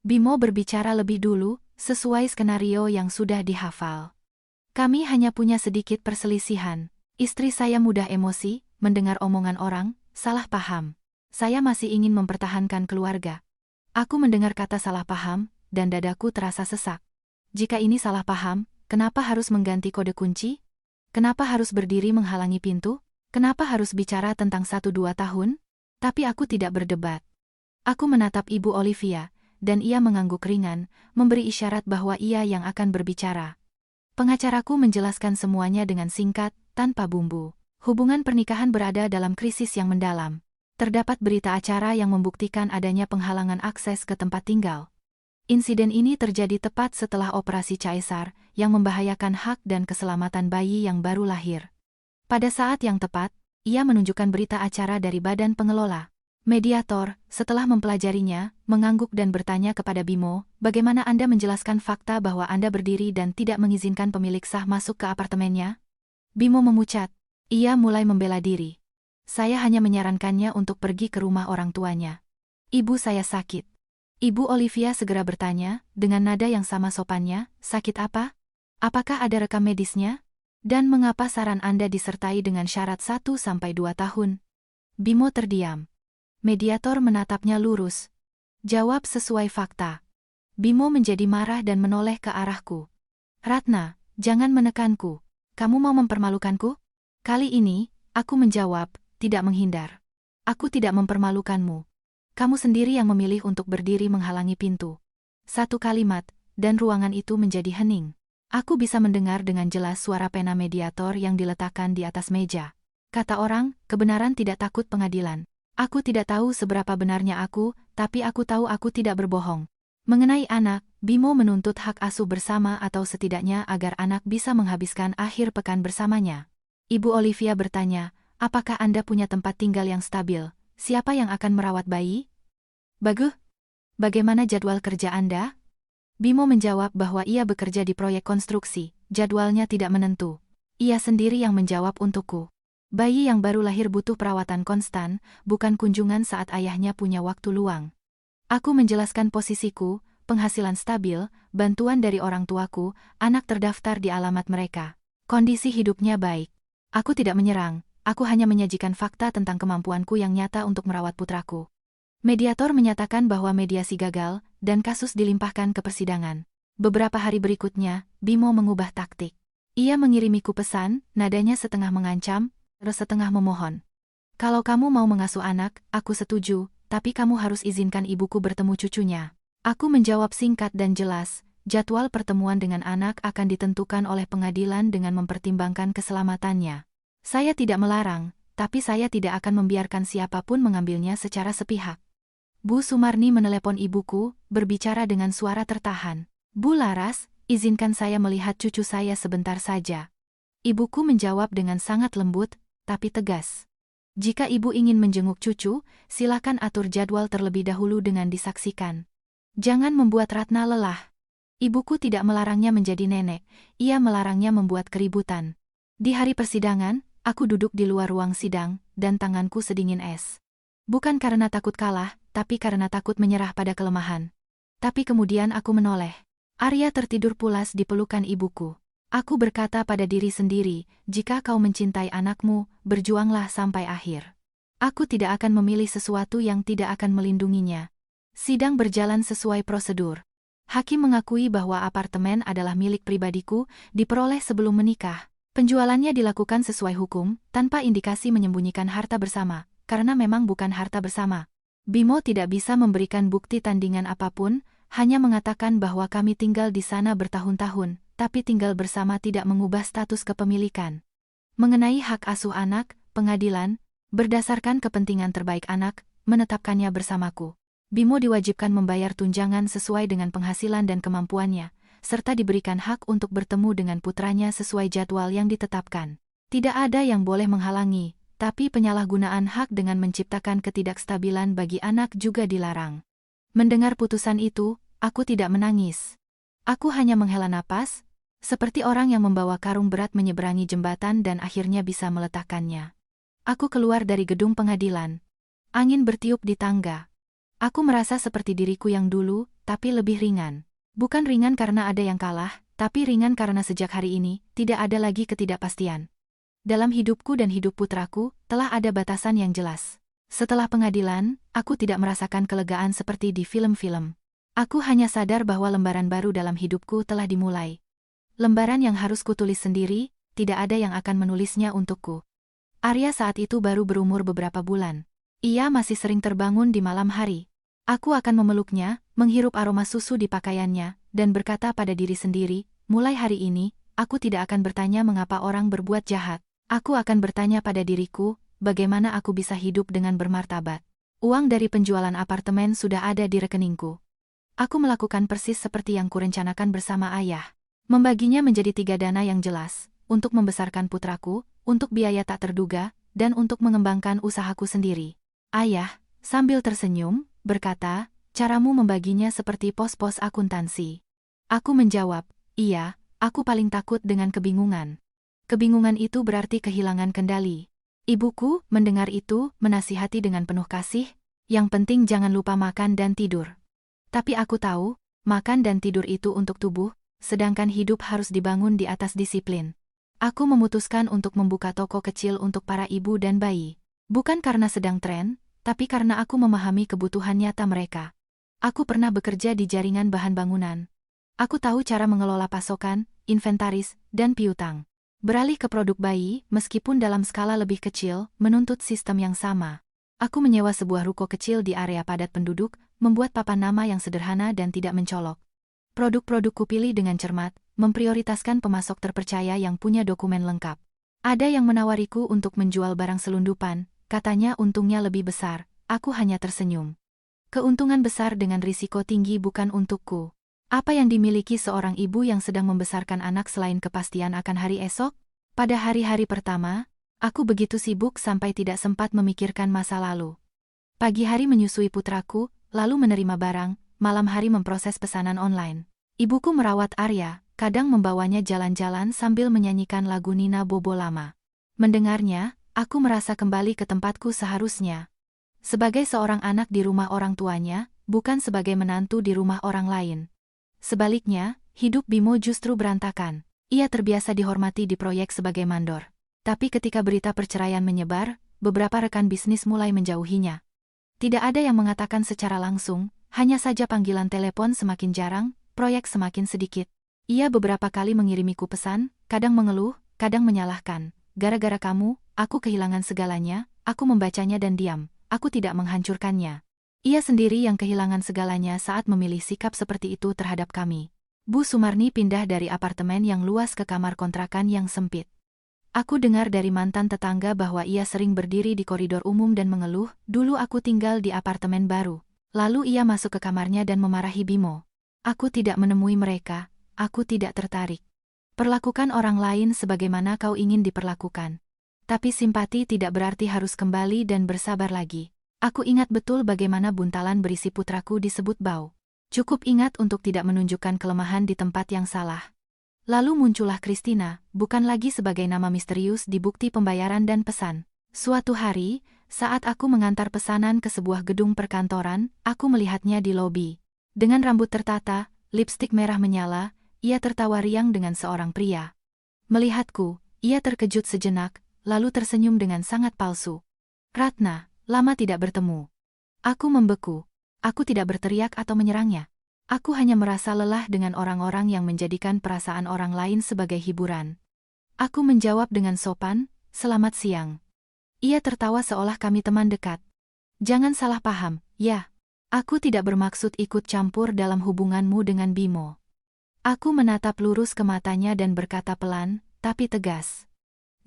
Bimo berbicara lebih dulu, sesuai skenario yang sudah dihafal. Kami hanya punya sedikit perselisihan. Istri saya mudah emosi, mendengar omongan orang, salah paham. Saya masih ingin mempertahankan keluarga. Aku mendengar kata salah paham, dan dadaku terasa sesak. Jika ini salah paham, kenapa harus mengganti kode kunci? Kenapa harus berdiri menghalangi pintu? Kenapa harus bicara tentang 1-2 tahun? Tapi aku tidak berdebat. Aku menatap Ibu Olivia, dan ia mengangguk ringan, memberi isyarat bahwa ia yang akan berbicara. Pengacaraku menjelaskan semuanya dengan singkat, tanpa bumbu. Hubungan pernikahan berada dalam krisis yang mendalam. Terdapat berita acara yang membuktikan adanya penghalangan akses ke tempat tinggal. Insiden ini terjadi tepat setelah operasi caesar, yang membahayakan hak dan keselamatan bayi yang baru lahir. Pada saat yang tepat, ia menunjukkan berita acara dari badan pengelola. Mediator, setelah mempelajarinya, mengangguk dan bertanya kepada Bimo, bagaimana Anda menjelaskan fakta bahwa Anda berdiri dan tidak mengizinkan pemilik sah masuk ke apartemennya? Bimo memucat. Ia mulai membela diri. Saya hanya menyarankannya untuk pergi ke rumah orang tuanya. Ibu saya sakit. Ibu Olivia segera bertanya, dengan nada yang sama sopannya, sakit apa? Apakah ada rekam medisnya? Dan mengapa saran Anda disertai dengan syarat 1-2 tahun? Bimo terdiam. Mediator menatapnya lurus. Jawab sesuai fakta. Bimo menjadi marah dan menoleh ke arahku. Ratna, jangan menekanku. Kamu mau mempermalukanku? Kali ini, aku menjawab, tidak menghindar. Aku tidak mempermalukanmu. Kamu sendiri yang memilih untuk berdiri menghalangi pintu. Satu kalimat, dan ruangan itu menjadi hening. Aku bisa mendengar dengan jelas suara pena mediator yang diletakkan di atas meja. Kata orang, kebenaran tidak takut pengadilan. Aku tidak tahu seberapa benarnya aku, tapi aku tahu aku tidak berbohong. Mengenai anak, Bimo menuntut hak asuh bersama atau setidaknya agar anak bisa menghabiskan akhir pekan bersamanya. Ibu Olivia bertanya, apakah Anda punya tempat tinggal yang stabil? Siapa yang akan merawat bayi? Bagus. Bagaimana jadwal kerja Anda? Bimo menjawab bahwa ia bekerja di proyek konstruksi, jadwalnya tidak menentu. Ia sendiri yang menjawab untukku. Bayi yang baru lahir butuh perawatan konstan, bukan kunjungan saat ayahnya punya waktu luang. Aku menjelaskan posisiku, penghasilan stabil, bantuan dari orang tuaku, anak terdaftar di alamat mereka. Kondisi hidupnya baik. Aku tidak menyerang, aku hanya menyajikan fakta tentang kemampuanku yang nyata untuk merawat putraku. Mediator menyatakan bahwa mediasi gagal, dan kasus dilimpahkan ke persidangan. Beberapa hari berikutnya, Bimo mengubah taktik. Ia mengirimiku pesan, nadanya setengah mengancam, setengah memohon. Kalau kamu mau mengasuh anak, aku setuju, tapi kamu harus izinkan ibuku bertemu cucunya. Aku menjawab singkat dan jelas, jadwal pertemuan dengan anak akan ditentukan oleh pengadilan dengan mempertimbangkan keselamatannya. Saya tidak melarang, tapi saya tidak akan membiarkan siapapun mengambilnya secara sepihak. Bu Sumarni menelepon ibuku, berbicara dengan suara tertahan. Bu Laras, izinkan saya melihat cucu saya sebentar saja. Ibuku menjawab dengan sangat lembut, tapi tegas. Jika ibu ingin menjenguk cucu, silakan atur jadwal terlebih dahulu dengan disaksikan. Jangan membuat Ratna lelah. Ibuku tidak melarangnya menjadi nenek, ia melarangnya membuat keributan. Di hari persidangan, aku duduk di luar ruang sidang, dan tanganku sedingin es. Bukan karena takut kalah, tapi karena takut menyerah pada kelemahan. Tapi kemudian aku menoleh. Arya tertidur pulas di pelukan ibuku. Aku berkata pada diri sendiri, jika kau mencintai anakmu, berjuanglah sampai akhir. Aku tidak akan memilih sesuatu yang tidak akan melindunginya. Sidang berjalan sesuai prosedur. Hakim mengakui bahwa apartemen adalah milik pribadiku, diperoleh sebelum menikah. Penjualannya dilakukan sesuai hukum, tanpa indikasi menyembunyikan harta bersama, karena memang bukan harta bersama. Bimo tidak bisa memberikan bukti tandingan apapun, hanya mengatakan bahwa kami tinggal di sana bertahun-tahun, tapi tinggal bersama tidak mengubah status kepemilikan. Mengenai hak asuh anak, pengadilan, berdasarkan kepentingan terbaik anak, menetapkannya bersamaku. Bimo diwajibkan membayar tunjangan sesuai dengan penghasilan dan kemampuannya, serta diberikan hak untuk bertemu dengan putranya sesuai jadwal yang ditetapkan. Tidak ada yang boleh menghalangi, tapi penyalahgunaan hak dengan menciptakan ketidakstabilan bagi anak juga dilarang. Mendengar putusan itu, aku tidak menangis. Aku hanya menghela napas, seperti orang yang membawa karung berat menyeberangi jembatan dan akhirnya bisa meletakkannya. Aku keluar dari gedung pengadilan. Angin bertiup di tangga. Aku merasa seperti diriku yang dulu, tapi lebih ringan. Bukan ringan karena ada yang kalah, tapi ringan karena sejak hari ini, tidak ada lagi ketidakpastian. Dalam hidupku dan hidup putraku, telah ada batasan yang jelas. Setelah pengadilan, aku tidak merasakan kelegaan seperti di film-film. Aku hanya sadar bahwa lembaran baru dalam hidupku telah dimulai. Lembaran yang harus kutulis sendiri, tidak ada yang akan menulisnya untukku. Arya saat itu baru berumur beberapa bulan. Ia masih sering terbangun di malam hari. Aku akan memeluknya, menghirup aroma susu di pakaiannya, dan berkata pada diri sendiri, mulai hari ini, aku tidak akan bertanya mengapa orang berbuat jahat. Aku akan bertanya pada diriku, bagaimana aku bisa hidup dengan bermartabat. Uang dari penjualan apartemen sudah ada di rekeningku. Aku melakukan persis seperti yang kurencanakan bersama ayah. Membaginya menjadi 3 dana yang jelas, untuk membesarkan putraku, untuk biaya tak terduga, dan untuk mengembangkan usahaku sendiri. Ayah, sambil tersenyum, berkata, caramu membaginya seperti pos-pos akuntansi. Aku menjawab, iya, aku paling takut dengan kebingungan. Kebingungan itu berarti kehilangan kendali. Ibuku, mendengar itu, menasihati dengan penuh kasih, yang penting jangan lupa makan dan tidur. Tapi aku tahu, makan dan tidur itu untuk tubuh, sedangkan hidup harus dibangun di atas disiplin. Aku memutuskan untuk membuka toko kecil untuk para ibu dan bayi. Bukan karena sedang tren, tapi karena aku memahami kebutuhan nyata mereka. Aku pernah bekerja di jaringan bahan bangunan. Aku tahu cara mengelola pasokan, inventaris, dan piutang. Beralih ke produk bayi, meskipun dalam skala lebih kecil, menuntut sistem yang sama. Aku menyewa sebuah ruko kecil di area padat penduduk, membuat papan nama yang sederhana dan tidak mencolok. Produk-produk kupilih dengan cermat, memprioritaskan pemasok terpercaya yang punya dokumen lengkap. Ada yang menawariku untuk menjual barang selundupan, katanya untungnya lebih besar, aku hanya tersenyum. Keuntungan besar dengan risiko tinggi bukan untukku. Apa yang dimiliki seorang ibu yang sedang membesarkan anak selain kepastian akan hari esok? Pada hari-hari pertama, aku begitu sibuk sampai tidak sempat memikirkan masa lalu. Pagi hari menyusui putraku, lalu menerima barang, malam hari memproses pesanan online. Ibuku merawat Arya, kadang membawanya jalan-jalan sambil menyanyikan lagu Nina Bobo lama. Mendengarnya, aku merasa kembali ke tempatku seharusnya. Sebagai seorang anak di rumah orang tuanya, bukan sebagai menantu di rumah orang lain. Sebaliknya, hidup Bimo justru berantakan. Ia terbiasa dihormati di proyek sebagai mandor. Tapi ketika berita perceraian menyebar, beberapa rekan bisnis mulai menjauhinya. Tidak ada yang mengatakan secara langsung, hanya saja panggilan telepon semakin jarang, proyek semakin sedikit. Ia beberapa kali mengirimiku pesan, kadang mengeluh, kadang menyalahkan. Gara-gara kamu, aku kehilangan segalanya, aku membacanya dan diam, aku tidak menghancurkannya. Ia sendiri yang kehilangan segalanya saat memilih sikap seperti itu terhadap kami. Bu Sumarni pindah dari apartemen yang luas ke kamar kontrakan yang sempit. Aku dengar dari mantan tetangga bahwa ia sering berdiri di koridor umum dan mengeluh, dulu aku tinggal di apartemen baru. Lalu ia masuk ke kamarnya dan memarahi Bimo. Aku tidak menemui mereka, aku tidak tertarik. Perlakukan orang lain sebagaimana kau ingin diperlakukan. Tapi simpati tidak berarti harus kembali dan bersabar lagi. Aku ingat betul bagaimana buntalan berisi putraku disebut bau. Cukup ingat untuk tidak menunjukkan kelemahan di tempat yang salah. Lalu muncullah Christina, bukan lagi sebagai nama misterius di bukti pembayaran dan pesan. Suatu hari, saat aku mengantar pesanan ke sebuah gedung perkantoran, aku melihatnya di lobi. Dengan rambut tertata, lipstik merah menyala, ia tertawa riang dengan seorang pria. Melihatku, ia terkejut sejenak, lalu tersenyum dengan sangat palsu. Ratna, lama tidak bertemu. Aku membeku. Aku tidak berteriak atau menyerangnya. Aku hanya merasa lelah dengan orang-orang yang menjadikan perasaan orang lain sebagai hiburan. Aku menjawab dengan sopan, "Selamat siang." Ia tertawa seolah kami teman dekat. "Jangan salah paham, ya. Aku tidak bermaksud ikut campur dalam hubunganmu dengan Bimo." Aku menatap lurus ke matanya dan berkata pelan, tapi tegas.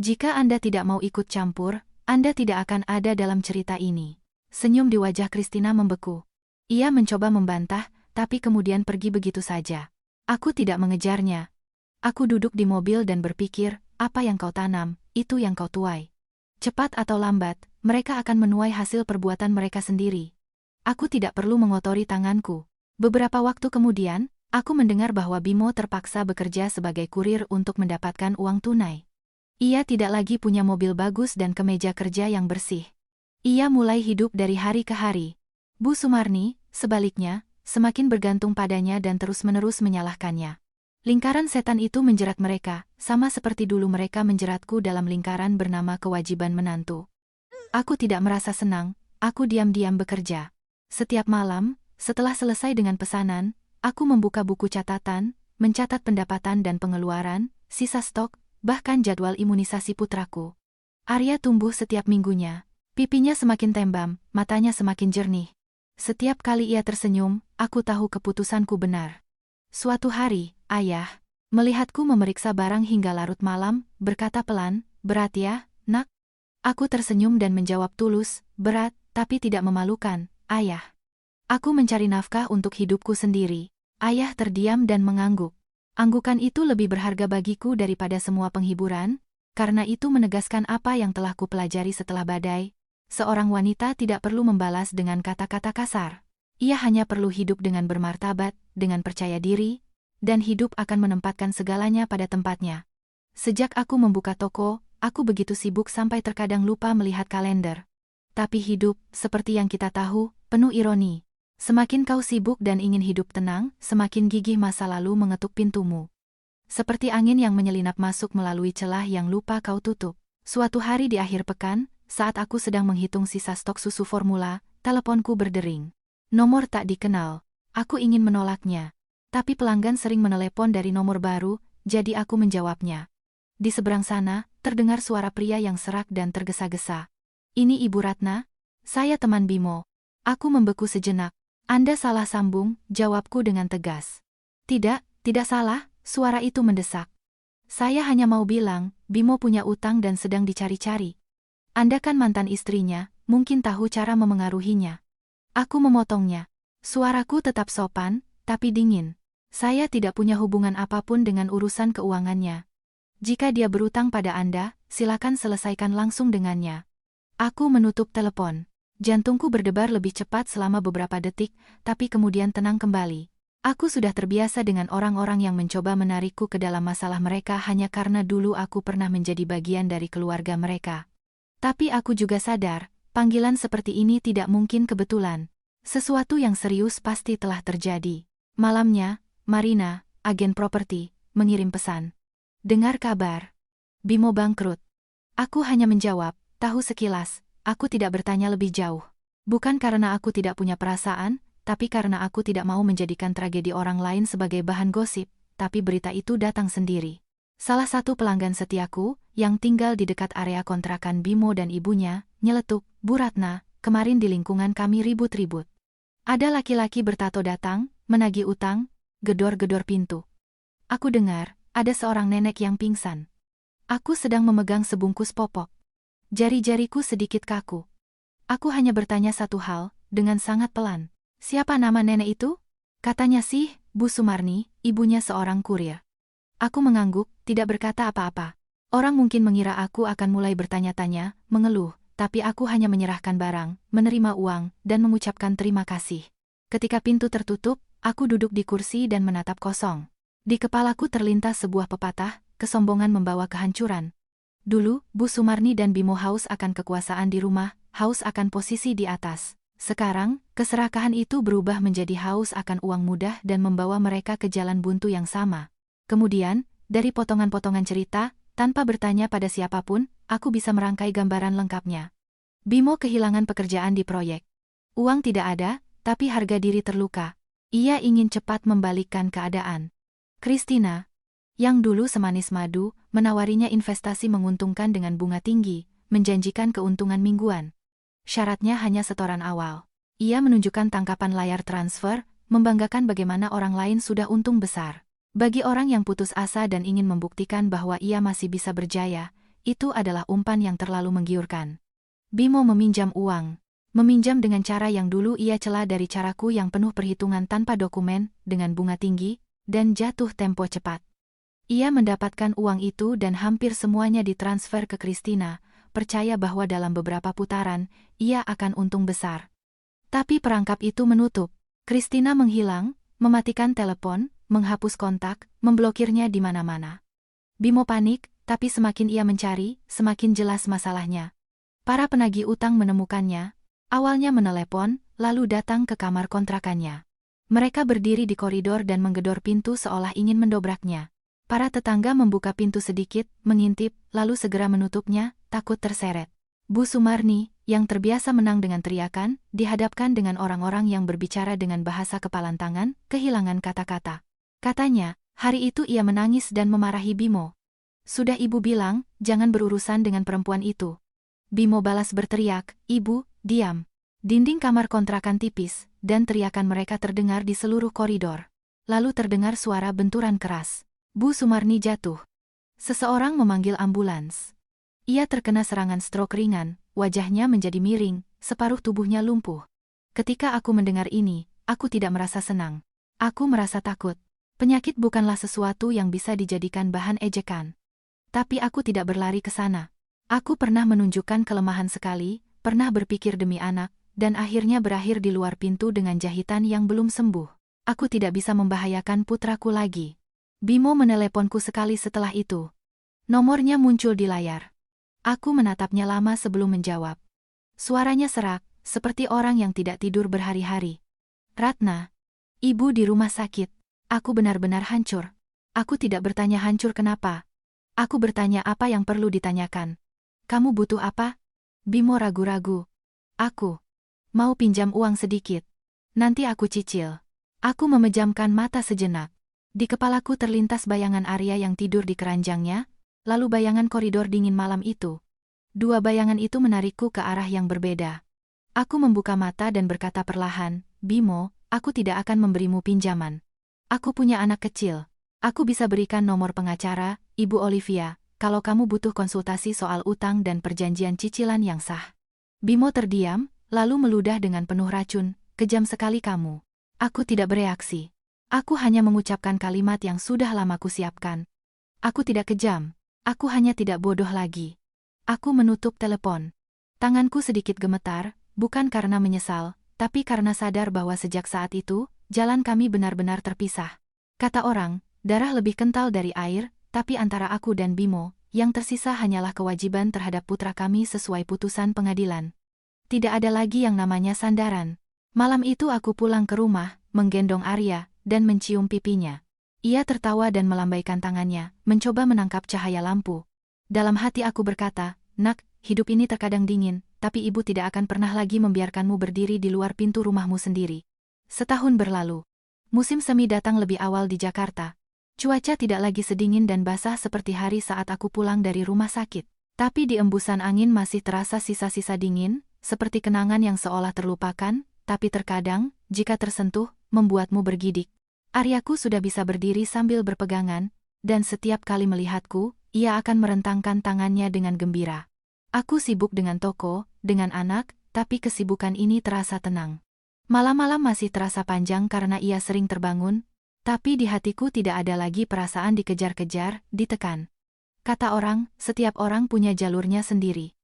"Jika Anda tidak mau ikut campur, Anda tidak akan ada dalam cerita ini." Senyum di wajah Christina membeku. Ia mencoba membantah, tapi kemudian pergi begitu saja. Aku tidak mengejarnya. Aku duduk di mobil dan berpikir, apa yang kau tanam, itu yang kau tuai. Cepat atau lambat, mereka akan menuai hasil perbuatan mereka sendiri. Aku tidak perlu mengotori tanganku. Beberapa waktu kemudian, aku mendengar bahwa Bimo terpaksa bekerja sebagai kurir untuk mendapatkan uang tunai. Ia tidak lagi punya mobil bagus dan kemeja kerja yang bersih. Ia mulai hidup dari hari ke hari. Bu Sumarni, sebaliknya, semakin bergantung padanya dan terus-menerus menyalahkannya. Lingkaran setan itu menjerat mereka, sama seperti dulu mereka menjeratku dalam lingkaran bernama kewajiban menantu. Aku tidak merasa senang, aku diam-diam bekerja. Setiap malam, setelah selesai dengan pesanan, aku membuka buku catatan, mencatat pendapatan dan pengeluaran, sisa stok, bahkan jadwal imunisasi putraku. Arya tumbuh setiap minggunya. Pipinya semakin tembam, matanya semakin jernih. Setiap kali ia tersenyum, aku tahu keputusanku benar. Suatu hari, ayah, melihatku memeriksa barang hingga larut malam, berkata pelan, "Berat ya, nak?" Aku tersenyum dan menjawab tulus, "Berat, tapi tidak memalukan, ayah. Aku mencari nafkah untuk hidupku sendiri." Ayah terdiam dan mengangguk. Anggukan itu lebih berharga bagiku daripada semua penghiburan, karena itu menegaskan apa yang telah kupelajari setelah badai. Seorang wanita tidak perlu membalas dengan kata-kata kasar. Ia hanya perlu hidup dengan bermartabat, dengan percaya diri, dan hidup akan menempatkan segalanya pada tempatnya. Sejak aku membuka toko, aku begitu sibuk sampai terkadang lupa melihat kalender. Tapi hidup, seperti yang kita tahu, penuh ironi. Semakin kau sibuk dan ingin hidup tenang, semakin gigih masa lalu mengetuk pintumu. Seperti angin yang menyelinap masuk melalui celah yang lupa kau tutup. Suatu hari di akhir pekan, saat aku sedang menghitung sisa stok susu formula, teleponku berdering. Nomor tak dikenal. Aku ingin menolaknya. Tapi pelanggan sering menelepon dari nomor baru, jadi aku menjawabnya. Di seberang sana, terdengar suara pria yang serak dan tergesa-gesa. "Ini Ibu Ratna? Saya teman Bimo." Aku membeku sejenak. "Anda salah sambung," jawabku dengan tegas. "Tidak, tidak salah," suara itu mendesak. "Saya hanya mau bilang, Bimo punya utang dan sedang dicari-cari. Anda kan mantan istrinya, mungkin tahu cara memengaruhinya." Aku memotongnya. Suaraku tetap sopan, tapi dingin. "Saya tidak punya hubungan apapun dengan urusan keuangannya. Jika dia berutang pada Anda, silakan selesaikan langsung dengannya." Aku menutup telepon. Jantungku berdebar lebih cepat selama beberapa detik, tapi kemudian tenang kembali. Aku sudah terbiasa dengan orang-orang yang mencoba menarikku ke dalam masalah mereka hanya karena dulu aku pernah menjadi bagian dari keluarga mereka. Tapi aku juga sadar, panggilan seperti ini tidak mungkin kebetulan. Sesuatu yang serius pasti telah terjadi. Malamnya, Marina, agen properti, mengirim pesan. "Dengar kabar. Bimo bangkrut." Aku hanya menjawab, "Tahu sekilas." Aku tidak bertanya lebih jauh. Bukan karena aku tidak punya perasaan, tapi karena aku tidak mau menjadikan tragedi orang lain sebagai bahan gosip, tapi berita itu datang sendiri. Salah satu pelanggan setiaku, yang tinggal di dekat area kontrakan Bimo dan ibunya, nyeletuk, "Bu Ratna, kemarin di lingkungan kami ribut-ribut. Ada laki-laki bertato datang, menagih utang, gedor-gedor pintu. Aku dengar, ada seorang nenek yang pingsan." Aku sedang memegang sebungkus popok. Jari-jariku sedikit kaku. Aku hanya bertanya satu hal, dengan sangat pelan. "Siapa nama nenek itu?" Katanya sih, Bu Sumarni, ibunya seorang kurir. Aku mengangguk, tidak berkata apa-apa. Orang mungkin mengira aku akan mulai bertanya-tanya, mengeluh, tapi aku hanya menyerahkan barang, menerima uang, dan mengucapkan terima kasih. Ketika pintu tertutup, aku duduk di kursi dan menatap kosong. Di kepalaku terlintas sebuah pepatah, kesombongan membawa kehancuran. Dulu, Bu Sumarni dan Bimo haus akan kekuasaan di rumah, haus akan posisi di atas. Sekarang, keserakahan itu berubah menjadi haus akan uang mudah dan membawa mereka ke jalan buntu yang sama. Kemudian, dari potongan-potongan cerita, tanpa bertanya pada siapapun, aku bisa merangkai gambaran lengkapnya. Bimo kehilangan pekerjaan di proyek. Uang tidak ada, tapi harga diri terluka. Ia ingin cepat membalikkan keadaan. Christina, yang dulu semanis madu, menawarinya investasi menguntungkan dengan bunga tinggi, menjanjikan keuntungan mingguan. Syaratnya hanya setoran awal. Ia menunjukkan tangkapan layar transfer, membanggakan bagaimana orang lain sudah untung besar. Bagi orang yang putus asa dan ingin membuktikan bahwa ia masih bisa berjaya, itu adalah umpan yang terlalu menggiurkan. Bimo meminjam uang. Meminjam dengan cara yang dulu ia cela dari caraku yang penuh perhitungan tanpa dokumen, dengan bunga tinggi, dan jatuh tempo cepat. Ia mendapatkan uang itu dan hampir semuanya ditransfer ke Christina, percaya bahwa dalam beberapa putaran, ia akan untung besar. Tapi perangkap itu menutup. Christina menghilang, mematikan telepon, menghapus kontak, memblokirnya di mana-mana. Bimo panik, tapi semakin ia mencari, semakin jelas masalahnya. Para penagih utang menemukannya, awalnya menelepon, lalu datang ke kamar kontrakannya. Mereka berdiri di koridor dan menggedor pintu seolah ingin mendobraknya. Para tetangga membuka pintu sedikit, mengintip, lalu segera menutupnya, takut terseret. Bu Sumarni, yang terbiasa menang dengan teriakan, dihadapkan dengan orang-orang yang berbicara dengan bahasa kepalan tangan, kehilangan kata-kata. Katanya, hari itu ia menangis dan memarahi Bimo. Sudah ibu bilang, jangan berurusan dengan perempuan itu. Bimo balas berteriak, ibu, diam. Dinding kamar kontrakan tipis, dan teriakan mereka terdengar di seluruh koridor. Lalu terdengar suara benturan keras. Bu Sumarni jatuh. Seseorang memanggil ambulans. Ia terkena serangan stroke ringan, wajahnya menjadi miring, separuh tubuhnya lumpuh. Ketika aku mendengar ini, aku tidak merasa senang. Aku merasa takut. Penyakit bukanlah sesuatu yang bisa dijadikan bahan ejekan. Tapi aku tidak berlari ke sana. Aku pernah menunjukkan kelemahan sekali, pernah berpikir demi anak, dan akhirnya berakhir di luar pintu dengan jahitan yang belum sembuh. Aku tidak bisa membahayakan putraku lagi. Bimo meneleponku sekali setelah itu. Nomornya muncul di layar. Aku menatapnya lama sebelum menjawab. Suaranya serak, seperti orang yang tidak tidur berhari-hari. Ratna, ibu di rumah sakit. Aku benar-benar hancur. Aku tidak bertanya hancur kenapa. Aku bertanya apa yang perlu ditanyakan. Kamu butuh apa? Bimo ragu-ragu. Aku mau pinjam uang sedikit. Nanti aku cicil. Aku memejamkan mata sejenak. Di kepalaku terlintas bayangan Arya yang tidur di keranjangnya, lalu bayangan koridor dingin malam itu. Dua bayangan itu menarikku ke arah yang berbeda. Aku membuka mata dan berkata perlahan, Bimo, aku tidak akan memberimu pinjaman. Aku punya anak kecil. Aku bisa berikan nomor pengacara, Ibu Olivia, kalau kamu butuh konsultasi soal utang dan perjanjian cicilan yang sah. Bimo terdiam, lalu meludah dengan penuh racun, kejam sekali kamu. Aku tidak bereaksi. Aku hanya mengucapkan kalimat yang sudah lama kusiapkan. Aku tidak kejam. Aku hanya tidak bodoh lagi. Aku menutup telepon. Tanganku sedikit gemetar, bukan karena menyesal, tapi karena sadar bahwa sejak saat itu, jalan kami benar-benar terpisah. Kata orang, darah lebih kental dari air, tapi antara aku dan Bimo, yang tersisa hanyalah kewajiban terhadap putra kami sesuai putusan pengadilan. Tidak ada lagi yang namanya sandaran. Malam itu aku pulang ke rumah, menggendong Arya, dan mencium pipinya. Ia tertawa dan melambaikan tangannya, mencoba menangkap cahaya lampu. Dalam hati aku berkata, nak, hidup ini terkadang dingin, tapi ibu tidak akan pernah lagi membiarkanmu berdiri di luar pintu rumahmu sendiri. Setahun berlalu. Musim semi datang lebih awal di Jakarta. Cuaca tidak lagi sedingin dan basah seperti hari saat aku pulang dari rumah sakit. Tapi di embusan angin masih terasa sisa-sisa dingin, seperti kenangan yang seolah terlupakan, tapi terkadang, jika tersentuh, membuatmu bergidik. Aryaku sudah bisa berdiri sambil berpegangan, dan setiap kali melihatku, ia akan merentangkan tangannya dengan gembira. Aku sibuk dengan toko, dengan anak, tapi kesibukan ini terasa tenang. Malam-malam masih terasa panjang karena ia sering terbangun, tapi di hatiku tidak ada lagi perasaan dikejar-kejar, ditekan. Kata orang, setiap orang punya jalurnya sendiri.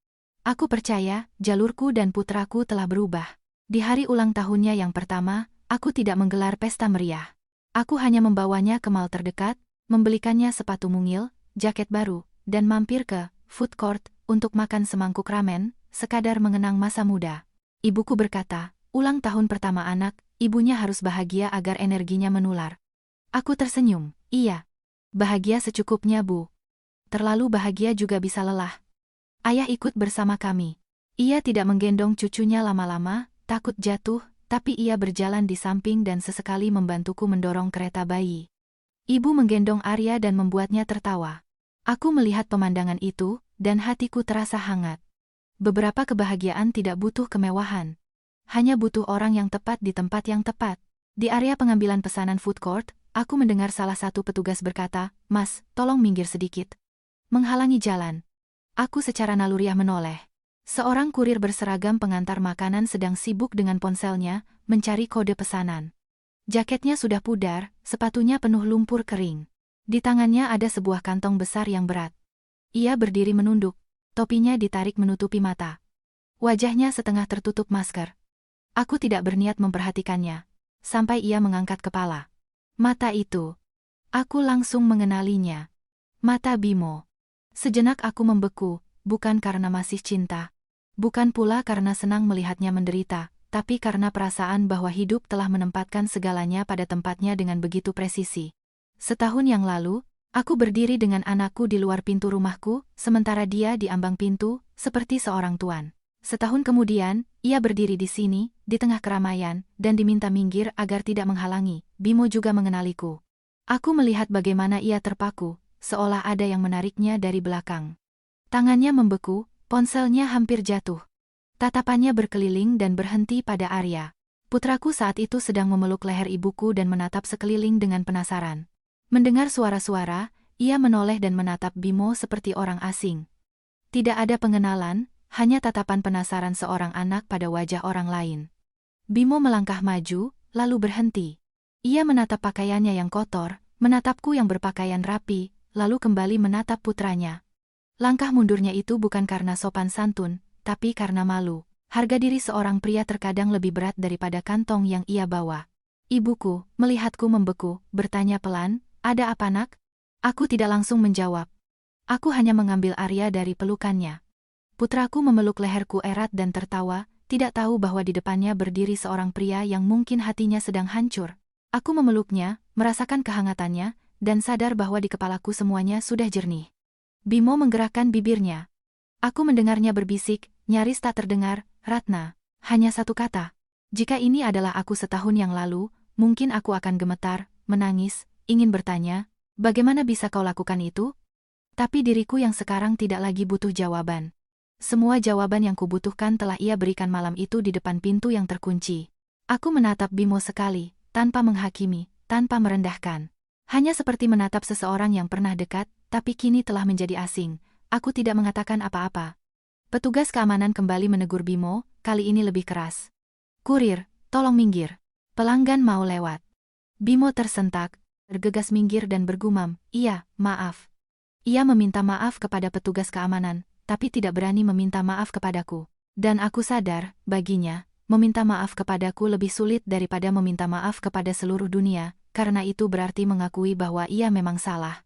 Aku percaya, jalurku dan putraku telah berubah. Di hari ulang tahunnya yang pertama, aku tidak menggelar pesta meriah. Aku hanya membawanya ke mall terdekat, membelikannya sepatu mungil, jaket baru, dan mampir ke food court untuk makan semangkuk ramen, sekadar mengenang masa muda. Ibuku berkata, ulang tahun pertama anak, ibunya harus bahagia agar energinya menular. Aku tersenyum, iya. Bahagia secukupnya, Bu. Terlalu bahagia juga bisa lelah. Ayah ikut bersama kami. Ia tidak menggendong cucunya lama-lama, takut jatuh, tapi ia berjalan di samping dan sesekali membantuku mendorong kereta bayi. Ibu menggendong Arya dan membuatnya tertawa. Aku melihat pemandangan itu, dan hatiku terasa hangat. Beberapa kebahagiaan tidak butuh kemewahan. Hanya butuh orang yang tepat di tempat yang tepat. Di area pengambilan pesanan food court, aku mendengar salah satu petugas berkata, Mas, tolong minggir sedikit. Menghalangi jalan. Aku secara naluriah menoleh. Seorang kurir berseragam pengantar makanan sedang sibuk dengan ponselnya, mencari kode pesanan. Jaketnya sudah pudar, sepatunya penuh lumpur kering. Di tangannya ada sebuah kantong besar yang berat. Ia berdiri menunduk, topinya ditarik menutupi mata. Wajahnya setengah tertutup masker. Aku tidak berniat memperhatikannya, sampai ia mengangkat kepala. Mata itu. Aku langsung mengenalinya. Mata Bimo. Sejenak aku membeku, bukan karena masih cinta. Bukan pula karena senang melihatnya menderita, tapi karena perasaan bahwa hidup telah menempatkan segalanya pada tempatnya dengan begitu presisi. Setahun yang lalu, aku berdiri dengan anakku di luar pintu rumahku, sementara dia di ambang pintu, seperti seorang tuan. Setahun kemudian, ia berdiri di sini, di tengah keramaian, dan diminta minggir agar tidak menghalangi. Bimo juga mengenaliku. Aku melihat bagaimana ia terpaku, seolah ada yang menariknya dari belakang. Tangannya membeku, ponselnya hampir jatuh. Tatapannya berkeliling dan berhenti pada Arya. Putraku saat itu sedang memeluk leher ibuku dan menatap sekeliling dengan penasaran. Mendengar suara-suara, ia menoleh dan menatap Bimo seperti orang asing. Tidak ada pengenalan, hanya tatapan penasaran seorang anak pada wajah orang lain. Bimo melangkah maju, lalu berhenti. Ia menatap pakaiannya yang kotor, menatapku yang berpakaian rapi, lalu kembali menatap putranya. Langkah mundurnya itu bukan karena sopan santun, tapi karena malu. Harga diri seorang pria terkadang lebih berat daripada kantong yang ia bawa. Ibuku, melihatku membeku, bertanya pelan, "Ada apa nak?" Aku tidak langsung menjawab. Aku hanya mengambil Arya dari pelukannya. Putraku memeluk leherku erat dan tertawa, tidak tahu bahwa di depannya berdiri seorang pria yang mungkin hatinya sedang hancur. Aku memeluknya, merasakan kehangatannya, dan sadar bahwa di kepalaku semuanya sudah jernih. Bimo menggerakkan bibirnya. Aku mendengarnya berbisik, nyaris tak terdengar, "Ratna." Hanya satu kata. Jika ini adalah aku setahun yang lalu, mungkin aku akan gemetar, menangis, ingin bertanya, "Bagaimana bisa kau lakukan itu?" Tapi diriku yang sekarang tidak lagi butuh jawaban. Semua jawaban yang kubutuhkan telah ia berikan malam itu di depan pintu yang terkunci. Aku menatap Bimo sekali, tanpa menghakimi, tanpa merendahkan. Hanya seperti menatap seseorang yang pernah dekat, tapi kini telah menjadi asing. Aku tidak mengatakan apa-apa. Petugas keamanan kembali menegur Bimo, kali ini lebih keras. "Kurir, tolong minggir. Pelanggan mau lewat." Bimo tersentak, bergegas minggir dan bergumam, "Iya, maaf." Ia meminta maaf kepada petugas keamanan, tapi tidak berani meminta maaf kepadaku. Dan aku sadar, baginya, meminta maaf kepadaku lebih sulit daripada meminta maaf kepada seluruh dunia, karena itu berarti mengakui bahwa ia memang salah.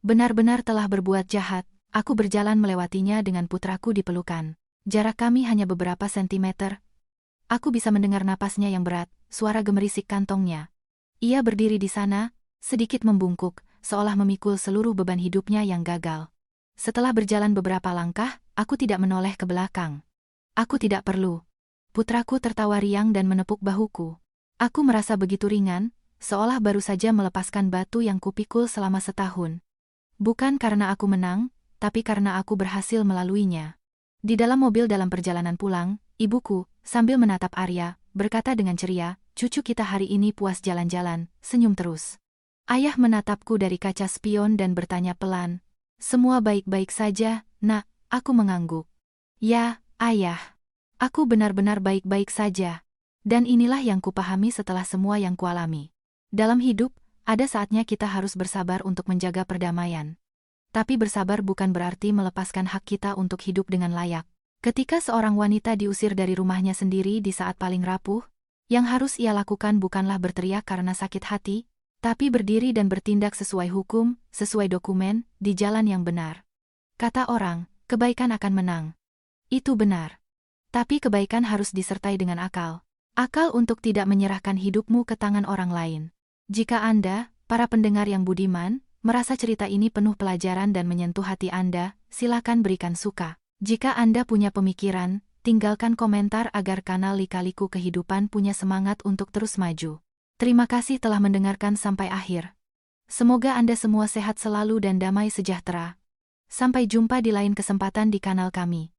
Benar-benar telah berbuat jahat, aku berjalan melewatinya dengan putraku di pelukan. Jarak kami hanya beberapa sentimeter. Aku bisa mendengar napasnya yang berat, suara gemerisik kantongnya. Ia berdiri di sana, sedikit membungkuk, seolah memikul seluruh beban hidupnya yang gagal. Setelah berjalan beberapa langkah, aku tidak menoleh ke belakang. Aku tidak perlu. Putraku tertawa riang dan menepuk bahuku. Aku merasa begitu ringan, seolah baru saja melepaskan batu yang kupikul selama setahun. Bukan karena aku menang, tapi karena aku berhasil melaluinya. Di dalam mobil dalam perjalanan pulang, ibuku, sambil menatap Arya, berkata dengan ceria, "Cucu kita hari ini puas jalan-jalan, senyum terus." Ayah menatapku dari kaca spion dan bertanya pelan, "Semua baik-baik saja, nak?" Aku mengangguk. "Ya, ayah. Aku benar-benar baik-baik saja." Dan inilah yang kupahami setelah semua yang kualami. Dalam hidup, ada saatnya kita harus bersabar untuk menjaga perdamaian. Tapi bersabar bukan berarti melepaskan hak kita untuk hidup dengan layak. Ketika seorang wanita diusir dari rumahnya sendiri di saat paling rapuh, yang harus ia lakukan bukanlah berteriak karena sakit hati, tapi berdiri dan bertindak sesuai hukum, sesuai dokumen, di jalan yang benar. Kata orang, kebaikan akan menang. Itu benar. Tapi kebaikan harus disertai dengan akal. Akal untuk tidak menyerahkan hidupmu ke tangan orang lain. Jika Anda, para pendengar yang budiman, merasa cerita ini penuh pelajaran dan menyentuh hati Anda, silakan berikan suka. Jika Anda punya pemikiran, tinggalkan komentar agar kanal Lika-Liku Kehidupan punya semangat untuk terus maju. Terima kasih telah mendengarkan sampai akhir. Semoga Anda semua sehat selalu dan damai sejahtera. Sampai jumpa di lain kesempatan di kanal kami.